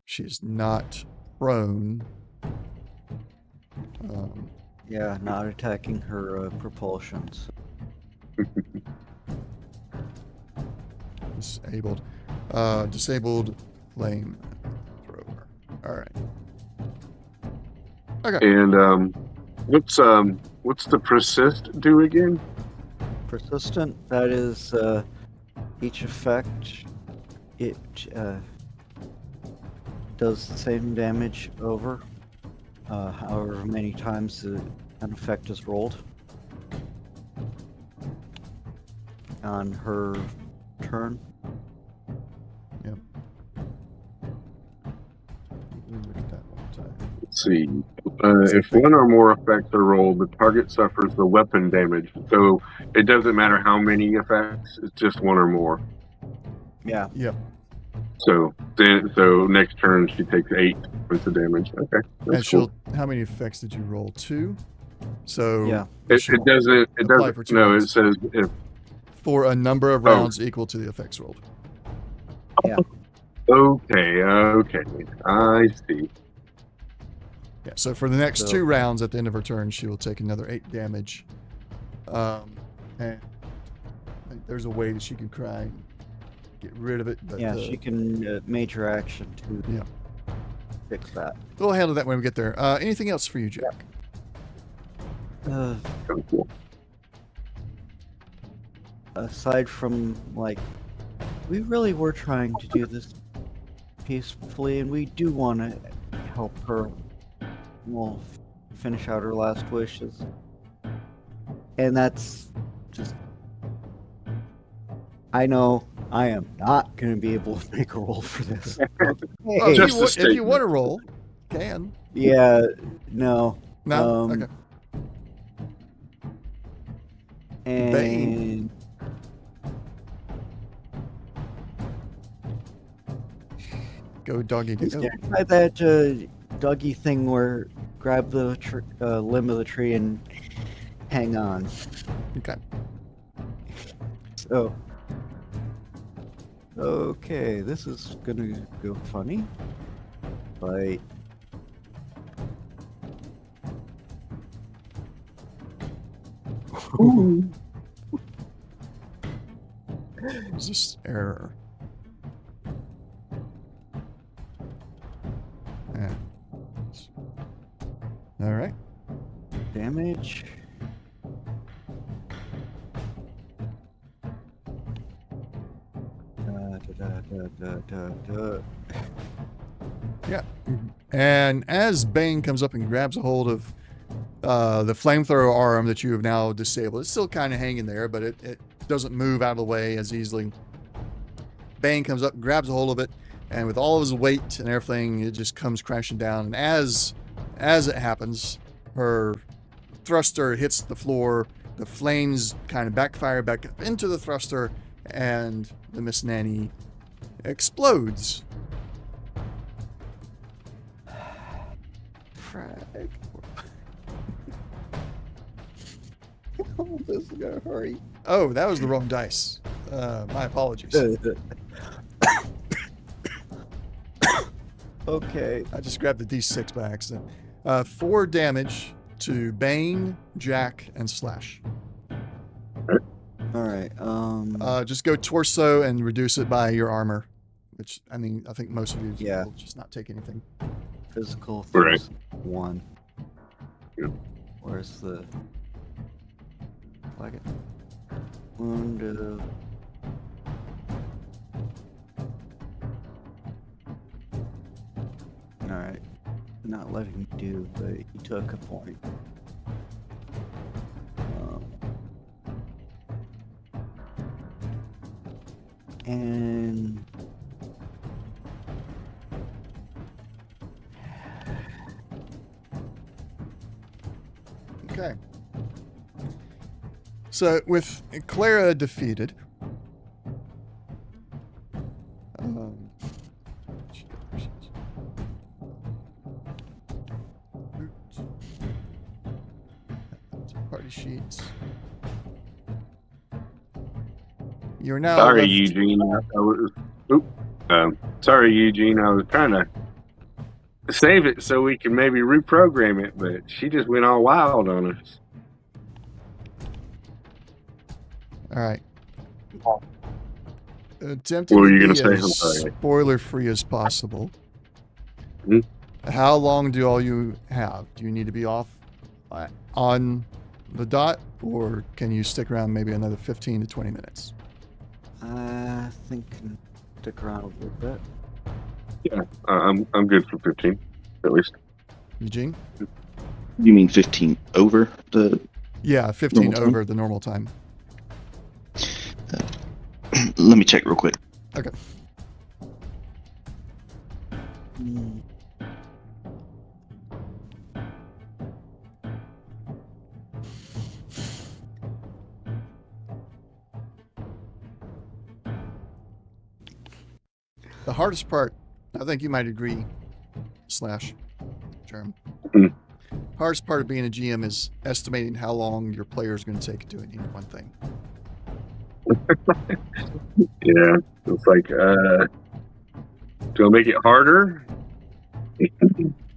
S1: She's not prone.
S2: Yeah, not attacking her propulsions.
S1: Disabled. Disabled flame thrower. All right. Okay.
S4: And what's the persist do again?
S2: Persistent, that is each effect, it does the same damage over however many times an effect is rolled on her turn.
S1: Yep. Let me look at that one time.
S4: Let's see. If one or more effects are rolled, the target suffers the weapon damage. So it doesn't matter how many effects; it's just one or more.
S2: Yeah.
S1: Yep.
S4: So next turn she takes 8 points of damage. Okay.
S1: And she'll. How many effects did you roll? 2. So
S2: Yeah.
S4: It
S1: she'll
S4: doesn't. It
S1: apply for
S4: doesn't.
S1: 2
S4: No,
S1: rounds.
S4: it says if.
S1: For a number of rounds equal to the effects rolled.
S2: Yeah.
S4: Okay. I see.
S1: Yeah. So for the next
S2: So-
S1: 2 rounds, at the end of her turn, she will take another 8 damage. And I think there's a way that she can try and get rid of it. But,
S2: Yeah, she can major action to fix that.
S1: we'll handle that when we get there. Anything else for you, Jack?
S4: Cool.
S2: Aside from, like, we really were trying to do this peacefully, and we do want to help her, well, finish out her last wishes. And that's just... I know I am not going to be able to make a roll for this.
S1: Well,
S4: Just a
S1: if you
S4: statement.
S1: want to roll, can.
S2: Yeah, no.
S1: No? Okay.
S2: And
S1: Go doggy
S2: He's
S1: go.
S2: gonna try that doggy thing where grab the limb of the tree and hang on.
S1: Okay.
S2: So, okay, this is gonna go funny. Bite.
S1: Is this error? Yeah. All right.
S2: Damage.
S1: Yeah. And as Bane comes up and grabs a hold of the flamethrower arm that you have now disabled, it's still kind of hanging there, but it doesn't move out of the way as easily. Bane comes up and grabs a hold of it, and with all of his weight and everything, it just comes crashing down. And as it happens, her thruster hits the floor, the flames kind of backfire back up into the thruster, and the Miss Nanny explodes.
S2: Frag. Oh, this is gonna hurry.
S1: Oh, that was the wrong dice. My apologies.
S2: Okay.
S1: I just grabbed the D6 by accident. 4 damage to Bane, Jack, and Slash.
S2: All right.
S1: Just go torso and reduce it by your armor, which, I mean, I think most of you
S2: Yeah.
S1: will just not take anything.
S2: Physical
S4: Right.
S2: 1.
S4: Yep.
S2: Where's the flag? Wound of... All right. Not letting me do, but he took a point. And
S1: Okay. So, with Clara defeated, party sheets. You're now
S4: Sorry,
S1: left-
S4: Eugene. Sorry, Eugene. I was trying to save it so we can maybe reprogram it, but she just went all wild on us.
S1: All right. Attempting
S4: What were
S1: to
S4: you
S1: be
S4: gonna say?
S1: as
S4: I'm sorry.
S1: spoiler-free as possible.
S4: Hmm?
S1: How long do all you have? Do you need to be off on the dot, or can you stick around maybe another 15 to 20 minutes?
S2: I think stick around a little bit.
S4: Yeah, I'm good for 15, at least.
S1: Eugene?
S3: You mean 15 over the?
S1: Yeah, 15
S3: Normal time?
S1: over the normal time.
S3: Let me check real quick.
S1: Okay.
S2: Hmm.
S1: The hardest part, I think you might agree, Slash, Germ.
S4: Mhm.
S1: Hardest part of being a GM is estimating how long your player is going to take doing any one thing.
S4: Yeah, it's like, do I make it harder?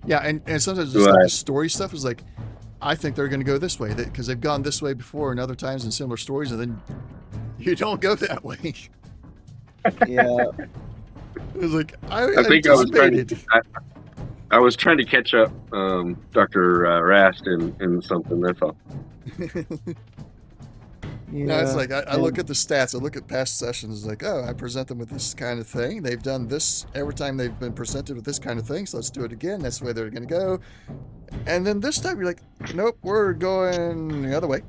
S1: Yeah, and sometimes just
S4: Right.
S1: like the story stuff is like, I think they're going to go this way because they've gone this way before and other times in similar stories, and then you don't go that way.
S2: Yeah.
S1: It was like I
S4: think I was trying to.
S1: anticipated.
S4: I was trying to catch up, Dr. Rast in something. That's all.
S1: No, it's
S2: Yeah,
S1: like I look
S2: and-
S1: at the stats. I look at past sessions. Like, oh, I present them with this kind of thing. They've done this every time they've been presented with this kind of thing. So let's do it again. That's the way they're going to go. And then this time you're like, nope, we're going the other way.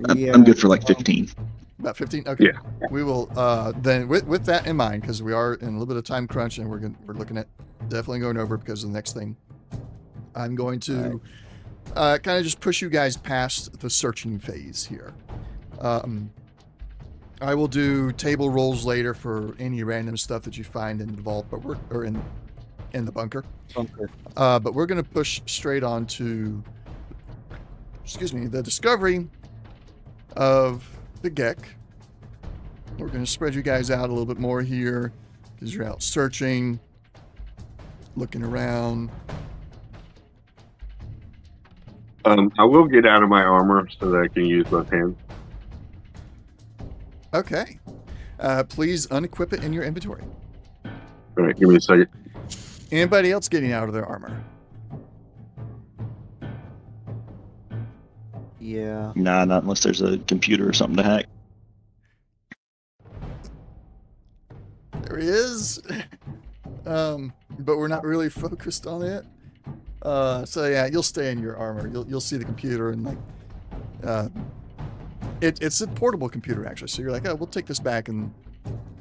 S3: I'm good for like 15.
S1: About 15. Okay.
S4: Yeah.
S1: We will then with that in mind, because we are in a little bit of time crunch, and we're looking at definitely going over because of the next thing. I'm going to kind of just push you guys past the searching phase here. I will do table rolls later for any random stuff that you find in the vault, but in the bunker. But we're going to push straight on to, the discovery of the Gek. We're going to spread you guys out a little bit more here because you're out searching, looking around.
S4: I will get out of my armor so that I can use both hands.
S1: Okay. Please unequip it in your inventory.
S4: All right, give me a second.
S1: Anybody else getting out of their armor?
S2: Yeah.
S3: Nah, not unless there's a computer or something to hack.
S1: There he is. But we're not really focused on it. So yeah, you'll stay in your armor. You'll see the computer and like, it's a portable computer actually. So you're like, oh, we'll take this back and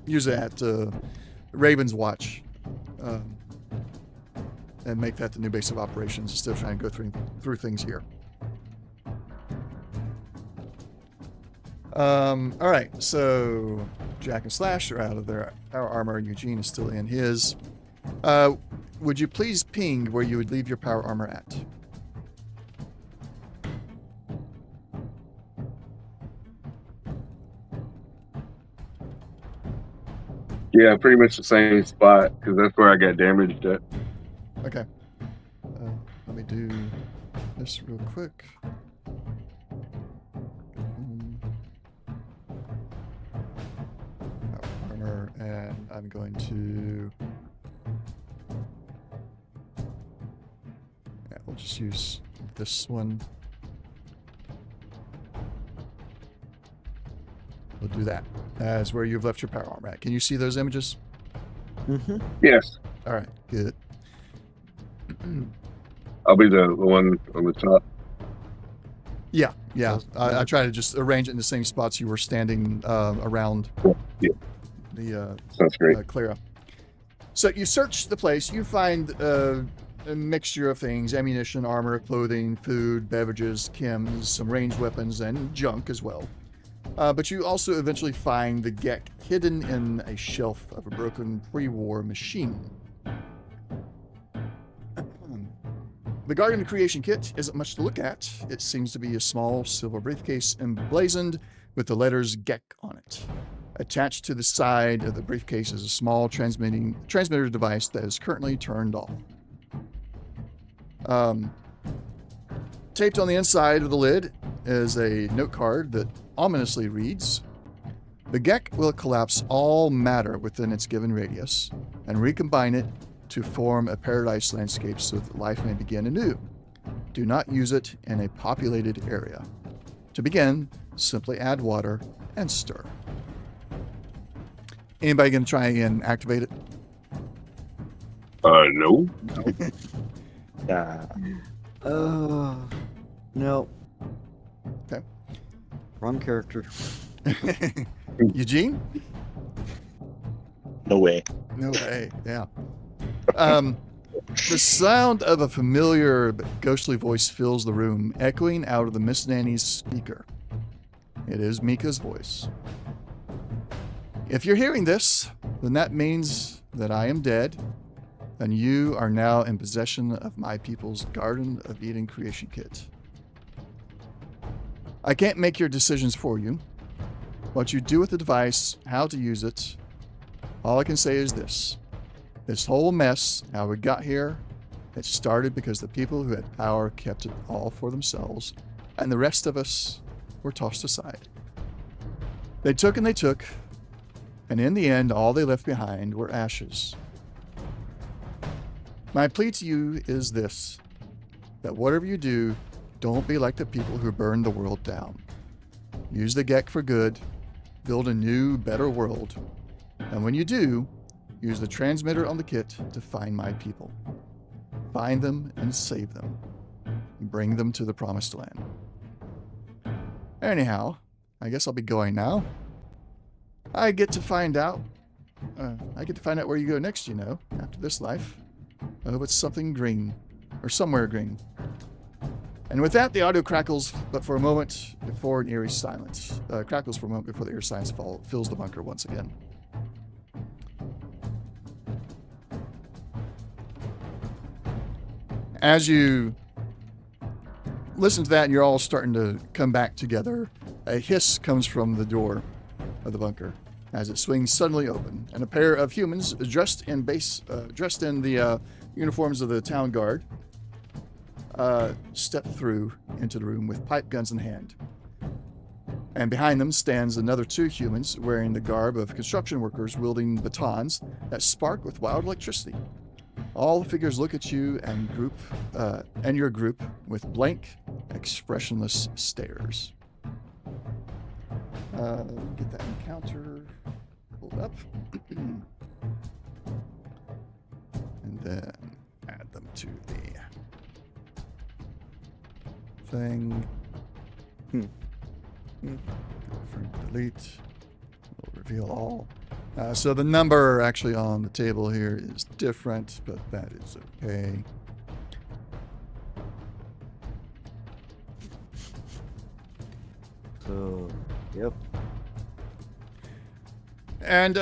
S1: use it at Raven's Watch, and make that the new base of operations instead of trying to go through things here. All right, so Jack and Slash are out of their power armor. Eugene is still in his. Would you please ping where you would leave your power armor at?
S4: Yeah, pretty much the same spot because that's where I got damaged at.
S1: Okay. Let me do this real quick. Power armor, and I'm going to. Yeah, we'll just use this one. We'll do that as where you've left your power armor at. Can you see those images?
S2: Mm-hmm.
S4: Yes,
S1: All right, good.
S4: I'll be the one on the top.
S1: Yeah. I try to just arrange it in the same spots you were standing around
S4: Yeah.
S1: the
S4: Sounds great.
S1: Clara. So you search the place. You find a mixture of things: ammunition, armor, clothing, food, beverages, chems, some ranged weapons, and junk as well. But you also eventually find the Gek hidden in a shelf of a broken pre-war machine. The Guardian Creation Kit isn't much to look at. It seems to be a small silver briefcase emblazoned with the letters Gek on it. Attached to the side of the briefcase is a small transmitter device that is currently turned off. Taped on the inside of the lid is a note card that ominously reads, "The Gek will collapse all matter within its given radius and recombine it to form a paradise landscape so that life may begin anew. Do not use it in a populated area. To begin, simply add water and stir." Anybody gonna try and activate it?
S4: No.
S2: No.
S1: Okay.
S2: Wrong character.
S1: Eugene?
S3: No way.
S1: No way. Yeah. The sound of a familiar but ghostly voice fills the room, echoing out of the Miss Nanny's speaker. It is Mika's voice. "If you're hearing this, then that means that I am dead, and you are now in possession of my people's Garden of Eden creation kit. I can't make your decisions for you. What you do with the device, how to use it, all I can say is this. This whole mess, how we got here, it started because the people who had power kept it all for themselves, and the rest of us were tossed aside. They took and they took, and in the end, all they left behind were ashes. My plea to you is this, that whatever you do, don't be like the people who burned the world down. Use the Gek for good, build a new, better world, and when you do, use the transmitter on the kit to find my people. Find them and save them. Bring them to the promised land." Anyhow, I guess I'll be going now. I get to find out where you go next, after this life. I hope it's something green, or somewhere green. And with that, the audio crackles, but for a moment before an eerie silence. Crackles for a moment before the eerie silence fills the bunker once again. As you listen to that and you're all starting to come back together, a hiss comes from the door of the bunker as it swings suddenly open, and a pair of humans dressed in the uniforms of the town guard step through into the room with pipe guns in hand. And behind them stands another 2 humans wearing the garb of construction workers wielding batons that spark with wild electricity. All the figures look at you and your group with blank, expressionless stares. Get that encounter pulled up. And then add them to the thing. Delete. We'll reveal all. So the number actually on the table here is different, but that is okay.
S2: So, yep.
S1: And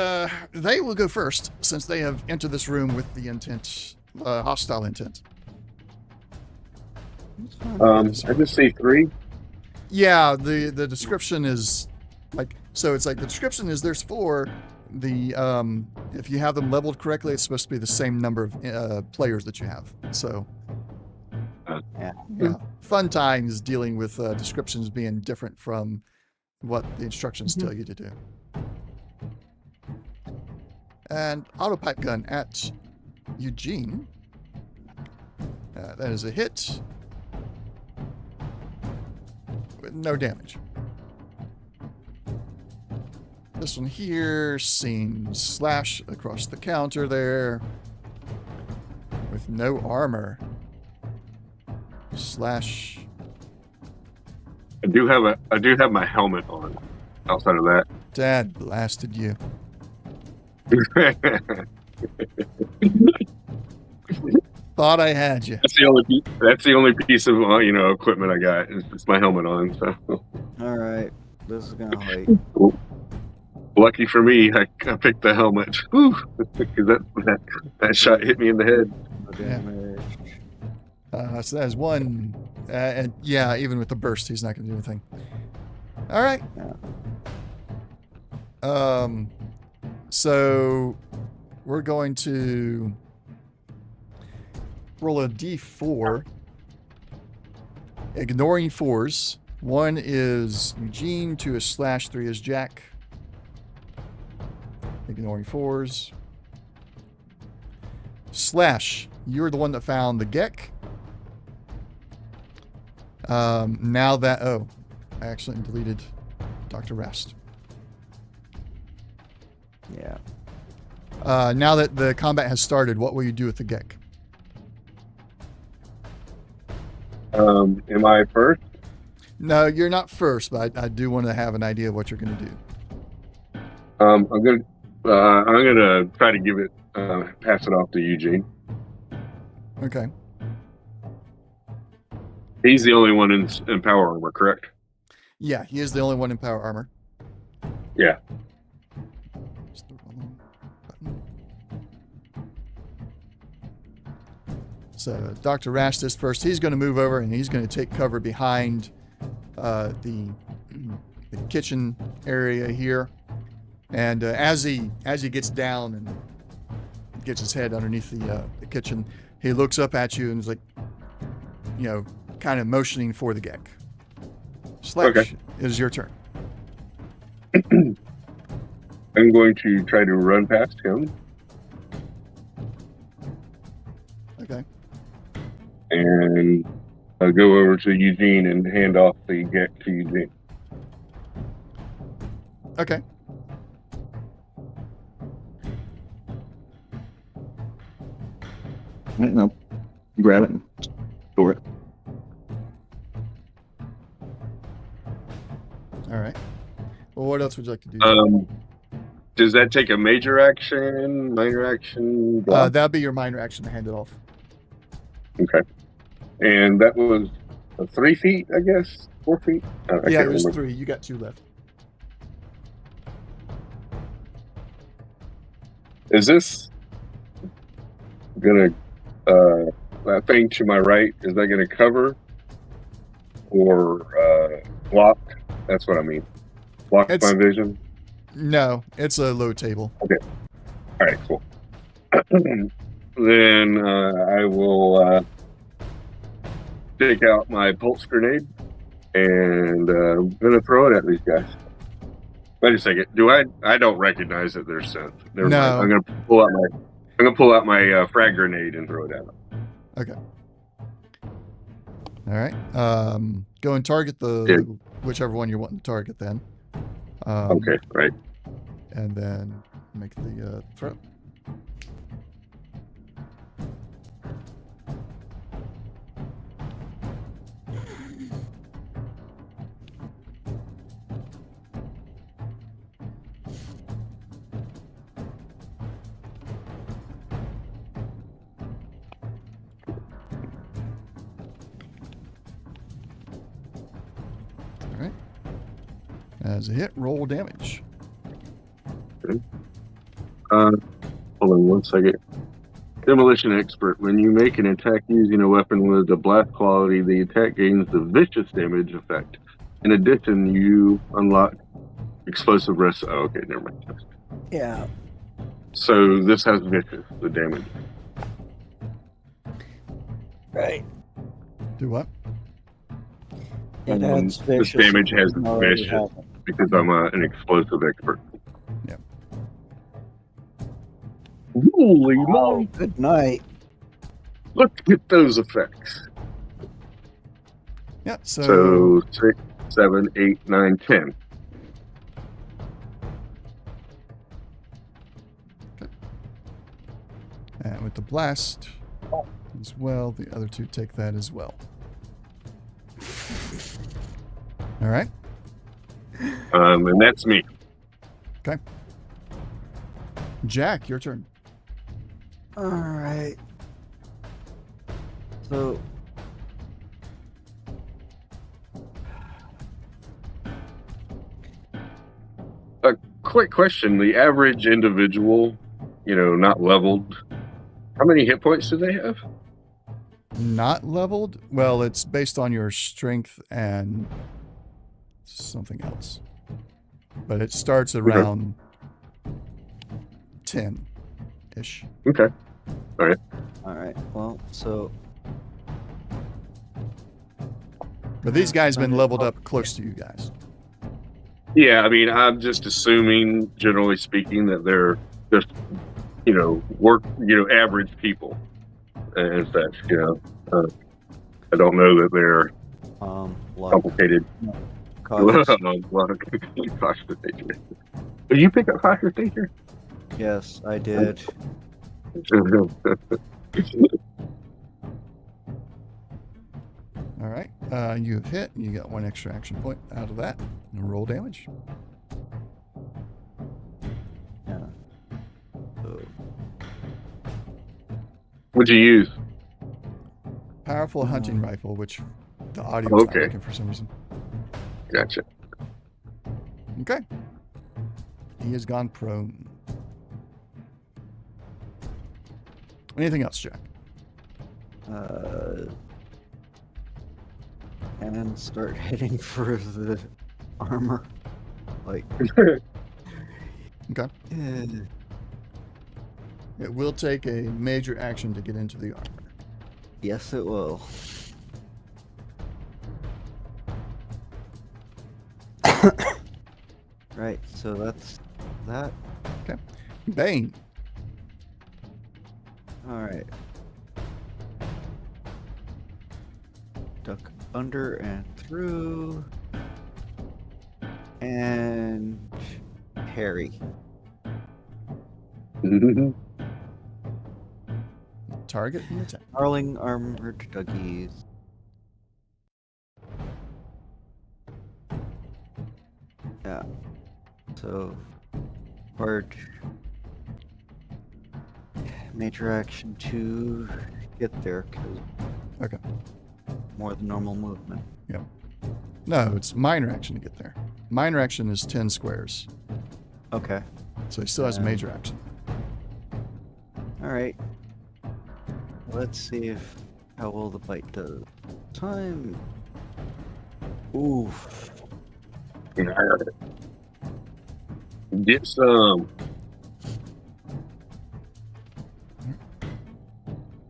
S1: they will go first, since they have entered this room with the intent, hostile intent.
S4: I just see 3.
S1: Yeah, the description is like, so it's like the description is there's 4. The if you have them leveled correctly, it's supposed to be the same number of players that you have. So yeah, fun times dealing with descriptions being different from what the instructions tell you to do. And auto pipe gun at Eugene. That is a hit with no damage. This one here seems slash across the counter there with no armor. Slash.
S4: I do have my helmet on. Outside of that,
S1: Dad blasted you. Thought I had you.
S4: That's the only piece of equipment I got. It's my helmet on. So.
S2: All right, this is gonna wait.
S4: Lucky for me, I picked the helmet. Whew, because that shot hit me in the head.
S1: So that is 1. And yeah, even with the burst, he's not going to do anything. All right. So we're going to roll a d4, ignoring 4s. 1 is Eugene, 2 is Slash, 3 is Jack. Ignoring 4s. Slash, you're the one that found the Gek. Now that... Oh, I accidentally deleted Dr. Rest.
S2: Yeah.
S1: Now that the combat has started, what will you do with the Gek?
S4: Am I first?
S1: No, you're not first, but I do want to have an idea of what you're going to do.
S4: I'm gonna try to give it, pass it off to Eugene.
S1: Okay.
S4: He's the only one in power armor, correct?
S1: Yeah, he is the only one in power armor.
S4: Yeah.
S1: Just the wrong button. So Dr. Rast is first. He's going to move over and he's going to take cover behind the kitchen area here. And as he gets down and gets his head underneath the kitchen, he looks up at you and is like, kind of motioning for the Gek. Slash,
S4: okay.
S1: It is your turn.
S4: I'm going to try to run past him.
S1: Okay.
S4: And I'll go over to Eugene and hand off the Gek to Eugene.
S1: Okay.
S3: Right, now grab it and store it.
S1: All right. Well, what else would you like to do?
S4: Does that take a major action, minor action?
S1: That'd be your minor action to hand it off.
S4: Okay. And that was 3 feet, I guess. 4 feet. I
S1: Yeah,
S4: can't
S1: there's
S4: remember.
S1: 3. You got 2 left.
S4: Is this gonna that thing to my right? Is that gonna cover or block? That's what I mean. Block
S1: It's-
S4: my vision.
S1: No, it's a low table.
S4: All right, cool. Then I will take out my pulse grenade and I'm gonna throw it at these guys. Wait a second. Do I don't recognize that they're synth. Never mind.
S1: No.
S4: I'm gonna pull out my frag grenade and throw it at them.
S1: Okay. All right. Go and target whichever one you're wanting to target then.
S4: Okay, right.
S1: And then make the throw. All right. As a hit, roll damage.
S4: Hold on 1 second. Demolition expert. When you make an attack using a weapon with a blast quality, the attack gains the vicious damage effect. In addition, you unlock explosive rest. Oh, okay, never mind.
S2: Yeah.
S4: So this has vicious, the damage.
S2: Right.
S1: Do what?
S2: It adds
S4: This
S2: vicious
S4: damage
S2: if
S4: has
S2: you already
S4: vicious
S2: have it.
S4: because I'm an explosive expert.
S1: Yeah.
S4: Holy
S2: Oh,
S4: moly!
S2: good night.
S4: Look at those effects.
S1: Yeah.
S4: So 6, 7, 8, 9, 10.
S1: And with the blast as well, the other 2 take that as well. All right.
S4: And that's me.
S1: Jack, your turn.
S2: All right. So.
S4: Quick question. The average individual, not leveled, how many hit points do they have?
S1: Not leveled? Well, it's based on your strength and something else. But it starts around 10-ish.
S4: Okay.
S2: All right. Well, so.
S1: But these guys have been leveled up close to you guys.
S4: Yeah, I mean, I'm just assuming, generally speaking, that they're just, average people and such, I don't know that they're
S2: Luck.
S4: complicated.
S2: Cautious.
S4: Cautious nature. Did you pick up cautious nature?
S2: Yes, I did.
S1: All right. You have hit. You got 1 extra action point out of that. And roll damage.
S2: Yeah. So,
S4: What'd you use?
S1: Powerful hunting rifle, which the audio is not
S4: Okay.
S1: working for some reason.
S4: Gotcha.
S1: Okay. He has gone prone. Anything else, Jack?
S2: and start heading for the armor. Like.
S1: Okay. It will take a major action to get into the armor.
S2: Yes, it will. Right, so that's that.
S1: Bane.
S2: Alright. Duck under and through. And Harry.
S1: Target and attack.
S2: Snarling armored duggies. Yeah. So, hard major action to get there, because
S1: Okay.
S2: more than normal movement.
S1: No, it's minor action to get there. Minor action is 10 squares.
S2: Okay.
S1: So he still has major action.
S2: All right. Let's see how well the bite does. Time. Ooh.
S4: Get some.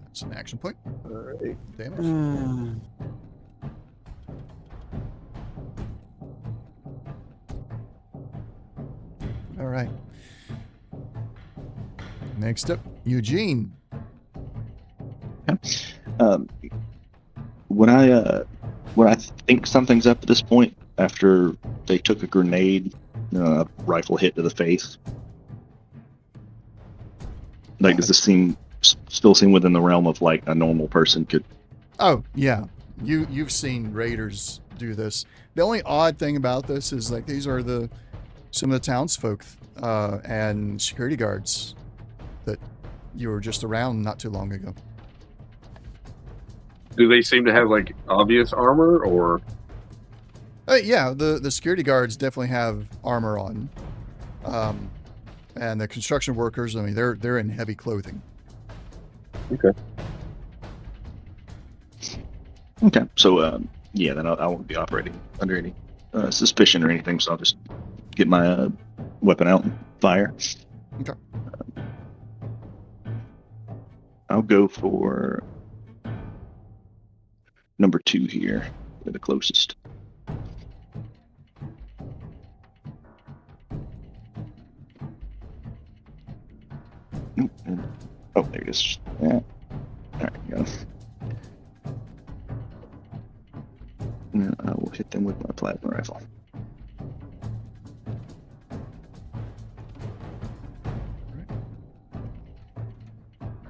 S1: That's an action point.
S2: All right.
S1: Damage. All right. Next up, Eugene.
S3: When I think something's up at this point, after they took a grenade, rifle hit to the face, like, does this still seem within the realm of like a normal person could?
S1: Oh yeah, you've seen raiders do this. The only odd thing about this is like these are some of the townsfolk and security guards that you were just around not too long ago.
S4: Do they seem to have like obvious armor, or?
S1: Yeah, the security guards definitely have armor on, and the construction workers. I mean, they're in heavy clothing.
S3: Okay, so yeah, then I won't be operating under any suspicion or anything. So I'll just get my weapon out and fire.
S1: Okay.
S3: I'll go for number 2 here. They're the closest. Oh, there it is. Yeah. There you go. And I will hit them with my plasma rifle.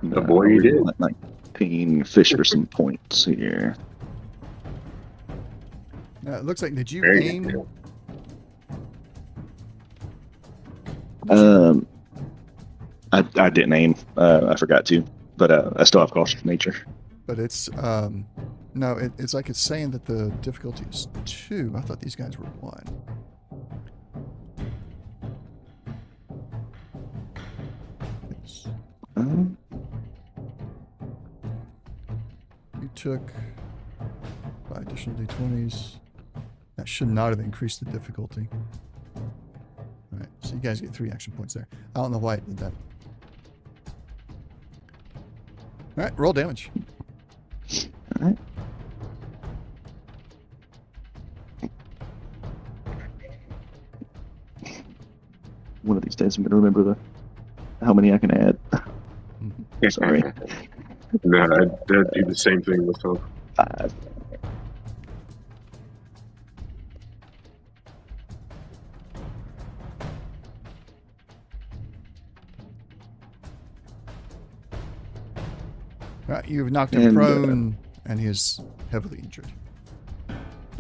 S4: The boy you did.
S3: 19 fish for some points here.
S1: It looks like, did you
S4: Very
S1: aim?
S4: good.
S3: I didn't aim. I forgot to, but I still have caution of nature.
S1: But it's no, it's like it's saying that the difficulty is 2. I thought these guys were 1. Yes. You took 5 additional d20s. That should not have increased the difficulty. All right, so you guys get 3 action points there. I don't know why it did that. All right, roll damage.
S3: All right. One of these days, I'm going to remember how many I can add. Sorry.
S4: No, I'd do the same thing myself.
S3: 5.
S1: All right, you've knocked him prone, and he is heavily injured.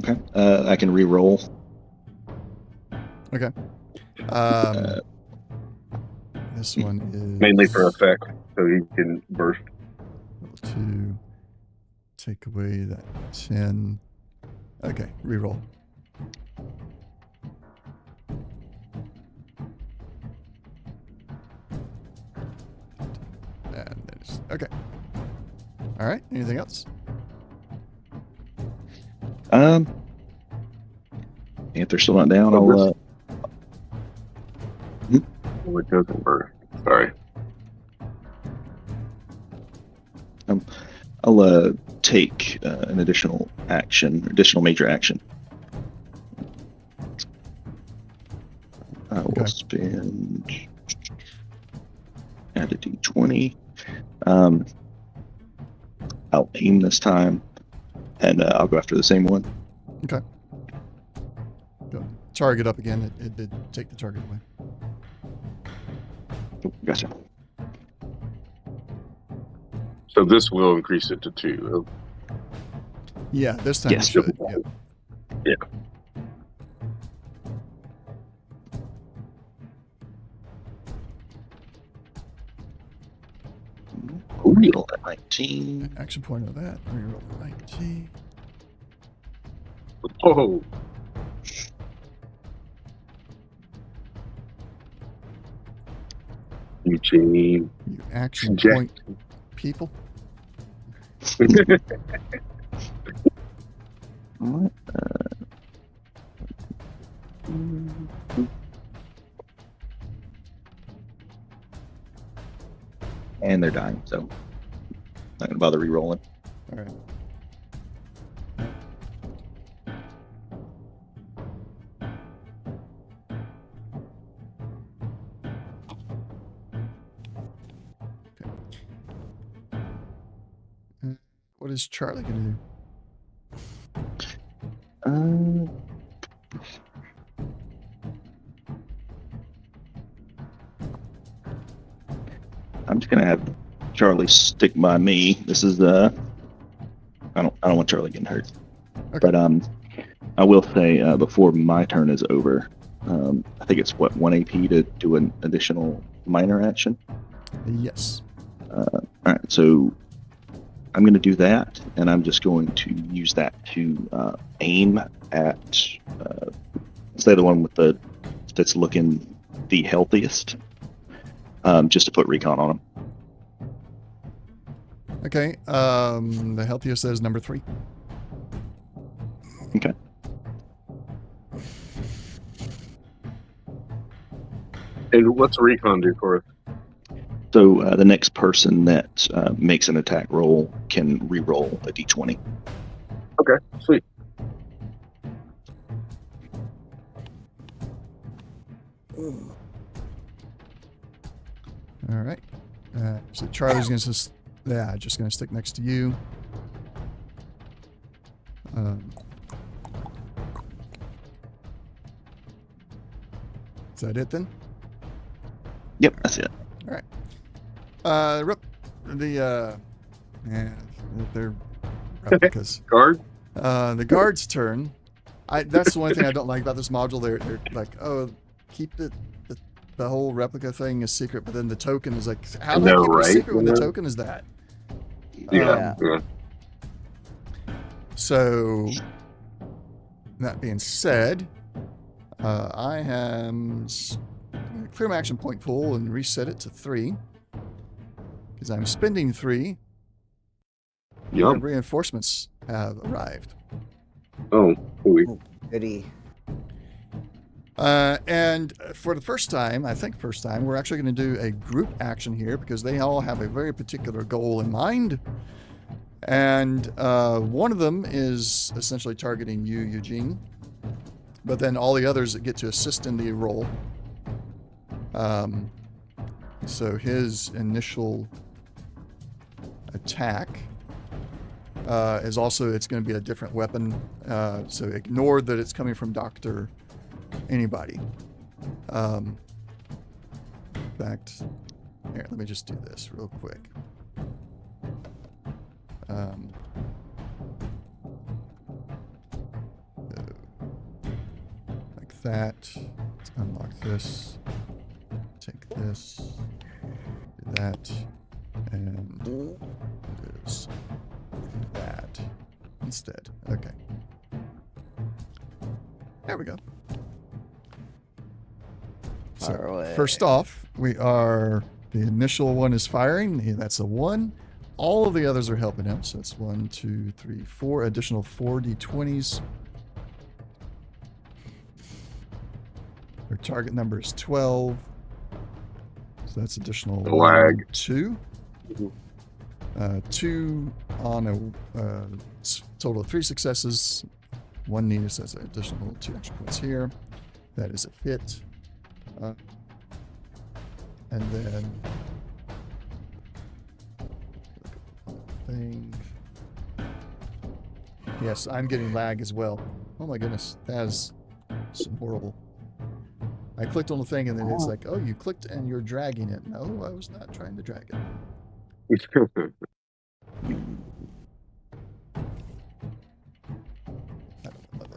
S3: Okay. I can re-roll.
S1: Okay. This one is
S4: Mainly for effect, so he can burst.
S1: to take away that 10. Okay, reroll. And there's okay. All right. Anything else?
S3: If they're still not down, I'll
S4: Oh, it doesn't burst. Sorry.
S3: I'll take an additional major action. I will
S1: Okay.
S3: spend add a d20. I'll aim this time, and I'll go after the same one.
S1: Okay. Go. Target up again. It did take the target away.
S3: Oh, gotcha.
S4: So this will increase it to 2.
S1: Yeah, this time
S3: Yes.
S1: it should. Yeah.
S4: Yeah.
S3: Reroll at 19.
S1: Action point of that. Reroll 19.
S4: Oh, Eugene.
S1: You action
S4: Jack.
S1: point people.
S3: What? And they're dying, so not gonna bother re-rolling.
S1: All right. What is Charlie gonna do?
S3: I'm just gonna have Charlie stick by me. This is I don't want Charlie getting hurt.
S1: Okay.
S3: But I will say before my turn is over, I think it's 1 AP to do an additional minor action.
S1: Yes.
S3: All right, so I'm going to do that, and I'm just going to use that to aim at, say, the one with that's looking the healthiest, just to put recon on him.
S1: Okay. The healthiest is number 3.
S3: Okay.
S4: And what's recon do for us?
S3: So the next person that makes an attack roll can re-roll a d20.
S4: Okay, sweet.
S1: All right. So Charlie's gonna just gonna stick next to you. Is that it then?
S3: Yep, that's it.
S1: All right. They're replicas.
S4: Guard?
S1: The guard's turn. That's the one thing I don't like about this module. They're like, oh, keep the whole replica thing a secret, but then the token is like, how do I
S4: know,
S1: keep it a
S4: right?
S1: secret when the
S4: Yeah.
S1: token is that?
S4: Yeah. Yeah.
S1: So, that being said, I am clear my action point pool and reset it to 3 because I'm spending 3.
S4: Yum.
S1: Reinforcements have arrived.
S4: Oh, ooey.
S2: Oh, goody.
S1: And for the first time, we're actually going to do a group action here because they all have a very particular goal in mind. And one of them is essentially targeting you, Eugene. But then all the others that get to assist in the roll. So his initial attack is also, it's going to be a different weapon. So ignore that it's coming from Dr. Anybody. In fact, here, let me just do this real quick. Like that. Let's unlock this. Take this. Do that. And do that instead. Okay. There we go. So,
S2: Fire away.
S1: first off, the initial one is firing. That's a 1. All of the others are helping him. So it's 1, 2, 3, 4. Additional 4 d20s. Their target number is 12. So that's additional
S4: Lag.
S1: 2. 2 on a total of 3 successes. 1 needed, so that's an additional 2 extra points here. That is a hit. And then thing. Yes, I'm getting lag as well. Oh my goodness, that is some horrible. I clicked on the thing and then it's like, oh, you clicked and you're dragging it. No, I was not trying to drag it. I don't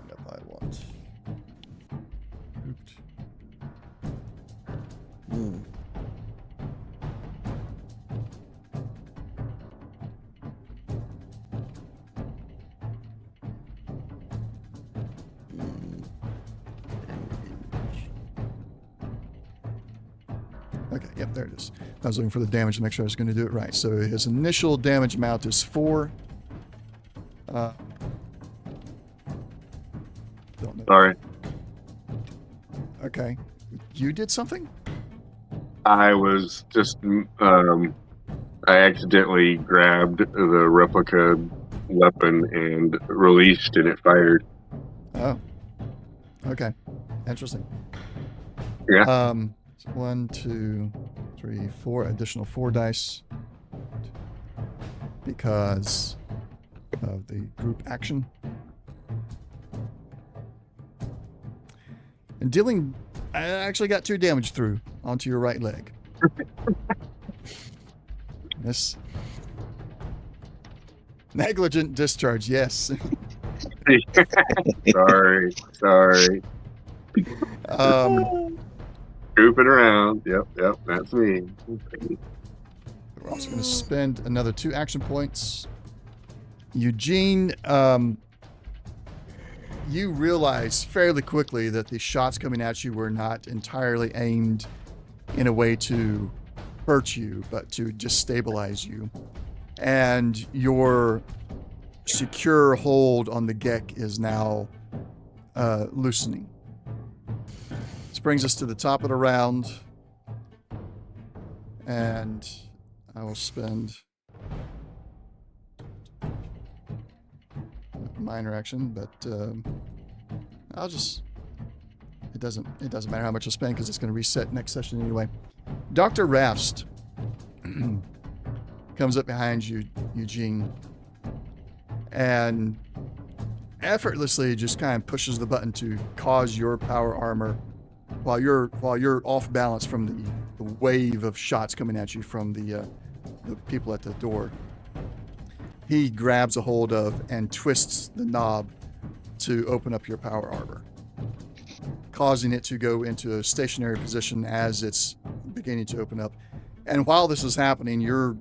S1: know if I want. Grouped. Okay, yep, there it is. I was looking for the damage to make sure I was going to do it right. So his initial damage amount is 4. Don't know.
S4: Sorry.
S1: Okay. You did something?
S4: I was just, I accidentally grabbed the replica weapon and released, and it fired.
S1: Oh. Okay. Interesting.
S4: Yeah.
S1: 1, 2, 3, 4. Additional 4 dice. Because of the group action. And dealing... I actually got 2 damage through onto your right leg. This... Negligent discharge, yes.
S4: Sorry. Goofing around. Yep, that's me.
S1: We're also going to spend another 2 action points. Eugene, you realize fairly quickly that the shots coming at you were not entirely aimed in a way to hurt you, but to just stabilize you. And your secure hold on the Gek is now loosening. This brings us to the top of the round. And I will spend a minor action, but I'll just... It doesn't matter how much I spend because it's going to reset next session anyway. Dr. Rast comes up behind you, Eugene, and effortlessly just kind of pushes the button to cause your power armor while you're off balance from the wave of shots coming at you from the people at the door. He grabs a hold of and twists the knob to open up your power armor, causing it to go into a stationary position as it's beginning to open up. And while this is happening, you're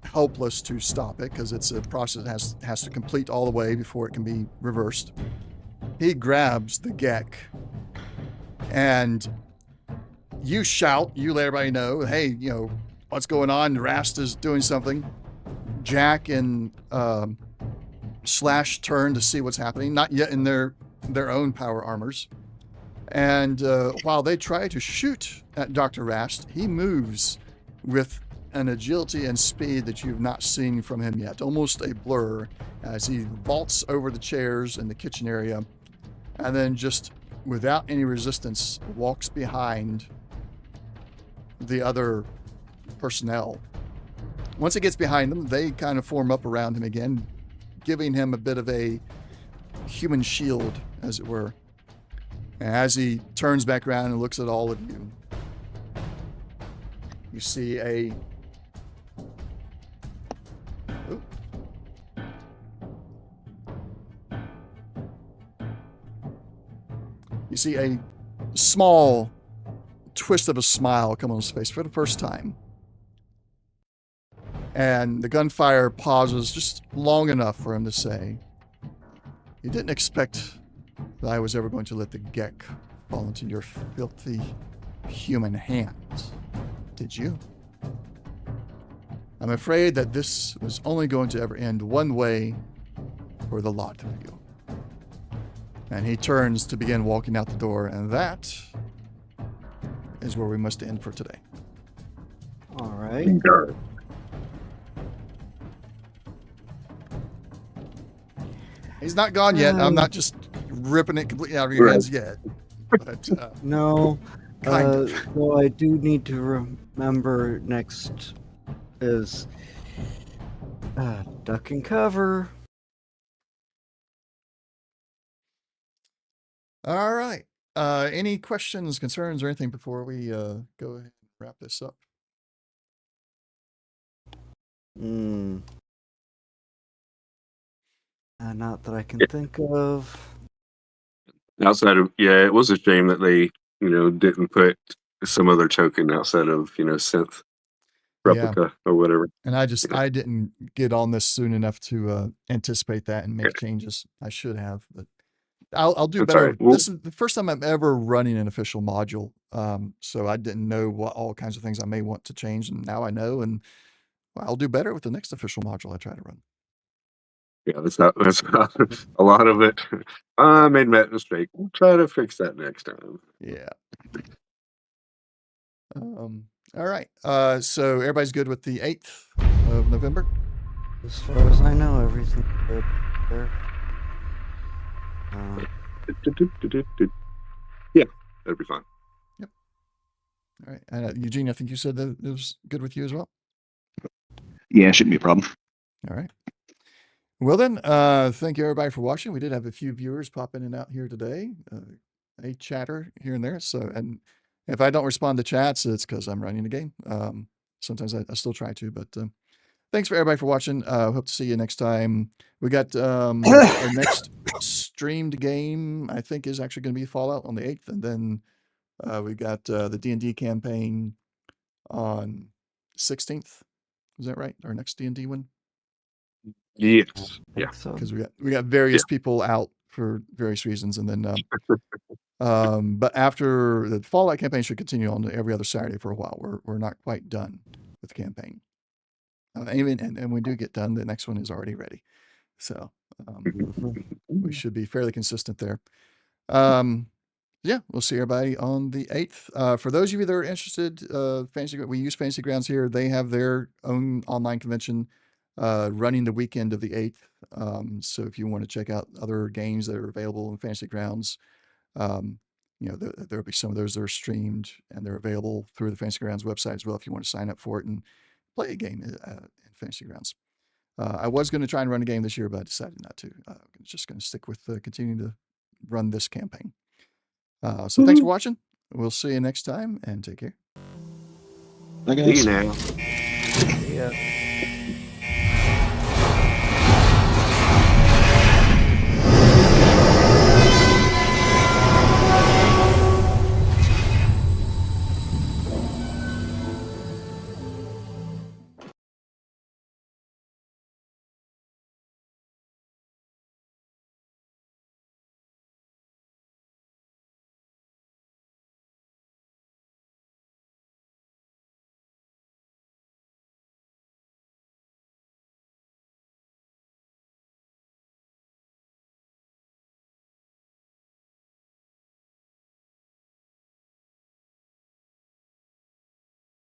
S1: helpless to stop it because it's a process that has to complete all the way before it can be reversed. He grabs the Gek and you shout, you let everybody know, hey, what's going on? Rast is doing something. Jack and Slash turn to see what's happening, not yet in their own power armors. And while they try to shoot at Dr. Rast, he moves with an agility and speed that you've not seen from him yet, almost a blur, as he vaults over the chairs in the kitchen area, and then just without any resistance walks behind the other personnel. Once he gets behind them, they kind of form up around him again, giving him a bit of a human shield, as it were. And as he turns back around and looks at all of you, you see a... Ooh. You see a small twist of a smile come on his face for the first time. And the gunfire pauses just long enough for him to say, "You didn't expect that I was ever going to let the Gek fall into your filthy human hands, did you? I'm afraid that this was only going to ever end one way for the lot of you." And he turns to begin walking out the door, and that is where we must end for today.
S2: All right.
S1: He's not gone yet. I'm not just ripping it completely out of your hands yet. But,
S2: No.
S1: kind of.
S2: So I do need to remember next is duck and cover.
S1: All right. Any questions, concerns, or anything before we go ahead and wrap this up?
S2: Not that I can think of.
S4: Outside of, it was a shame that they, didn't put some other token outside of, synth replica or whatever.
S1: And I didn't get on this soon enough to anticipate that and make changes. I should have, but I'll do
S4: That's
S1: better.
S4: all right. Well,
S1: This is the first time I'm ever running an official module. So I didn't know what all kinds of things I may want to change, and now I know, and I'll do better with the next official module I try to run.
S4: yeah, that's not a lot of it. I made that mistake. We'll try to fix that next time.
S1: Yeah. All right. So everybody's good with the 8th of November?
S2: As far as I know, everything's good there.
S4: Yeah, that'd be fine.
S1: All right. And Eugene, I think you said that it was good with you as well?
S3: Yeah, shouldn't be a problem.
S1: All right. Well then, thank you everybody for watching. We did have a few viewers pop in and out here today, a chatter here and there. So, and if I don't respond to chats, it's because I'm running the game. Sometimes I still try to, but thanks for everybody for watching. Hope to see you next time. We got our next streamed game, I think, is actually going to be Fallout on the 8th, and then we got the D&D campaign on 16th. Is that right? Our next D&D one?
S4: Yes. Yeah.
S2: So
S1: Because we got various people out for various reasons, and then but after the Fallout campaign should continue on every other Saturday for a while. We're not quite done with the campaign. And we do get done, the next one is already ready. So we should be fairly consistent there. Yeah, we'll see everybody on the 8th. For those of you that are interested, we use Fantasy Grounds here. They have their own online convention running the weekend of the 8th. So if you want to check out other games that are available in Fantasy Grounds, there'll be some of those that are streamed and they're available through the Fantasy Grounds website as well if you want to sign up for it and play a game in Fantasy Grounds. I was going to try and run a game this year, but I decided not to. I'm just going to stick with continuing to run this campaign. So thanks for watching. We'll see you next time, and take care.
S3: Bye,
S4: See
S3: guys.
S4: you now.
S2: yeah.